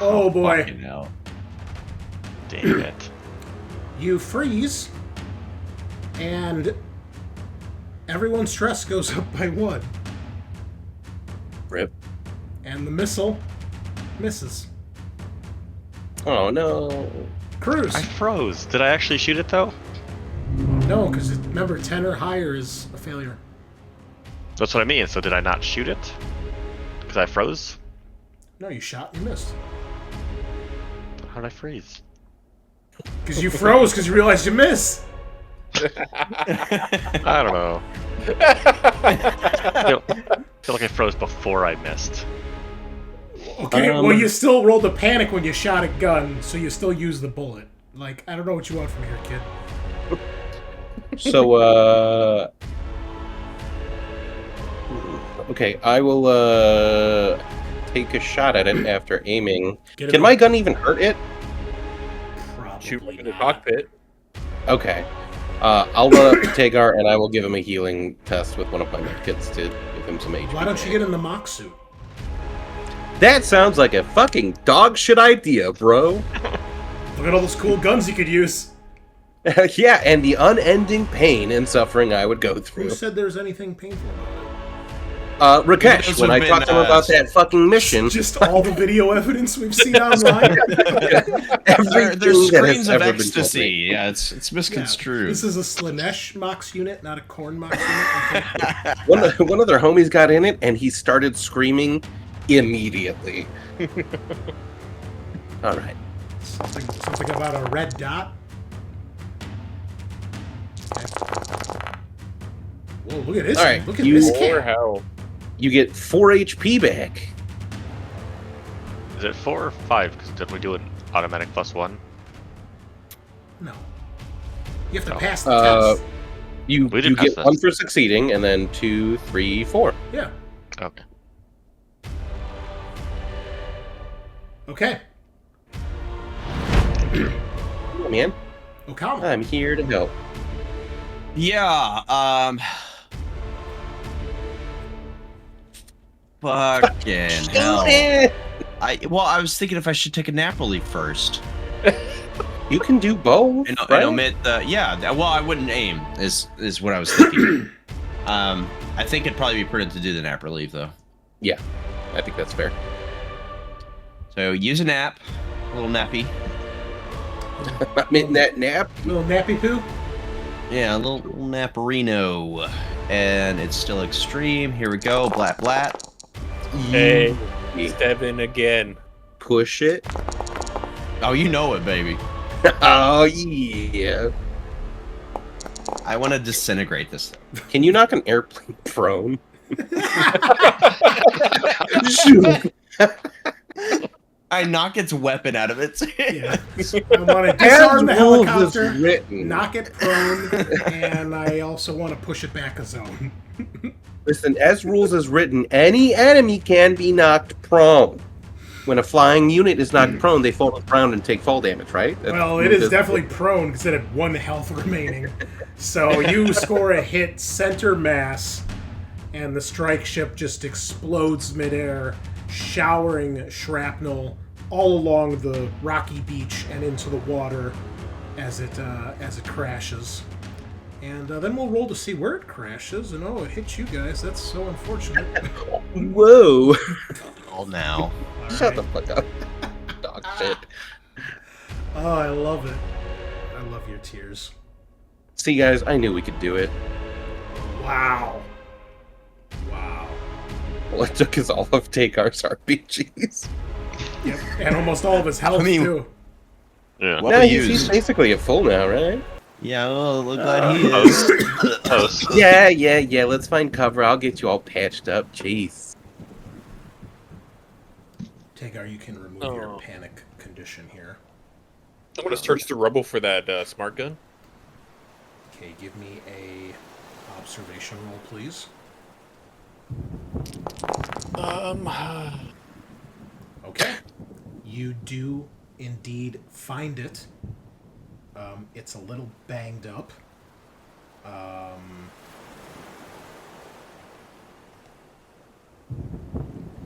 Oh boy, Fucking hell. Damn it. you freeze, and everyone's stress goes up by 1, Rip. and the missile misses. Oh no. Cruz, I froze. Did I actually shoot it though? no, because remember 10 or higher is a failure. That's what I mean. So did I not shoot it? Because I froze? No, you shot and you missed. How did I freeze? Because you froze because you realized you missed. I don't know. Feel like I froze before I missed. Okay, well, you still rolled a panic when you shot a gun, so you still use the bullet. Like, I don't know what you want from here, kid. So, okay, I will, take a shot at it after aiming. Get it Can my gun even hurt it? Shoot Probably in the not. cockpit. Okay. I'll run up to Tagar and I will give him a healing test with one of my medkits to give him some HP. Why don't you get in the mock suit? That sounds like a fucking dog shit idea, bro. Look at all those cool guns you could use. Yeah, and the unending pain and suffering I would go Who through. said there's anything painful about it? Rakesh, Those when I would've talked to him been, about that fucking mission, Just all the video evidence we've seen online. There's everything that has screens of ever been told ecstasy. me. Yeah, it's Yeah, misconstrued. this is a Slanesh Mox unit, not a Corn Mox unit. Okay. One of their homies got in it, and he started screaming immediately. All right. Something about a red dot. Okay. Whoa, look at this. All right, Look at you- this Or kid. hell. You get 4 HP back. Is it 4 or 5? Because did we do an automatic +1? No. You have to No. pass the test. You We did pass get this. 1 for succeeding, and then 2, 3, 4. Yeah. Okay. Okay. Oh, man, Okama. I'm here to help. Yeah. Fucking hell. I was thinking if I should take a nap relief first You can do both, and right? omit the well, I wouldn't aim is what I was thinking. I think it'd probably be prudent to do the nap relief though. I think that's fair. So use a nap, a little nappy. I'm in that nap. Little nappy poo. Yeah, a little naparino. And it's still extreme. Here we go. Blat blat. Hey, step in again. Push it. Oh, you know it, baby. Oh, yeah. I want to disintegrate this thing. Can you knock an airplane prone? Shoot. Yeah. I knock its weapon out of its hand. I want to disarm the As rules is helicopter, written. knock it prone, and I also want to push it back a zone. Listen, as rules is written, any enemy can be knocked prone. When a flying unit is knocked prone, they fall to the ground and take fall damage, right? That's- Well, it is definitely prone because it had 1 health remaining. So you score a hit center mass, and the strike ship just explodes midair, showering shrapnel all along the rocky beach and into the water as it crashes. And then we'll roll to see where it crashes. And it hit you guys. That's so unfortunate. Whoa. Oh, now. All Shut the right. fuck up. Dog shit. Oh, I love it. I love your tears. See, guys, I knew we could do it. Wow. Wow. All it took is all of Tagar's RPGs. Yep. And almost all of his health, I mean- too. Yeah. Well Now used. he's basically at full now, right? Yeah, well, look glad he is. Toast. Toast. Yeah. Let's find cover. I'll get you all patched up. Jeez. Tagar, you can remove your panic condition here. I'm gonna search the rubble for that smart gun. Okay, give me a observation roll, please. Okay. You do indeed find it. It's a little banged up.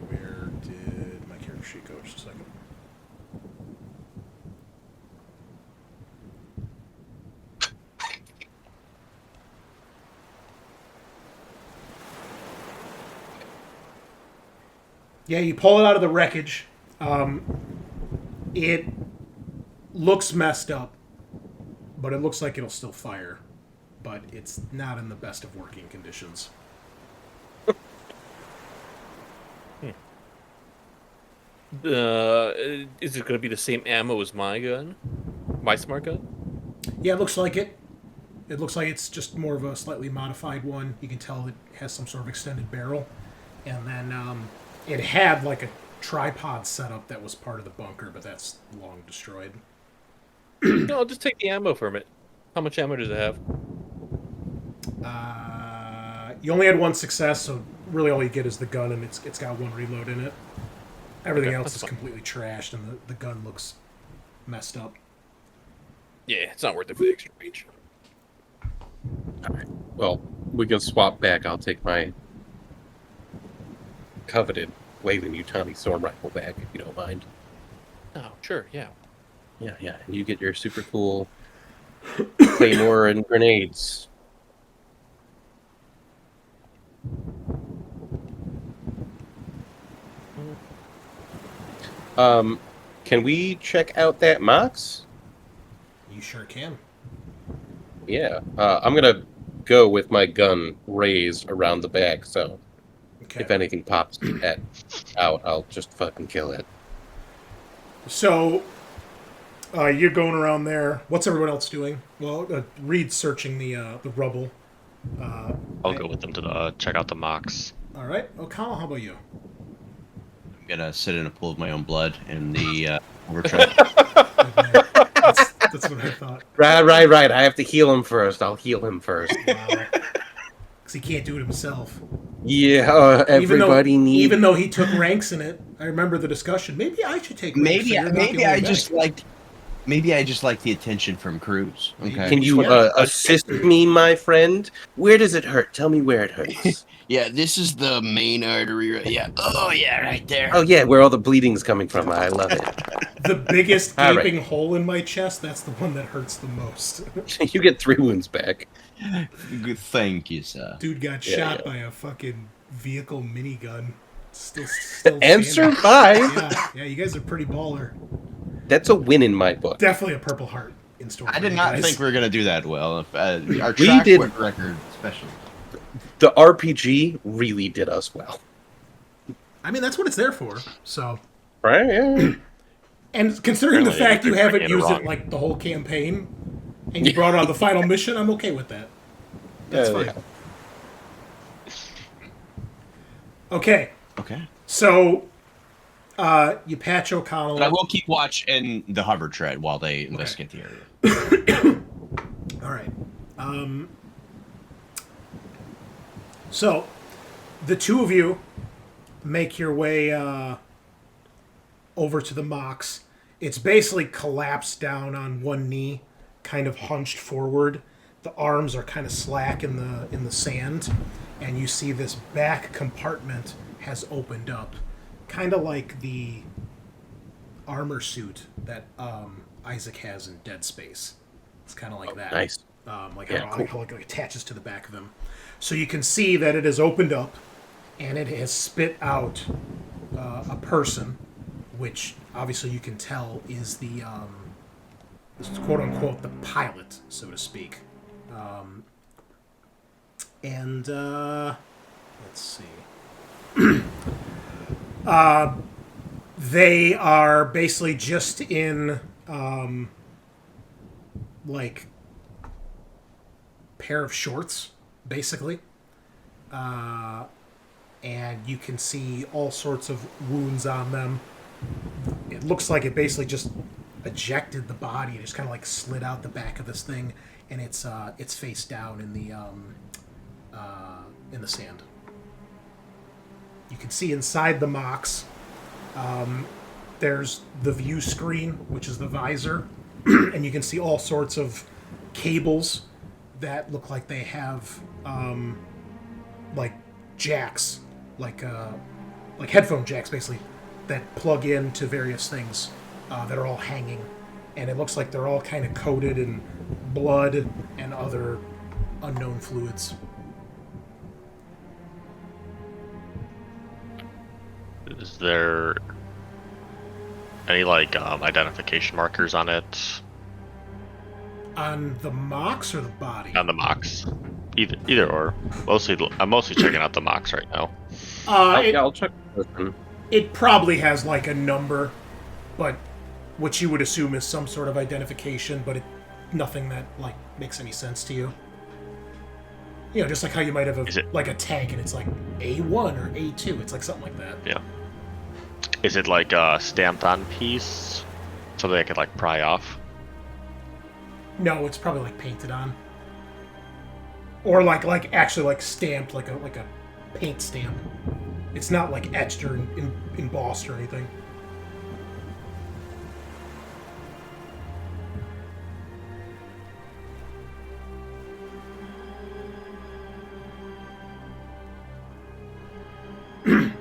Where did my character sheet go? Just a second. Yeah, you pull it out of the wreckage. It looks messed up, but it looks like it'll still fire. But it's not in the best of working conditions. Is it gonna be the same ammo as my gun? My smart gun? Yeah, it looks like it. It looks like it's just more of a slightly modified one. You can tell it has some sort of extended barrel. And then it had like a tripod setup that was part of the bunker, but that's long destroyed. No, I'll just take the ammo from it. How much ammo does it have? You only had 1 success, so really all you get is the gun, and it's got 1 reload in it. Everything Okay, else that's is fine. completely trashed, and the gun looks messed up. Yeah, it's not worth it for the extra range. Well, we can swap back. I'll take my coveted Weyland-Yutani sword rifle back, if you don't mind. Oh, sure, yeah. Yeah. And you get your super cool Claymore and grenades. Can we check out that Mox? You sure can. Yeah. I'm gonna go with my gun raised around the back, so Okay. if anything pops out, I'll just fucking kill it. So, you're going around there. What's everyone else doing? Well, Reed's searching the rubble. I'll go with them to check out the mocks. All right. O'Connell, how about you? I'm gonna sit in a pool of my own blood in the overtruck. That's what I thought. Right. I have to heal him first. I'll heal him first. Wow. Because he can't do it himself. Yeah, everybody needs. Even though he took ranks in it, I remember the discussion. Maybe I should take ranks. Maybe I just liked the attention from Cruz. Okay. Can you assist me, my friend? Where does it hurt? Tell me where it hurts. Yeah, this is the main artery. Yeah. Oh yeah, right there. Oh yeah, where all the bleeding's coming from. I love it. The biggest All gaping right. hole in my chest, that's the one that hurts the most. You get 3 wounds back. Good, thank you, sir. Dude got Yeah, shot yeah. by a fucking vehicle minigun. Still And standing. survive. Yeah, you guys are pretty baller. That's a win in my book. Definitely a Purple Heart in store. I for did you not guys. think we were gonna do that well. If, our We track did- record, especially. The RPG really did us well. I mean, that's what it's there for. So, Right? Yeah. and considering the Apparently, fact you they're haven't bringing it used it wrong. like the whole campaign, and you brought it on the final mission, I'm okay with that. That's fine. Yeah. Okay, Okay. so you patch O'Connell. But I will keep watch in the hover tread while they investigate the area. All right. So, the two of you make your way over to the Mox. It's basically collapsed down on one knee, kind of hunched forward. The arms are kind of slack in the sand, and you see this back compartment has opened up, kind of like the armor suit that Isaac has in Dead Space. It's kind of like that. Nice. Like Yeah, how cool. it attaches to the back of him. So you can see that it has opened up, and it has spit out a person, which obviously you can tell is the quote unquote the pilot, so to speak. And let's see. They are basically just in like pair of shorts, basically. And you can see all sorts of wounds on them. It looks like it basically just ejected the body. It just kind of like slid out the back of this thing, and it's face down in the sand. You can see inside the Mox. There's the view screen, which is the visor, and you can see all sorts of cables that look like they have like jacks, like headphone jacks, basically, that plug into various things that are all hanging, and it looks like they're all kind of coated in blood and other unknown fluids. Is there any like identification markers on it? On the Mox or the body? On the mocks, either or. I'm mostly checking out the mocks right now. I'll check this one. It probably has like a number, but what you would assume is some sort of identification, but nothing that like makes any sense to you. You know, just like how you might have like a tank and it's like A1 or A2. It's like something like that. Yeah. Is it like a stamped on piece, something I could like pry off? No, it's probably like painted on, or like actually like stamped, like a paint stamp. It's not like etched or embossed or anything.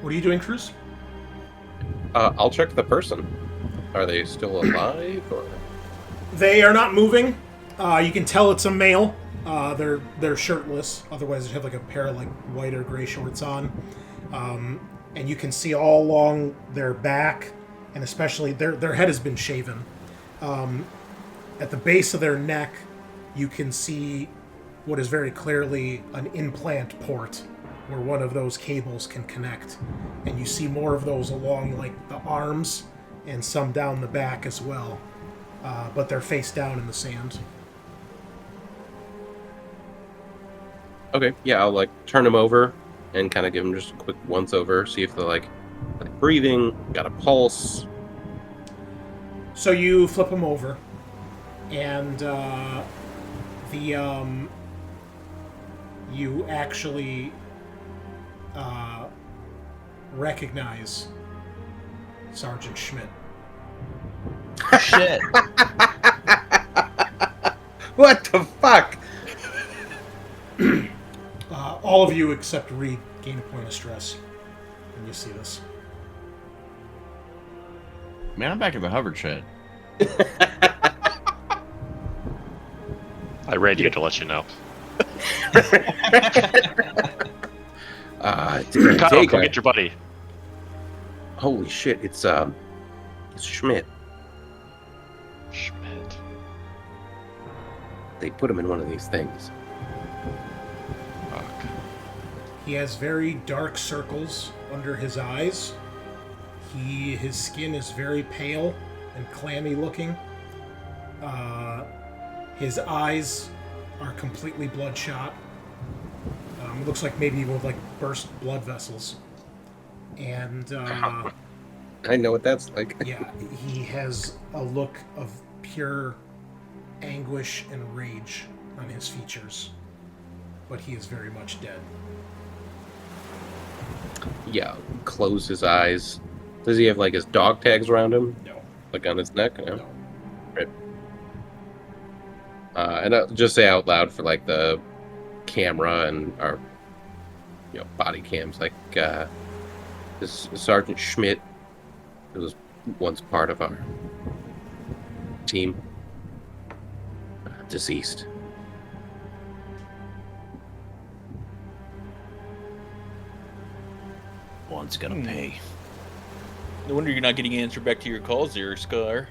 What are you doing, Cruz? I'll check the person. Are they still alive? Or... They are not moving. You can tell it's a male. They're shirtless. Otherwise, they'd have like a pair of like white or gray shorts on. And you can see all along their back, and especially their head has been shaven. At the base of their neck, you can see what is very clearly an implant port where one of those cables can connect. And you see more of those along like the arms and some down the back as well. But they're face down in the sand. Okay, yeah, I'll like turn them over and kind of give them just a quick once over, see if they're like breathing, got a pulse. So you flip them over, and you actually recognize Sergeant Schmidt. Shit. What the fuck? All of you except Reed gain a point of stress when you see this. Man, I'm back at the hover shed. I radioed to let you know. Kyle, go get your buddy. Holy shit! It's Schmidt. Schmidt. They put him in one of these things. Fuck. He has very dark circles under his eyes. His skin is very pale and clammy looking. His eyes are completely bloodshot. It looks like maybe even with like burst blood vessels. And I know what that's like. yeah, he has a look of pure anguish and rage on his features. But he is very much dead. Yeah, close his eyes. Does he have like his dog tags around him? No. Like on his neck? No. No. Right. And I'll just say out loud for like the camera and our body cams, like this Sergeant Schmidt, who was once part of our team, deceased. One's gonna pay. No wonder you're not getting answered back to your calls there, Scaarr.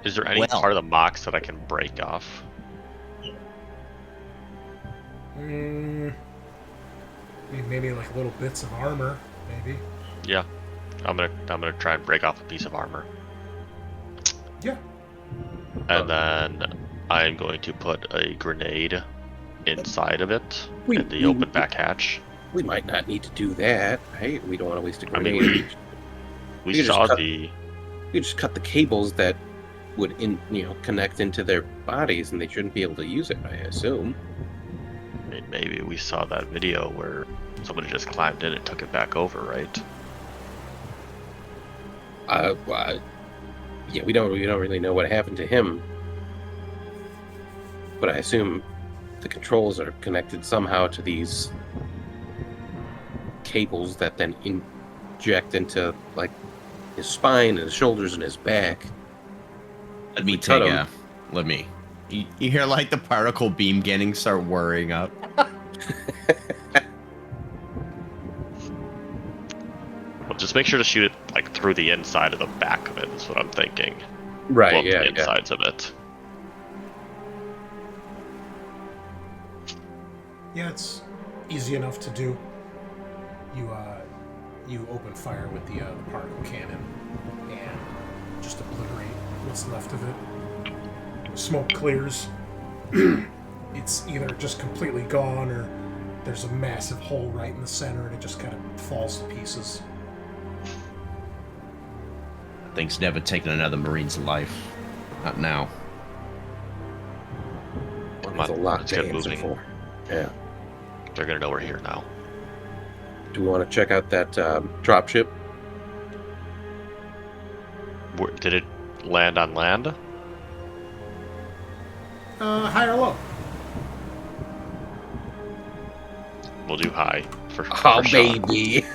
Is there any part of the Mox that I can break off? Maybe like little bits of armor, maybe. Yeah. I'm gonna try and break off a piece of armor. Yeah. And then I'm going to put a grenade inside of it in the open back hatch. We might not need to do that. Hey, we don't want to waste a I mean, grenade. we saw the. You just cut the cables that would connect into their bodies, and they shouldn't be able to use it, I assume. I mean, maybe we saw that video where somebody just climbed in and took it back over, right? Yeah, we don't really know what happened to him, but I assume the controls are connected somehow to these cables that then inject into like his spine and his shoulders and his back. Let me take a. Let me. You hear like the particle beam getting start whirring up. Well, just make sure to shoot it like through the inside of the back of it. Is what I'm thinking. Right. Well, Yeah. the insides of it. Yeah, it's easy enough to do. You open fire with the particle cannon and just obliterate what's left of it. Smoke clears. It's either just completely gone or there's a massive hole right in the center and it just kind of falls to pieces. Thing's never taken another Marine's life. Not now. That's a lot to answer moving. for. Yeah. They're gonna know we're here now. Do we want to check out that dropship? Did it land on land? High or low? We'll do high for Oh, for baby.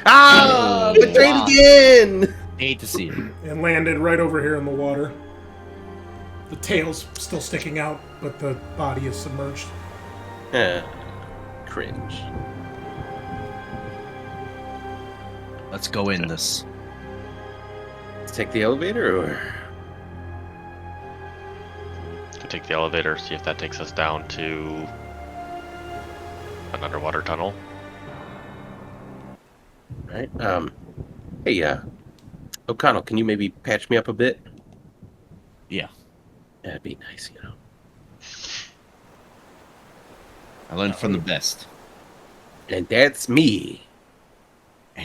Ah, betrayed wow. again. Hate to see it. And landed right over here in the water. The tail's still sticking out, but the body is submerged. Cringe. Let's go in this. Let's take the elevator, or Could take the elevator, see if that takes us down to an underwater tunnel. right? Hey, O'Connell, can you maybe patch me up a bit? Yeah. That'd be nice, you know. I learned from the best. And that's me.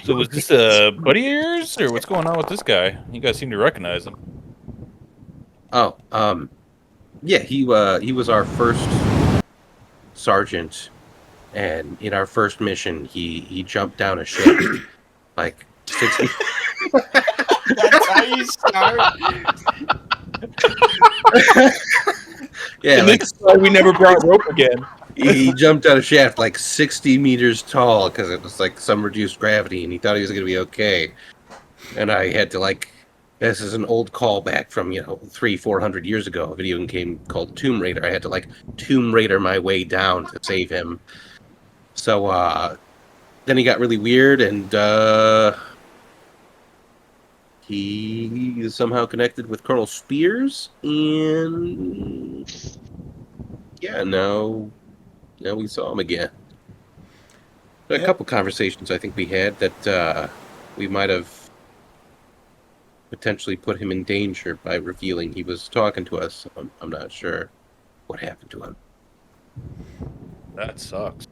So was this a buddy of yours, or what's going on with this guy? You guys seem to recognize him. Oh, yeah, he was our first sergeant, and in our first mission, he jumped down a shaft, like 60. That's how you start. Yeah, And like this is why we never brought rope again. he jumped down a shaft like 60 meters tall because it was like some reduced gravity, and he thought he was gonna be okay. And I had to like, this is an old callback from 300-400 years ago. A video game called Tomb Raider. I had to like Tomb Raider my way down to save him. So then he got really weird, and he is somehow connected with Colonel Spears, and yeah, now we saw him again. A couple conversations I think we had that we might have potentially put him in danger by revealing he was talking to us. I'm not sure what happened to him. That sucks.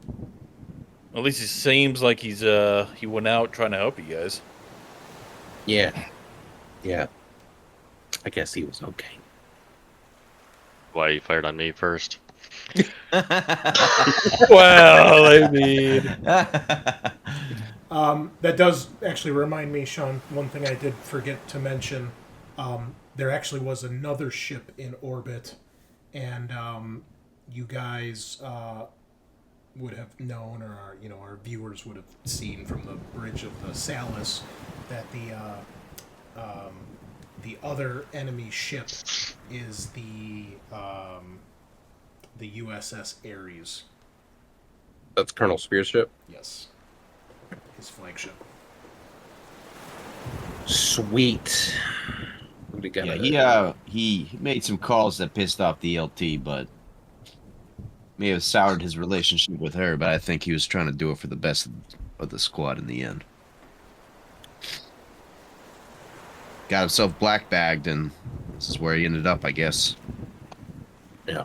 At least it seems like he went out trying to help you guys. Yeah. I guess he was okay. Why you fired on me first? Well, I mean, That does actually remind me, Sean, one thing I did forget to mention. There actually was another ship in orbit, and you guys would have known, or our viewers would have seen from the bridge of the Salus, that the other enemy ship is the USS Ares. That's Colonel Spears' ship? Yes. His flagship. Sweet. We got He made some calls that pissed off the LT, but may have soured his relationship with her, but I think he was trying to do it for the best of the squad in the end. Got himself black bagged, and this is where he ended up, I guess. Yeah.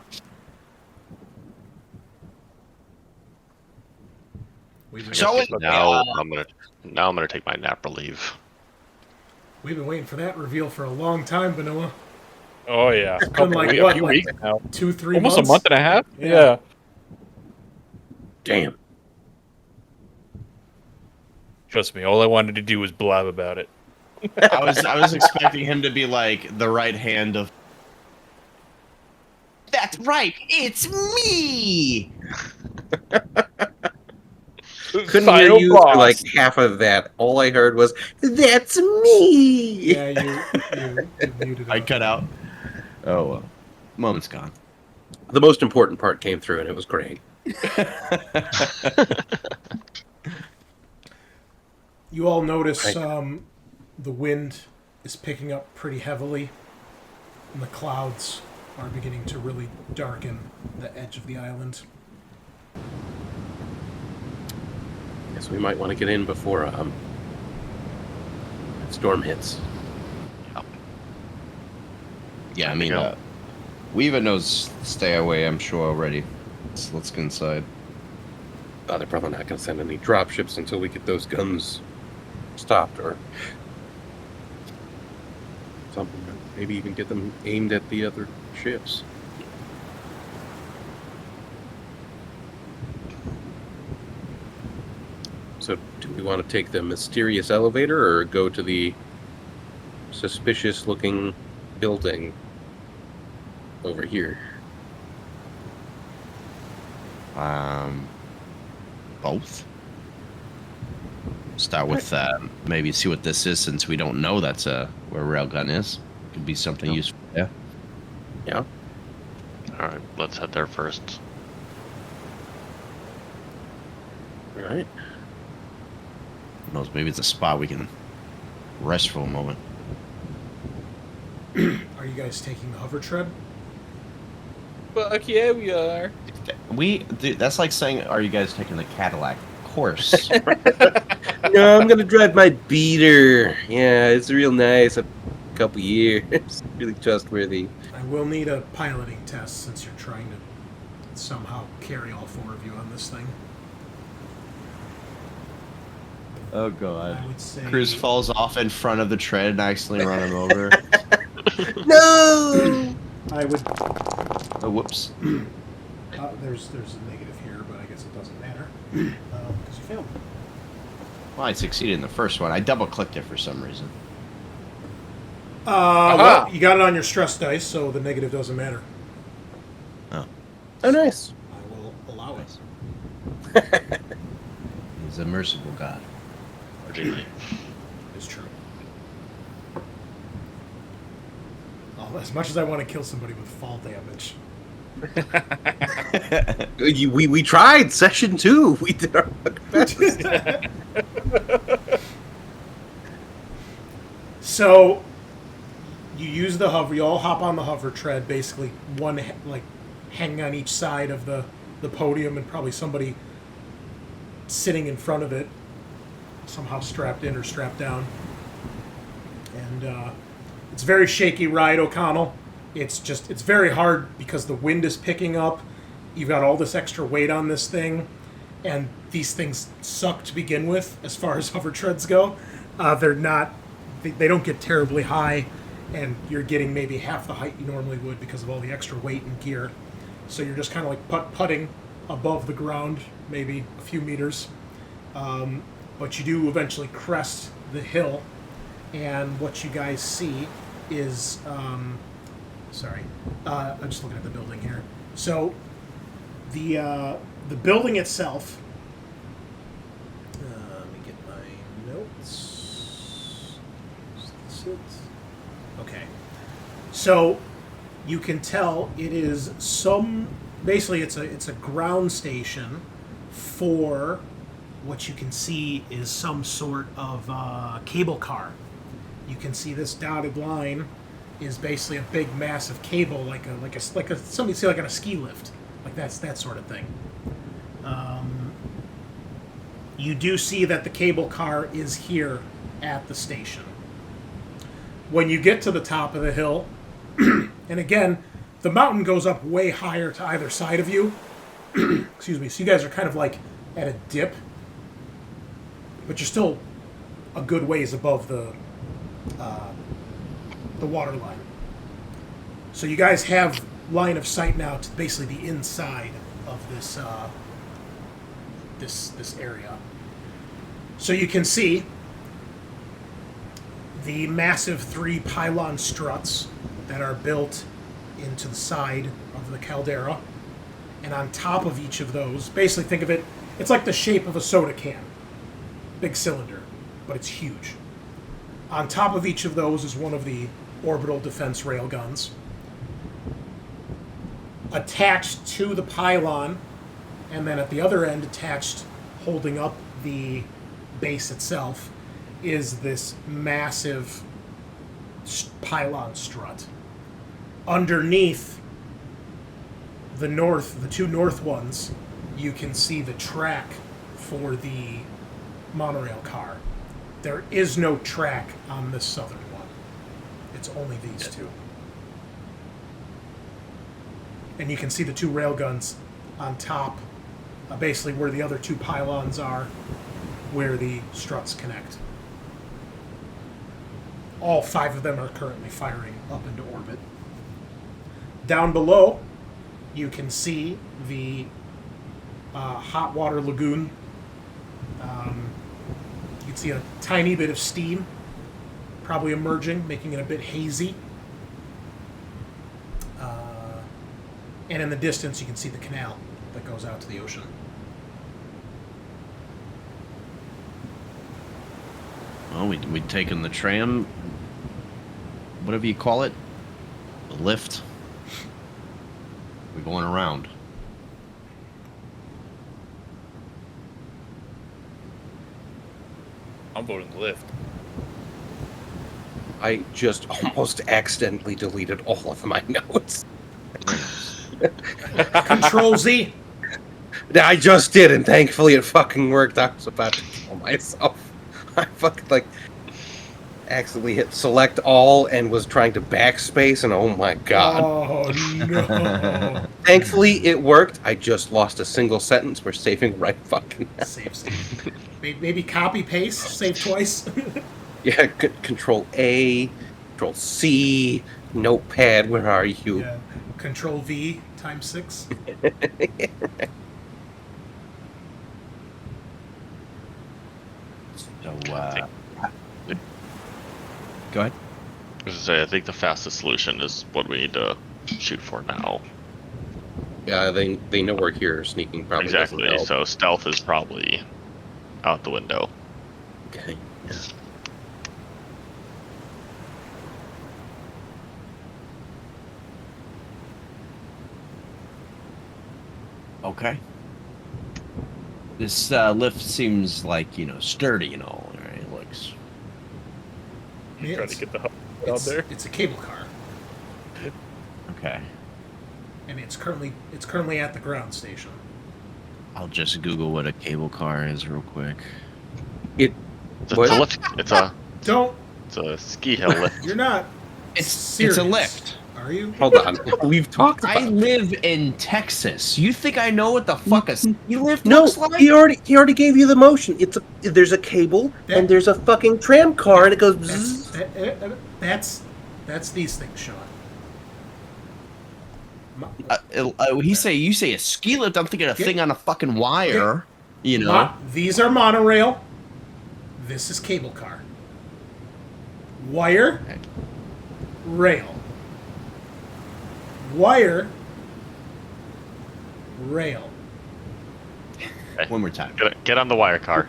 So Now I'm gonna take my nap relief. We've been waiting for that reveal for a long time, Bunnilla. oh yeah, It's been like, a what, few like weeks now, 2-3 almost months? a month and a half. Yeah. Yeah. Damn. Trust me, all I wanted to do was blab about it. I was expecting him to be like the right hand of. That's right, it's me. Couldn't hear you for like half of that. All I heard was, "That's me." Yeah, you muted I up. cut out. Oh well, moment's gone. The most important part came through, and it was great. You all notice Right. the wind is picking up pretty heavily, and the clouds are beginning to really darken the edge of the island. Guess we might want to get in before storm hits. Yeah, I mean, go. Weaver knows stay away. I'm sure already. Let's get inside. They're probably not going to send any dropships until we get those guns stopped, or something. Maybe even get them aimed at the other ships. So, do we want to take the mysterious elevator or go to the suspicious-looking building over here? Both. Start with maybe see what this is, since we don't know that's where railgun is. Could be something useful. Yeah. Yeah. Alright, let's head there first. All right. Who knows? Maybe it's a spot we can rest for a moment. Are you guys taking the hover tread? Fuck yeah, we are. Dude, that's like saying, "Are you guys taking the Cadillac?" Of course. No, I'm gonna drive my beater. Yeah, it's real nice. A couple years, really trustworthy. I will need a piloting test since you're trying to somehow carry all four of you on this thing. Oh god. I would say Cruz falls off in front of the tread and I accidentally run him over. No. I would. Oh, whoops. There's a negative here, but I guess it doesn't matter because you failed. Well, I succeeded in the first one. I double-clicked it for some reason. Well, you got it on your stress dice, so the negative doesn't matter. Oh. Oh, nice. I will allow it. He's a merciful god. Originally. It's true. Oh, as much as I want to kill somebody with fall damage, We tried session 2. We did our best. so you use the hover. You all hop on the hover tread. Basically, one like hanging on each side of the podium, and probably somebody sitting in front of it, somehow strapped in or strapped down. And it's a very shaky ride, O'Connell. It's very hard because the wind is picking up. You've got all this extra weight on this thing, and these things suck to begin with as far as hover treads go. They don't get terribly high, and you're getting maybe half the height you normally would because of all the extra weight and gear. So you're just kind of like putting above the ground, maybe a few meters. But you do eventually crest the hill, and what you guys see is... I'm just looking at the building here. So the building itself... let me get my notes. Is this it? Okay. So you can tell it is some... Basically, it's a ground station for what you can see is some sort of cable car. You can see this dotted line is basically a big, massive cable, like something see like on a ski lift, like that sort of thing. You do see that the cable car is here at the station. When you get to the top of the hill, and again, the mountain goes up way higher to either side of you. Excuse me. So you guys are kind of like at a dip, but you're still a good ways above the water line. So you guys have line of sight now to basically the inside of this this area. So you can see the massive 3 pylon struts that are built into the side of the caldera, and on top of each of those, basically think of it, it's like the shape of a soda can. Big cylinder, but it's huge. On top of each of those is one of the orbital defense railguns. Attached to the pylon, and then at the other end, attached, holding up the base itself, is this massive pylon strut. Underneath the 2 north ones, you can see the track for the monorail car. There is no track on this southern one. It's only these 2. And you can see the 2 railguns on top, basically where the other 2 pylons are, where the struts connect. All 5 of them are currently firing up into orbit. Down below, you can see the hot water lagoon. You can see a tiny bit of steam probably emerging, making it a bit hazy. And in the distance, you can see the canal that goes out to the ocean. Well, we'd taken the tram, whatever you call it, the lift. We're going around. I'm voting lift. I just almost accidentally deleted all of my notes. Control Z. I just did, and thankfully it fucking worked. I was about to kill myself. I fucking, like, accidentally hit select all and was trying to backspace, and oh my god. Oh, no. Thankfully it worked. I just lost a single sentence. We're saving right fucking now. Save. Maybe copy, paste, save twice. Yeah, control A, control C, notepad, where are you? Yeah. Control V times 6. So, go ahead. I was gonna say, I think the fastest solution is what we need to shoot for now. Yeah, they know we're here. Sneaking probably Exactly. doesn't help. So stealth is probably out the window. Okay. Yeah. Okay. This lift seems like, sturdy and all, right? It looks... Yeah, Trying to get the hub out there. It's a cable car, Okay. and it's currently at the ground station. I'll just Google what a cable car is real quick. It. It's What? a lift. Don't. It's a ski hill lift. You're not. It's serious, a lift. Are you? Hold on. We've talked about I live in Texas. You think I know what the fuck a ski lift No, looks like? he already gave you the motion. There's a cable and there's a fucking tram car and it goes. Bzzz. That's these things, Sean. You say a ski lift, I'm thinking a thing on a fucking wire, These are monorail. This is cable car. Wire. Okay. Rail. Wire. Rail. One more time. Get on the wire car.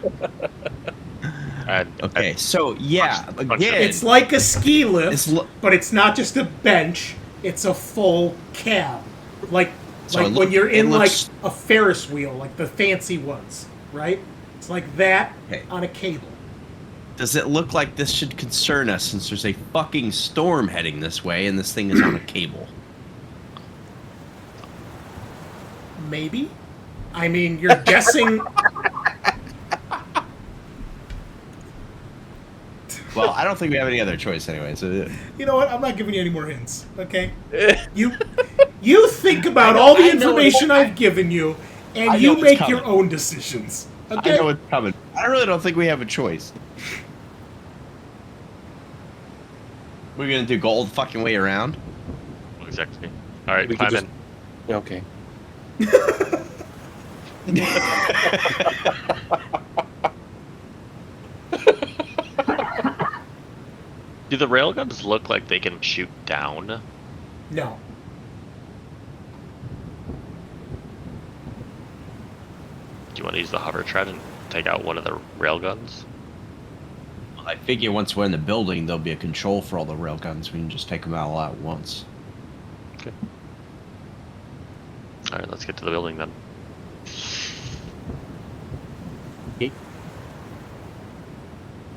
Okay, so yeah, again, It's like a ski It's lift, but it's not just a bench. It's a full cab, like So when you're it in looks- like a Ferris wheel, like the fancy ones, right? It's like that Okay. on a cable. does it look like this should concern us since there's a fucking storm heading this way and this thing is on a cable? Maybe. I mean, you're guessing. Well, I don't think we have any other choice anyway. So You know what? I'm not giving you any more hints. Okay. You think about all the I know information I've given you, I and know you it's make coming. your own decisions. I Okay. know it's coming. I really don't think we have a choice. We're gonna do gold fucking way around. Exactly. All right, We could climb just- Okay. Do the railguns look like they can shoot down? No. Do you want to use the hover tread and take out one of the railguns? I figure once we're in the building, there'll be a control for all the railguns. We can just take them out all at once. Okay. All right, let's get to the building then.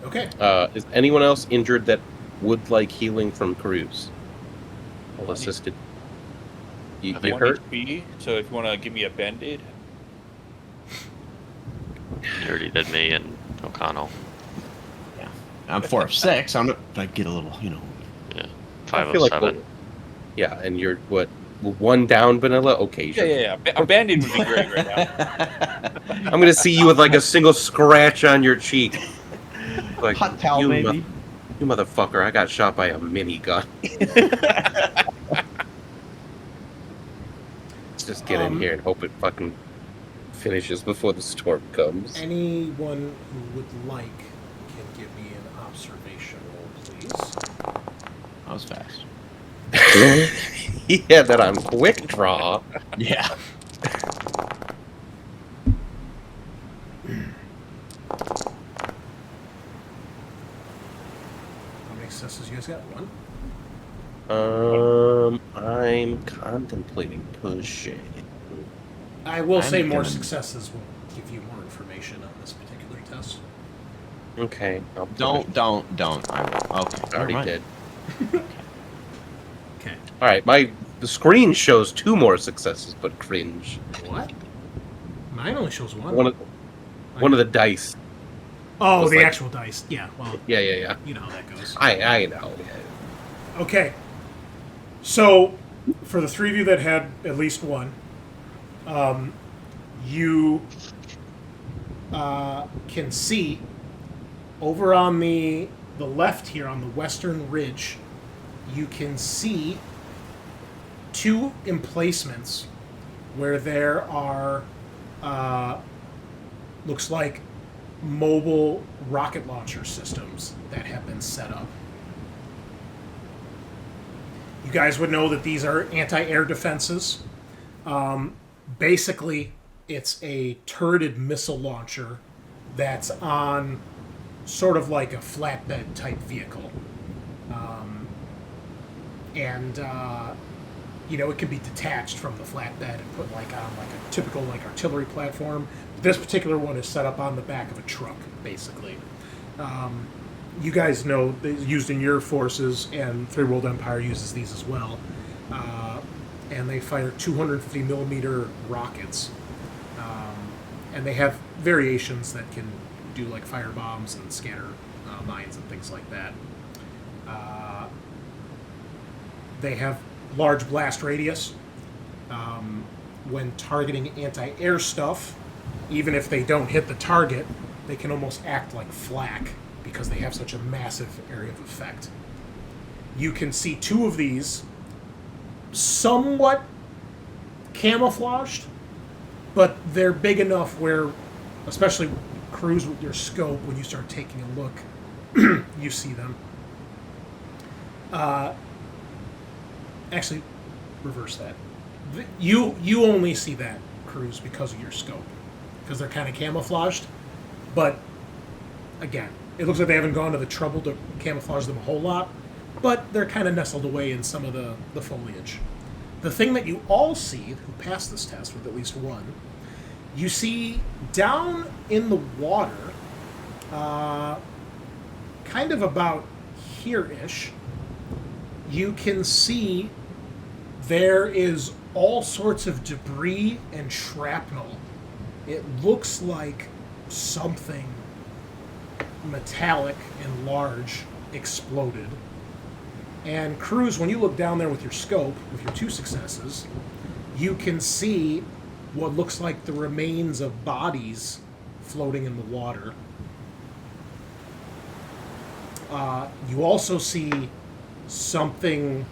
Okay. Is anyone else injured that would like healing from Cruz? All assisted. You think- hurt? HP, so if you want to give me a band-aid. You already did me and O'Connell. I'm 4 of 6. I'm not. I get a little, Yeah, 5 I of feel like 7. Yeah, and you're what? One down, Bunnilla? Okay, sure. Yeah. A band-aid would be great right now. I'm gonna see you with like a single scratch on your cheek. Like, Hot towel, you maybe. you motherfucker! I got shot by a minigun. Let's just get in here and hope it fucking finishes before the storm comes. Anyone who would like can give me an observation roll, please. That was fast. He had that on quick draw. Yeah. How many successes you guys got? One? I'm contemplating pushing. I will say I'm more gonna- successes will give you more information on this particular test. Okay. I'll push. Don't. Okay. I already never mind. did. Okay. All right. The screen shows 2 more successes, but cringe. What? Mine only shows one. One of the dice. Oh, was the like- actual dice. Yeah, well, Yeah. you know how that goes. I know. Yeah. Okay. So, for the 3 of you that had at least one, you can see over on the left here on the western ridge, you can see 2 emplacements where there are looks like mobile rocket launcher systems that have been set up. You guys would know that these are anti-air defenses. Basically, it's a turreted missile launcher that's on sort of like a flatbed type vehicle. It can be detached from the flatbed and put like on like a typical like artillery platform. This particular one is set up on the back of a truck, basically. You guys know they're used in your forces, and Three World Empire uses these as well. And they fire 250 millimeter rockets. And they have variations that can do like fire bombs and scatter mines and things like that. They have large blast radius. When targeting anti-air stuff, even if they don't hit the target, they can almost act like flak because they have such a massive area of effect. You can see 2 of these somewhat camouflaged, but they're big enough where, especially Cruz with your scope, when you start taking a look, you see them. Actually, reverse that. You only see that, Cruz, because of your scope, because they're kind of camouflaged. But again, it looks like they haven't gone to the trouble to camouflage them a whole lot, but they're kind of nestled away in some of the foliage. The thing that you all see who passed this test with at least one, you see down in the water, kind of about here-ish, you can see there is all sorts of debris and shrapnel. It looks like something metallic and large exploded. And Cruz, when you look down there with your scope, with your 2 successes, you can see what looks like the remains of bodies floating in the water. You also see something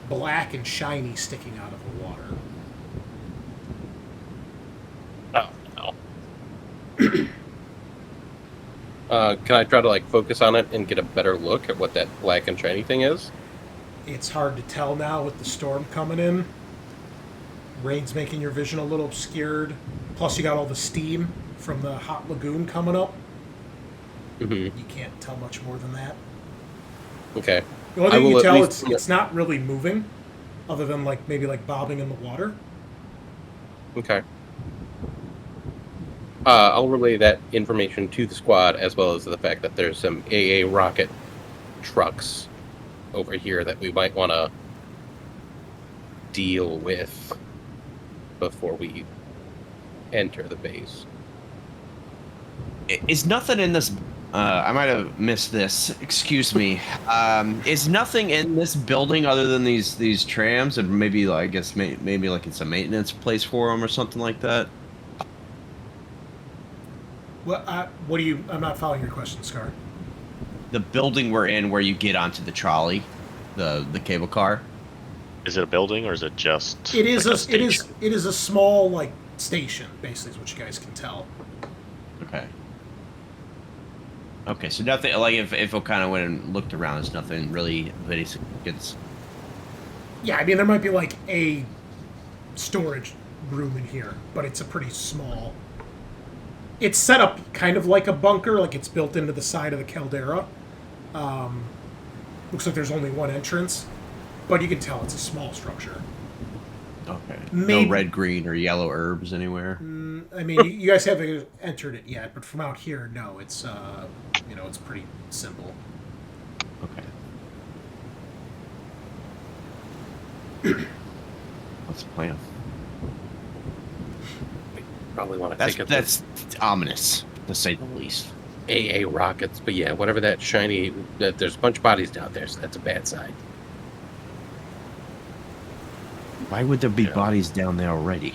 black and shiny sticking out of the water. Oh no. Can I try to focus on it and get a better look at what that black and shiny thing is? It's hard to tell now with the storm coming in. Rain's making your vision a little obscured. Plus, you got all the steam from the hot lagoon coming up. Mm-hmm. You can't tell much more than that. Okay. The only thing you will tell, at least- it's not really moving, other than maybe bobbing in the water. Okay. I'll relay that information to the squad, as well as the fact that there's some AA rocket trucks over here that we might want to deal with before we enter the base. Is nothing in this? I might have missed this. Excuse me. Is nothing in this building other than these trams, and maybe I guess maybe it's a maintenance place for them or something like that? Well, what do you? I'm not following your question, Scaarr. The building we're in, where you get onto the trolley, the cable car. Is it a building or is it just? It is like it is station? it is a small station, basically, is what you guys can tell. Okay. Okay, so nothing if I kind of went and looked around, there's nothing really of any significance. Yeah, I mean there might be a storage room in here, but it's a pretty small. It's set up kind of like a bunker, it's built into the side of the caldera. Looks like there's only one entrance, but you can tell it's a small structure. Okay. Maybe- No red, green, or yellow herbs anywhere. I mean, you guys haven't entered it yet, but from out here, no, it's it's pretty simple. Okay. What's the plan? Probably want to take it. That's ominous, to say the least. AA rockets, but yeah, whatever that shiny. There's a bunch of bodies down there, so that's a bad sign. Why would there be bodies down there already?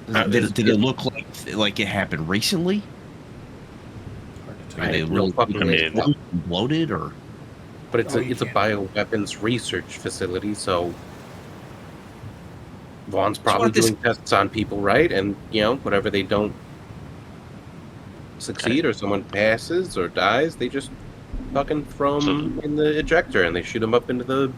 Did it look like it happened recently? Hard to Are tell. they I really don't mean- bloated, or? But it's Oh, a you it's a can't. bioweapons research facility, so Vaughn's what probably this- doing tests on people, right? And whatever they don't succeed or someone passes or dies, they just fucking throw them in the ejector and they shoot them up into the.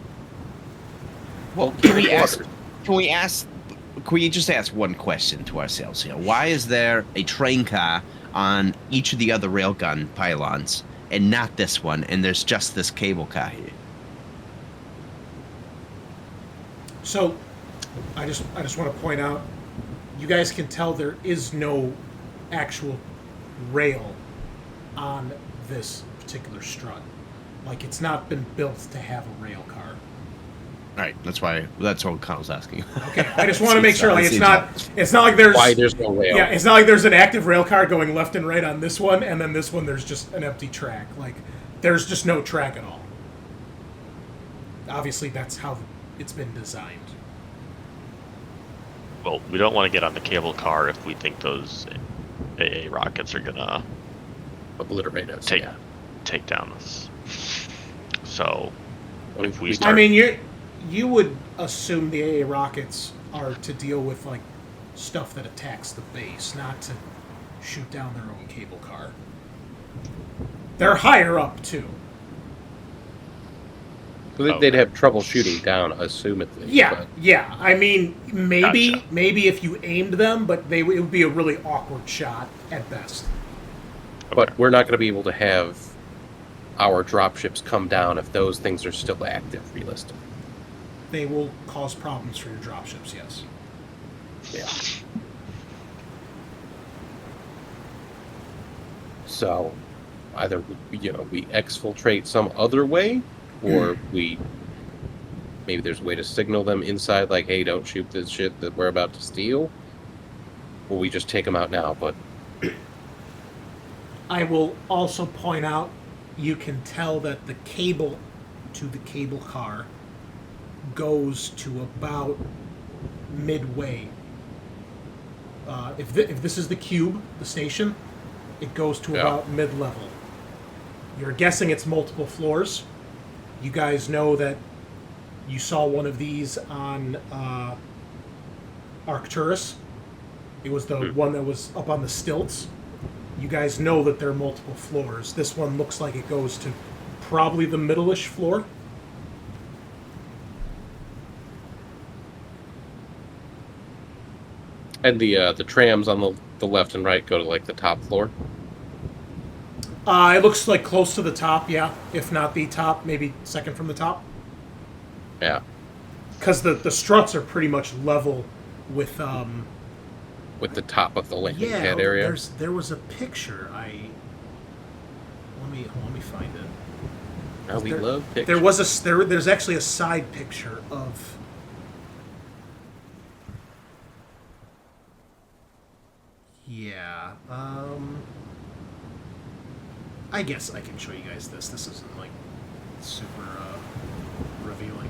Well, can we ask? Can we just ask one question to ourselves here? Why is there a train car on each of the other railgun pylons and not this one, and there's just this cable car here? So, I just want to point out, you guys can tell there is no actual rail on this particular strut. Like, it's not been built to have a rail car. Right. That's what Kyle was asking. Okay, I just want to make sure, like, it's Seems not like there's Why there's no rail? yeah, it's not like there's an active rail car going left and right on this one, and then this one there's just an empty track. Like, there's just no track at all. Obviously, that's how it's been designed. Well, we don't want to get on the cable car if we think those AA rockets are gonna Obliterate us. take down this. So, if we I start, mean, you would assume the AA rockets are to deal with, like, stuff that attacks the base, not to shoot down their own cable car. They're higher up, too. So they'd have trouble shooting down, assumedly. Yeah, but yeah. I mean, maybe Gotcha. if you aimed them, but it would be a really awkward shot at best. But we're not going to be able to have our dropships come down if those things are still active, realistically. They will cause problems for your dropships, yes. Yeah. So, either we exfiltrate some other way, or maybe there's a way to signal them inside, like, hey, don't shoot this shit that we're about to steal. Or we just take them out now, but I will also point out, you can tell that the cable to the cable car goes to about midway. If this is the cube, the station, it goes to about mid-level. You're guessing it's multiple floors. You guys know that you saw one of these on Arcturus. It was the one that was up on the stilts. You guys know that there are multiple floors. This one looks like it goes to probably the middle-ish floor. and the trams on the left and right go to like the top floor. It looks like close to the top, yeah. If not the top, maybe second from the top. Yeah. Because the struts are pretty much level with With the top of the landing yeah. pad area. There was a picture. Let me find it. Oh, we there- love pictures. There's actually a side picture of. Yeah. I guess I can show you guys this. This isn't like super revealing.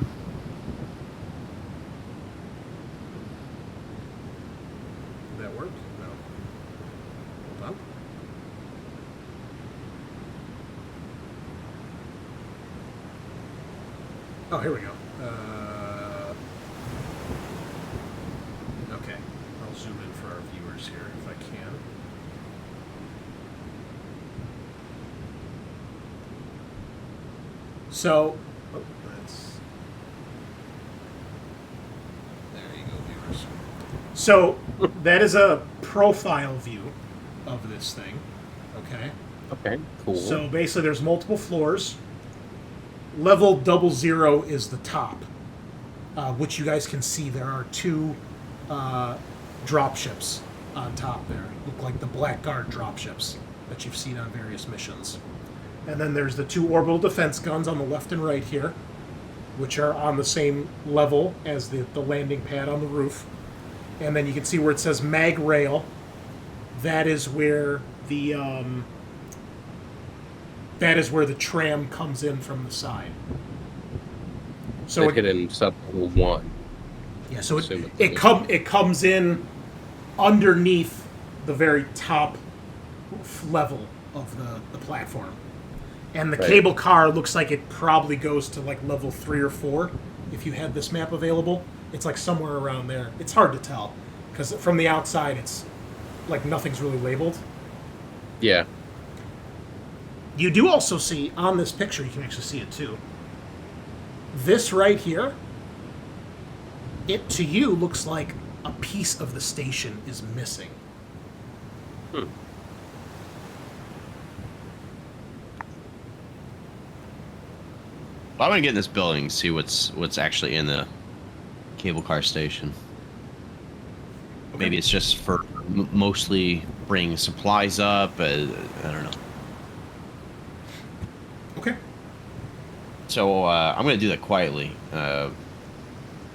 Did that work? No. Hold on. Oh, here we go. Okay. I'll zoom in for our viewers here if I can. So, there you go, viewers. So, that is a profile view of this thing. Okay. Okay, cool. So basically, there's multiple floors. level 00 is the top, which you guys can see there are 2 dropships on top there. Look like the Blackguard dropships that you've seen on various missions. And then there's the 2 orbital defense guns on the left and right here, which are on the same level as the landing pad on the roof. And then you can see where it says mag rail. That is where the tram comes in from the side. So They get in sub-level 1. Yeah, so it comes in underneath the very top level of the platform. And the cable car looks like it probably goes to like level 3 or 4 if you had this map available. It's like somewhere around there. It's hard to tell because from the outside it's like nothing's really labeled. Yeah. You do also see on this picture, you can actually see it too. This right here, it to you looks like a piece of the station is missing. Hmm. I'm gonna get in this building and see what's actually in the cable car station. Okay. Maybe it's just for mostly bringing supplies up. I don't know. Okay. So I'm gonna do that quietly,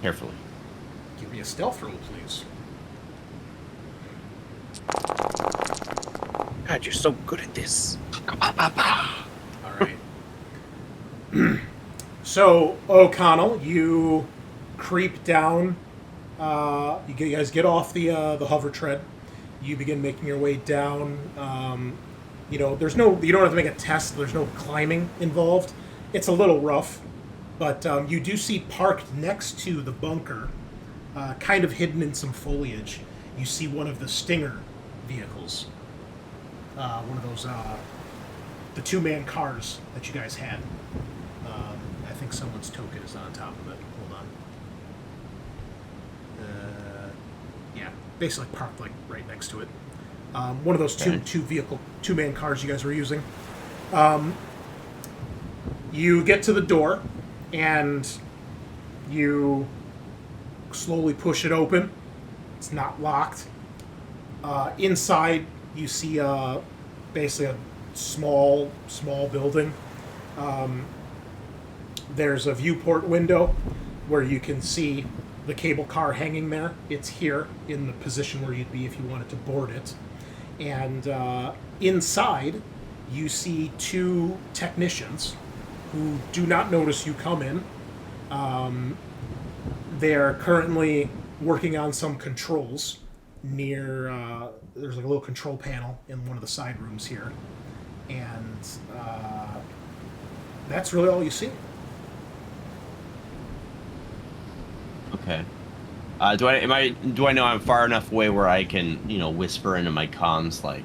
carefully. Give me a stealth roll, please. God, you're so good at this. All right. So, O'Connell, you creep down. You guys get off the hover tread. You begin making your way down. You don't have to make a test. There's no climbing involved. It's a little rough, but you do see parked next to the bunker, kind of hidden in some foliage. You see one of the Stinger vehicles. One of those, the 2-man cars that you guys had. I think someone's token is on top of it. Hold on. Yeah, basically parked like right next to it. One of those two-man cars you guys were using. You get to the door, and you slowly push it open. It's not locked. Inside, you see basically a small building. There's a viewport window where you can see the cable car hanging there. It's here in the position where you'd be if you wanted to board it. And inside, you see 2 technicians who do not notice you come in. They're currently working on some controls near... there's like a little control panel in one of the side rooms here. And that's really all you see. Okay. Do I know I'm far enough away where I can, whisper into my comms like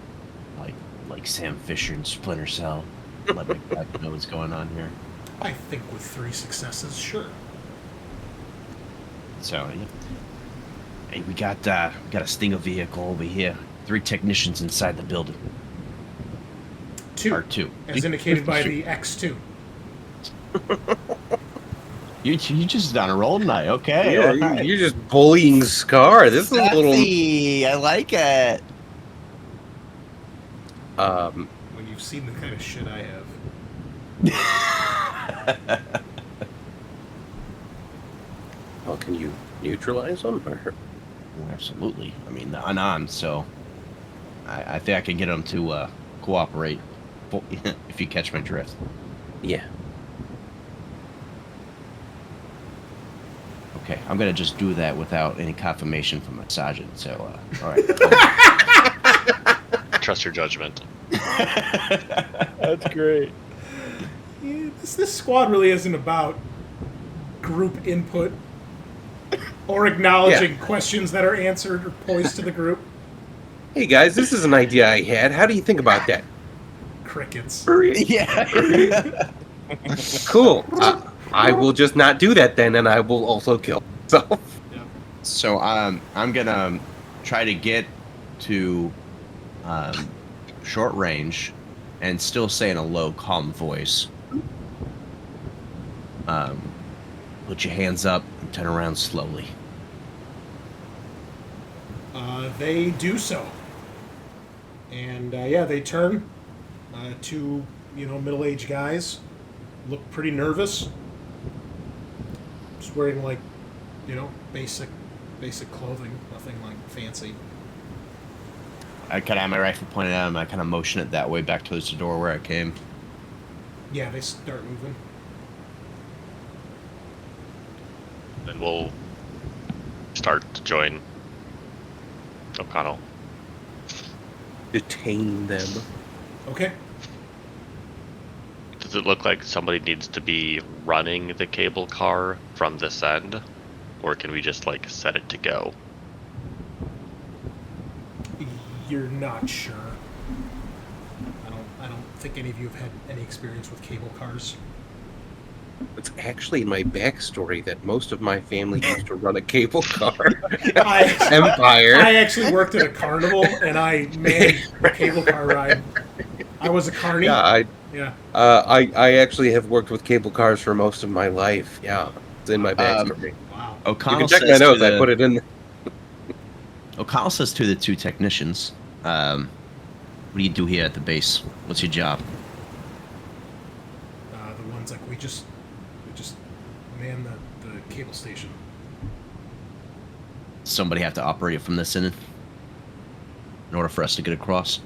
Sam Fisher and Splinter Cell? Let me know what's going on here. I think with 3 successes, sure. So, hey, we got a Stinger vehicle over here. 3 technicians inside the building. 2. Or 2. As indicated by the X2. You just on a roll tonight, okay? Yeah, right. you're just bullying Scaarr. This is a little. I like it. When you've seen the kind of shit I have. Well, can you neutralize them? Or? Absolutely. I mean, unarmed, so I think I can get them to cooperate, if you catch my drift. Yeah. Okay, I'm gonna just do that without any confirmation from my sergeant. So, all right. Trust your judgment. That's great. Yeah, this squad really isn't about group input or acknowledging questions that are answered or poised to the group. Hey guys, this is an idea I had. How do you think about that? Crickets. Yeah. Cool. I will just not do that then, and I will also kill myself. Yeah. So I'm gonna try to get to short range and still say in a low, calm voice. Put your hands up and turn around slowly. They do so. And, they turn. Two, middle-aged guys. Look pretty nervous. Just wearing, basic clothing. Nothing, fancy. I kind of have my rifle pointed at him. I kind of motion it that way back towards the door where I came. Yeah, they start moving. Then we'll start to join O'Connell. Detain them. Okay. Does it look like somebody needs to be running the cable car from this end? Or can we just, set it to go? You're not sure. I don't think any of you have had any experience with cable cars. It's actually in my backstory that most of my family used to run a cable car. Empire. I actually worked at a carnival, and I manned a cable car ride. I was a carny. Yeah, I actually have worked with cable cars for most of my life. Yeah, it's in my backstory. Wow. O'Connell, you can check my notes. I put it in. O'Connell says to the two technicians, "What do you do here at the base? What's your job?" The one's we just man the cable station. Somebody have to operate it from this end in order for us to get across.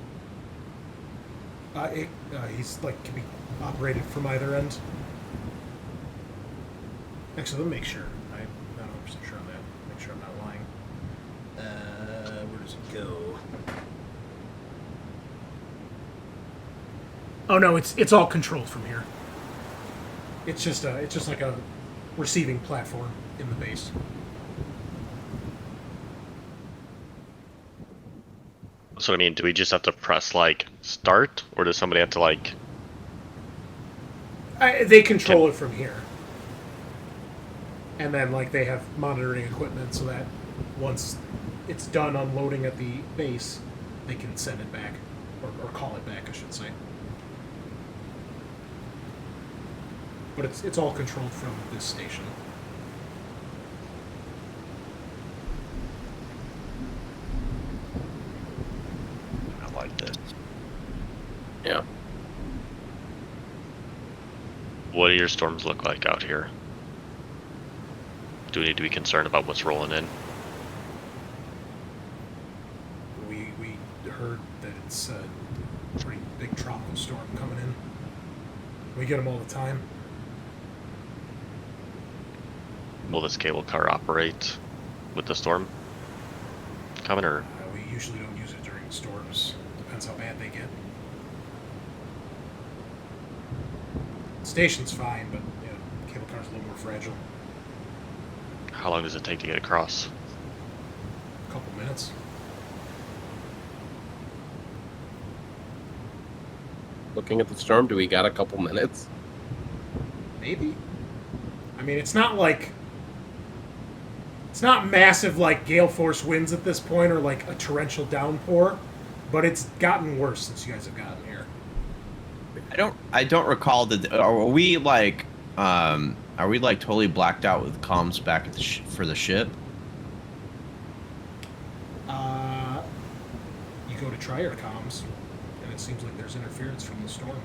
He's can be operated from either end. Actually, let me make sure. I'm not 100% sure on that. Make sure I'm not lying. Where does it go? Oh no, it's all controlled from here. It's just like a receiving platform in the base. So I mean, do we just have to press start, or does somebody have to They control it from here, and then they have monitoring equipment so that once it's done unloading at the base, they can send it back or call it back, I should say. But it's all controlled from this station. I like this. Yeah. What do your storms look like out here? Do we need to be concerned about what's rolling in? We heard that it's a pretty big tropical storm coming in. We get them all the time. Will this cable car operate with the storm coming, or? We usually don't use it during storms. Depends how bad they get. Station's fine, but cable car's a little more fragile. How long does it take to get across? A couple minutes. Looking at the storm, do we got a couple minutes? Maybe. I mean, it's not it's not massive gale force winds at this point, or a torrential downpour, but it's gotten worse since you guys have gotten here. I don't recall that. Are we totally blacked out with comms back at for the ship? You go to try your comms, and it seems like there's interference from the storm.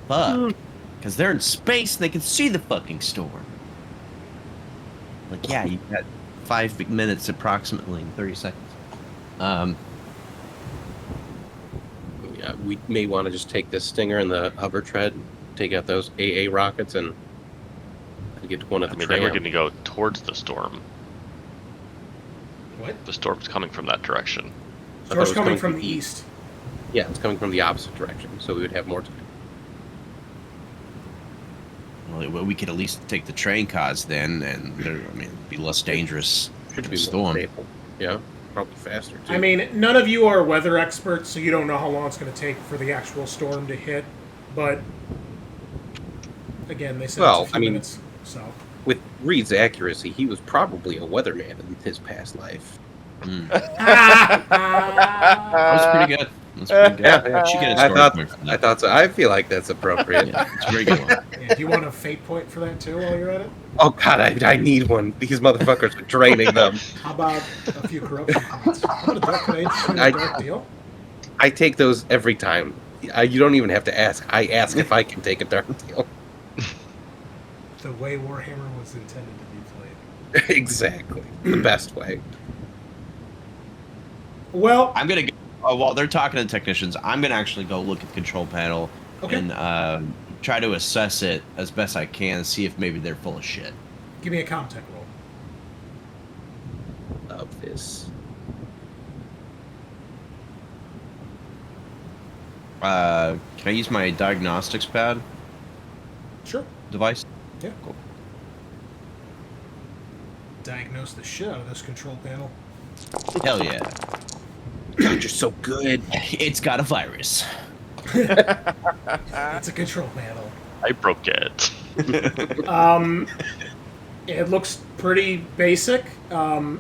Fuck. Because they're in space and they can see the fucking storm. Yeah, you got 5 minutes approximately, 30 seconds. Yeah, we may want to just take this Stinger and the hover tread, take out those AA rockets, and get to one of the they were going to go towards the storm. What? The storm's coming from that direction. Storm's coming from the east. Yeah, it's coming from the opposite direction, so we would have more time. Well, we could at least take the train cars then, and it'd be less dangerous. Should be storm. stable. Yeah, probably faster too. I mean, none of you are weather experts, so you don't know how long it's going to take for the actual storm to hit. But again, they said it's a few minutes. So with Reed's accuracy, he was probably a weatherman in his past life. That was pretty good. That's pretty good. Yeah, She get a I story thought point for I that. thought so. I feel like that's appropriate. Yeah, it's a very good one. Yeah, do you want a fate point for that too while you're at it? Oh god, I need one. These motherfuckers are draining them. How about a few corruption points? How about a dark, can I interest you in a dark deal? I take those every time. You don't even have to ask. I ask if I can take a dark deal. The way Warhammer was intended to be played. Exactly. The best way. Well, I'm gonna go, while they're talking to the technicians, I'm gonna actually go look at the control panel Okay. and try to assess it as best I can, see if maybe they're full of shit. give me a comtech roll. Of this. Can I use my diagnostics pad Sure. device? Yeah. Cool. Diagnose the shit out of this control panel. Hell yeah. God, you're so good. It's got a virus. It's a control panel. I broke it. It looks pretty basic. For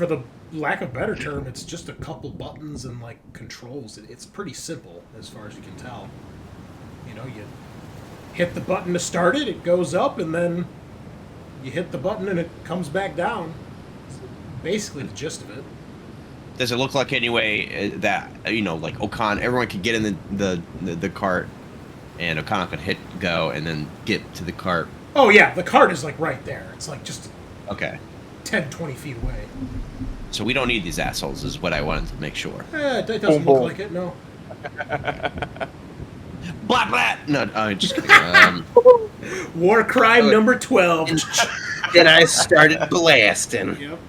the lack of a better term, it's just a couple buttons and like controls. It's pretty simple as far as you can tell. You hit the button to start it, it goes up, and then you hit the button and it comes back down. It's basically the gist of it. Does it look like anyway that like O'Connor, everyone could get in the cart, and O'Connor could hit go and then get to the cart? Oh yeah, the cart is like right there. It's like just Okay. 10, 20 feet away. So we don't need these assholes, is what I wanted to make sure. It doesn't look like it, no. Blah blah. No, I'm just kidding. War crime number 12. Then I started blasting. Yep.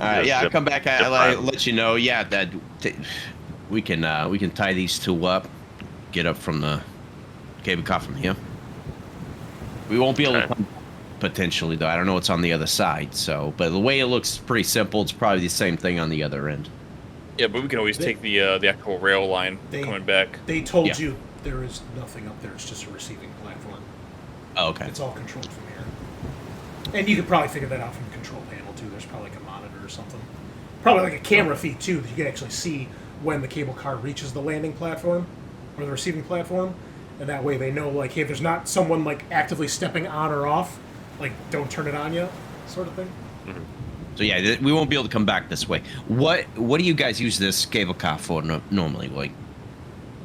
Yeah, I come back. I let you know. Yeah, that we can tie these two up, get up from the cable car from here. We won't be able to come potentially though. I don't know what's on the other side. So, but the way it looks pretty simple. It's probably the same thing on the other end. Yeah, but we can always take the actual rail line coming back. They told you there is nothing up there. It's just a receiving platform. Oh, okay. It's all controlled from here. And you could probably figure that out from the control panel, too. There's probably like a monitor or something. Probably like a camera feed, too, that you can actually see when the cable car reaches the landing platform or the receiving platform. And that way they know, like, hey, if there's not someone, like, actively stepping on or off, like, don't turn it on yet, sort of thing. Mm-hmm. So yeah, we won't be able to come back this way. What do you guys use this cable car for normally? Like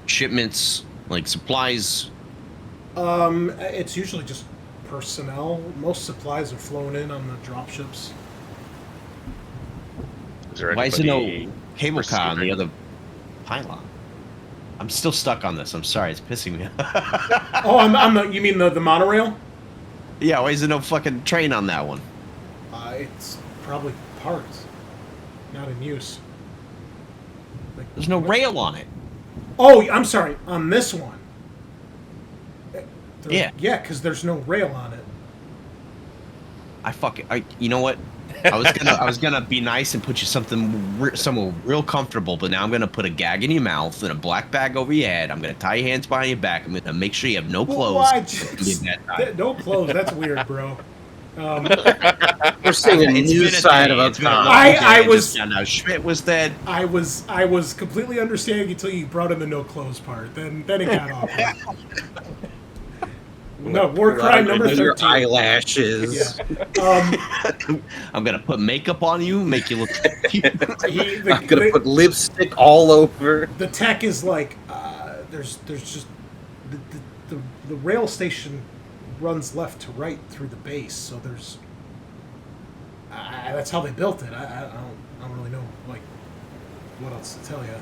shipments, like supplies? It's usually just personnel. Most supplies are flown in on the drop ships. Is there Why is there anybody no cable car on the receiving? other pylon? I'm still stuck on this. I'm sorry, it's pissing me off. Oh, you mean the monorail? Yeah, why is there no fucking train on that one? It's probably parked, not in use. Like, There's no rail on it. Oh, I'm sorry. On this one. Yeah. Yeah, because there's no rail on it. You know what? I was gonna be nice and put you somewhere real comfortable, but now I'm gonna put a gag in your mouth and a black bag over your head. I'm gonna tie your hands behind your back. I'm gonna make sure you have no clothes. No clothes. That's weird, bro. We're seeing a new side of O'Connor. I was. Now Schmidt was dead. I was completely understanding until you brought in the no clothes part. Then it got awkward. No, war crime number 13. Your eyelashes. Yeah. I'm gonna put makeup on you, make you look. I'm gonna put lipstick all over. The tech is like there's just the rail station runs left to right through the base, so there's that's how they built it. I don't really know like what else to tell you.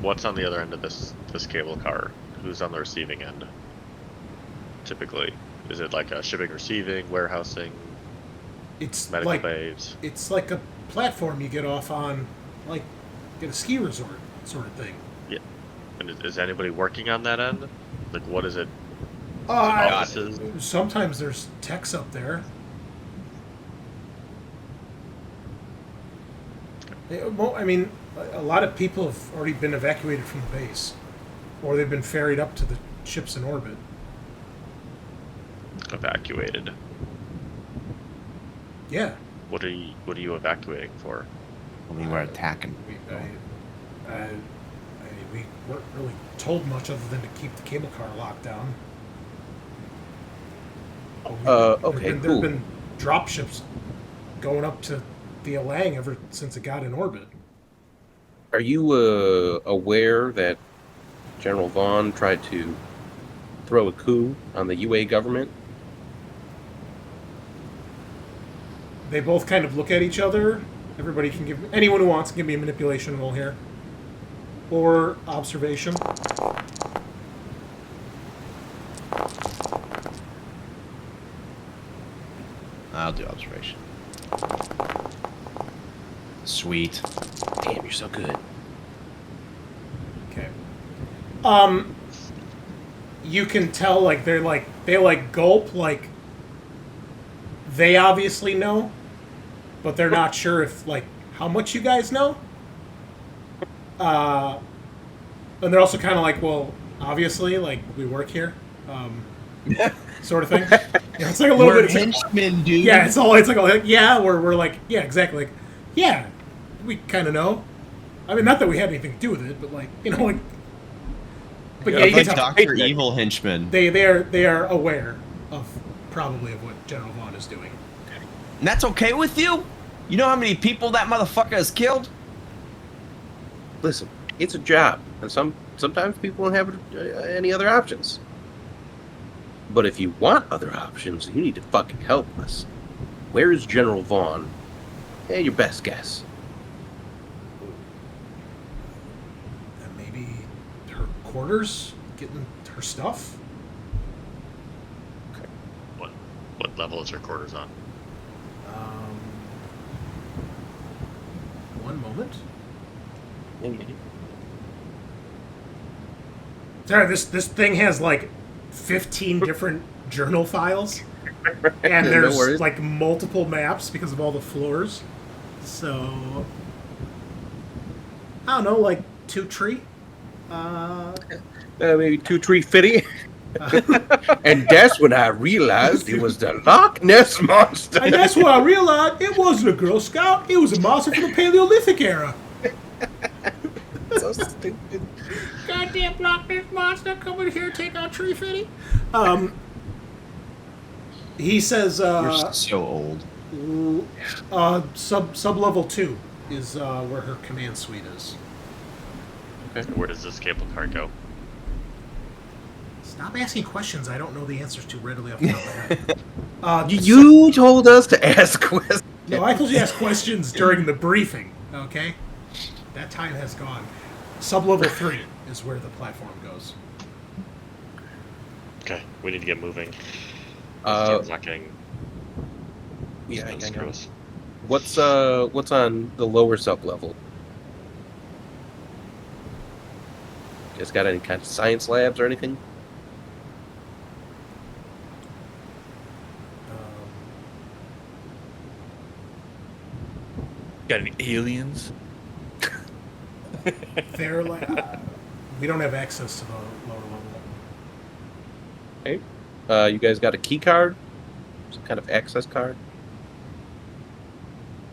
What's on the other end of this cable car? Who's on the receiving end? Typically, is it like a shipping, receiving, warehousing? It's medical like bays. It's like a platform you get off on, like at a ski resort sort of thing. Yeah. And is anybody working on that end? Like, what is it? Offices? Sometimes there's techs up there. Well, I mean, a lot of people have already been evacuated from the base, or they've been ferried up to the ships in orbit. Evacuated. Yeah. What are you evacuating for? I mean, we're attacking. We weren't really told much other than to keep the cable car locked down. Okay, There cool. have been drop ships going up to the Alang ever since it got in orbit. Are you aware that General Vaughn tried to throw a coup on the UA government? They both kind of look at each other. Everybody can give... Anyone who wants can give me a manipulation roll here. Or observation. I'll do observation. Sweet. Damn, you're so good. Okay. You can tell, like, they gulp, like, they obviously know, but they're not sure if, like, how much you guys know. And they're also kind of like, well, obviously, like, we work here, sort of thing. Yeah, it's like a little We're bit. henchmen, dude. Yeah, it's like, yeah, we're like, yeah, exactly, like, yeah, we kind of know. I mean, not that we had anything to do with it, but like, you know, like. But yeah, you like can tell Dr. Evil henchmen. they are aware of what General Vaughn is doing. And that's okay with you? You know how many people that motherfucker has killed? Listen, it's a job, and sometimes people don't have any other options. But if you want other options, you need to fucking help us. Where is General Vaughn? Your best guess. And maybe her quarters, getting her stuff. What level is her quarters on? One moment. Sorry, this thing has like 15 different journal files, and there's No worries. like multiple maps because of all the floors. So I don't know, like 2 tree. Maybe 2-3-50. And that's when I realized it was the Loch Ness Monster. And that's when I realized it wasn't a Girl Scout; it was a monster from the Paleolithic era. So stupid. Goddamn Loch Ness monster coming here, take out Tree Fitty. He says, You're so old. sub level 2 is where her command suite is. Where does this cable car go? Stop asking questions I don't know the answers to readily off the top of my head. You told us to ask questions. No, I told you to ask questions during the briefing, okay? That time has gone. Sub-level 3 is where the platform goes. Okay, we need to get moving. Uh, Not getting. Yeah, I screw know. us. What's on the lower sub level? You guys got any kind of science labs or anything? Got any aliens? They're like, we don't have access to the lower level. Okay. You guys got a key card? Some kind of access card?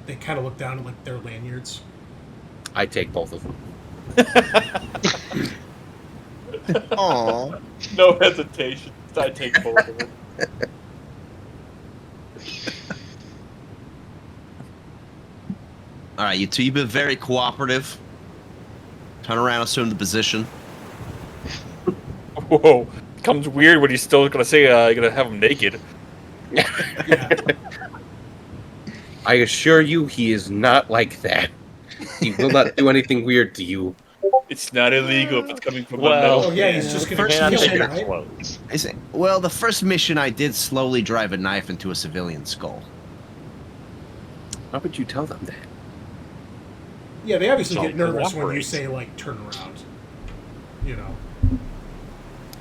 They kind of look down at like their lanyards. I take both of them. Aww. No hesitation. I take both of them. All right, you two, you've been very cooperative. Turn around, assume the position. Whoa. Comes weird when he's still gonna say you're gonna have him naked. Yeah. I assure you, he is not like that. He will not do anything weird to you. It's not illegal if it's coming from Well, Oh Bunnilla. yeah, he's just gonna First kill mission, him, your right? clothes. I say, well, the first mission I did slowly drive a knife into a civilian skull. How would you tell them that? Yeah, they obviously So get nervous when you cooperate. say like turn around. You know.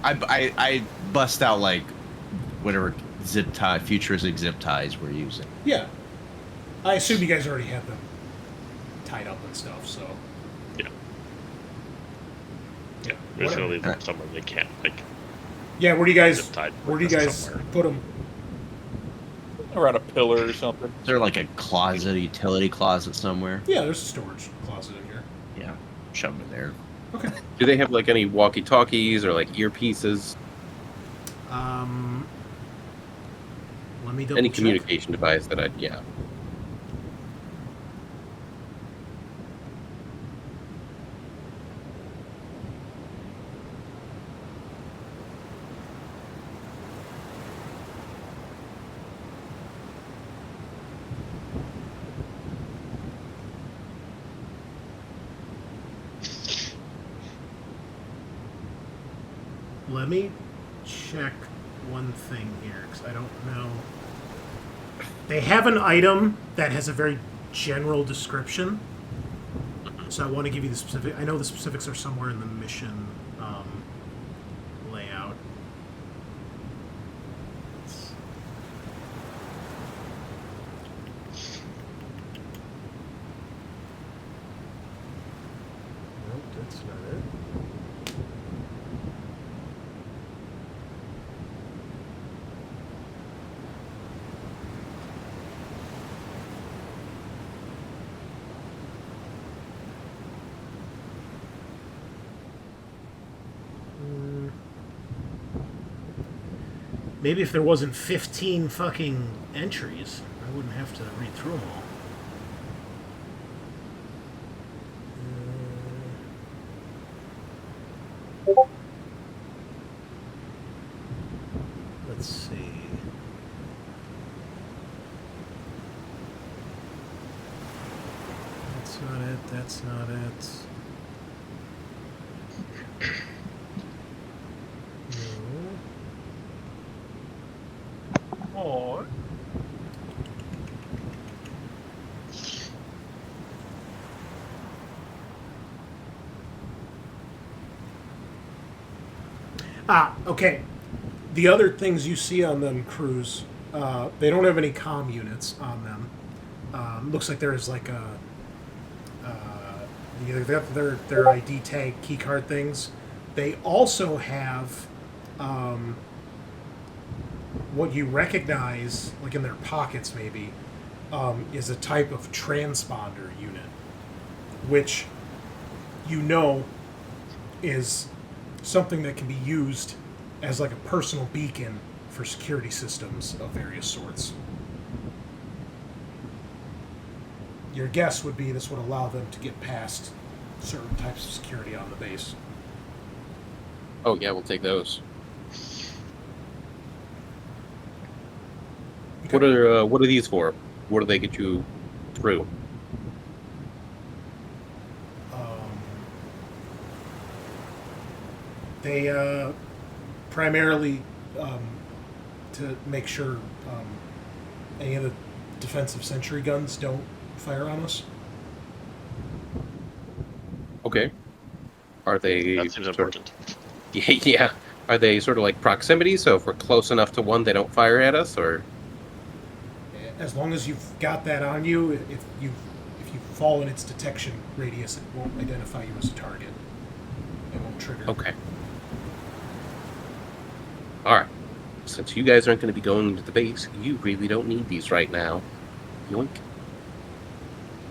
I bust out like whatever zip tie, futuristic zip ties we're using. Yeah. I assume you guys already have them tied up and stuff, so. Yeah. Yeah, we're just gonna leave them Alright. somewhere they can't, like, Yeah, where do you guys zip tied. where do you guys somewhere. put them? Around a pillar or something. Is there like a closet, utility closet somewhere? Yeah, there's a storage closet in here. Yeah, shove it there. Okay. Do they have like any walkie-talkies or like earpieces? Let me double Any check. communication device that yeah. Let me check one thing here, because I don't know. They have an item that has a very general description, so I want to give you the specific. I know the specifics are somewhere in the mission layout. Nope, that's not it. Maybe if there wasn't 15 fucking entries, I wouldn't have to read through them all. Let's see. That's not it. That's not it. Oh. Okay. The other things you see on them, Cruz, they don't have any comm units on them. Looks like there's like they got their ID tag keycard things. They also have what you recognize, like in their pockets maybe, is a type of transponder unit, which you know is something that can be used as like a personal beacon for security systems of various sorts. Your guess would be this would allow them to get past certain types of security on the base. Oh yeah, we'll take those. Okay. What are these for? What do they get you through? They primarily to make sure any of the defensive sentry guns don't fire on us. Okay. Are they? That seems important. Yeah. Are they sort of like proximity? So if we're close enough to one, they don't fire at us, or? As long as you've got that on you, if you fall in its detection radius, it won't identify you as a target. It won't trigger. Okay. All right. Since you guys aren't going to be going to the base, you really don't need these right now. Yoink.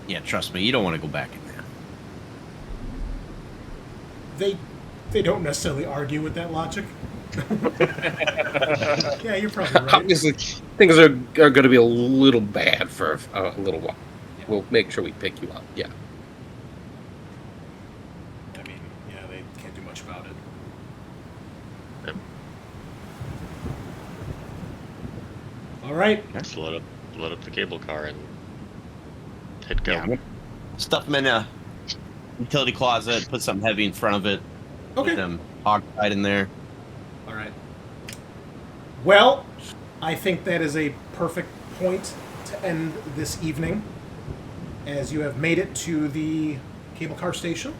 Yeah, trust me, you don't want to go back in there. They don't necessarily argue with that logic. Yeah, you're probably right. Obviously, things are going to be a little bad for a little while. Yeah. We'll make sure we pick you up. Yeah. I mean, yeah, they can't do much about it. Yep. All right. Just load up the cable car and hit go. Yeah. Stuff them in a utility closet, put something heavy in front of it. Okay. Get them hogtied in there. All right. Well, I think that is a perfect point to end this evening, as you have made it to the cable car station,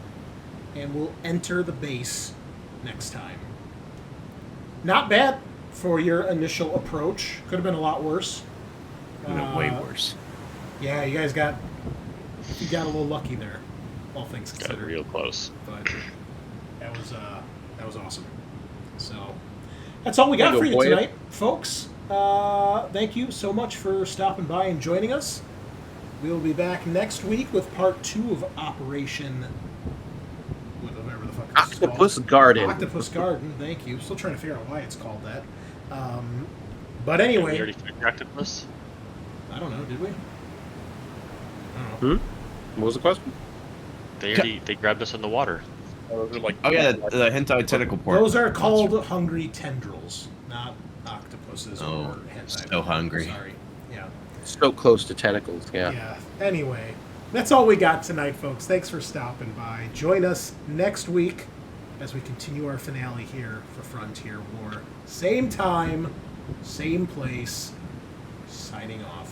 and will enter the base next time. Not bad for your initial approach. Could have been a lot worse. Way worse. Yeah, you guys got a little lucky there, all things Got considered. real close. But that was awesome. So that's all we got for you tonight, folks. thank you so much for stopping by and joining us. We will be back next week with part 2 of Operation... whatever the fuck it's Octopus called. Garden. Octopus Garden, thank you. Still trying to figure out why it's called that. But Did we anyway... already finish Octopus? I don't know, did we? I don't know. What was the question? They grabbed us in the water. Oh yeah, the hentai tentacle pork. Those are called hungry tendrils, not octopuses or hentai. So hungry. Sorry. Yeah. So close to tentacles, yeah. Yeah. Anyway, that's all we got tonight, folks. Thanks for stopping by. Join us next week as we continue our finale here for Frontier War. Same time, same place. Signing off.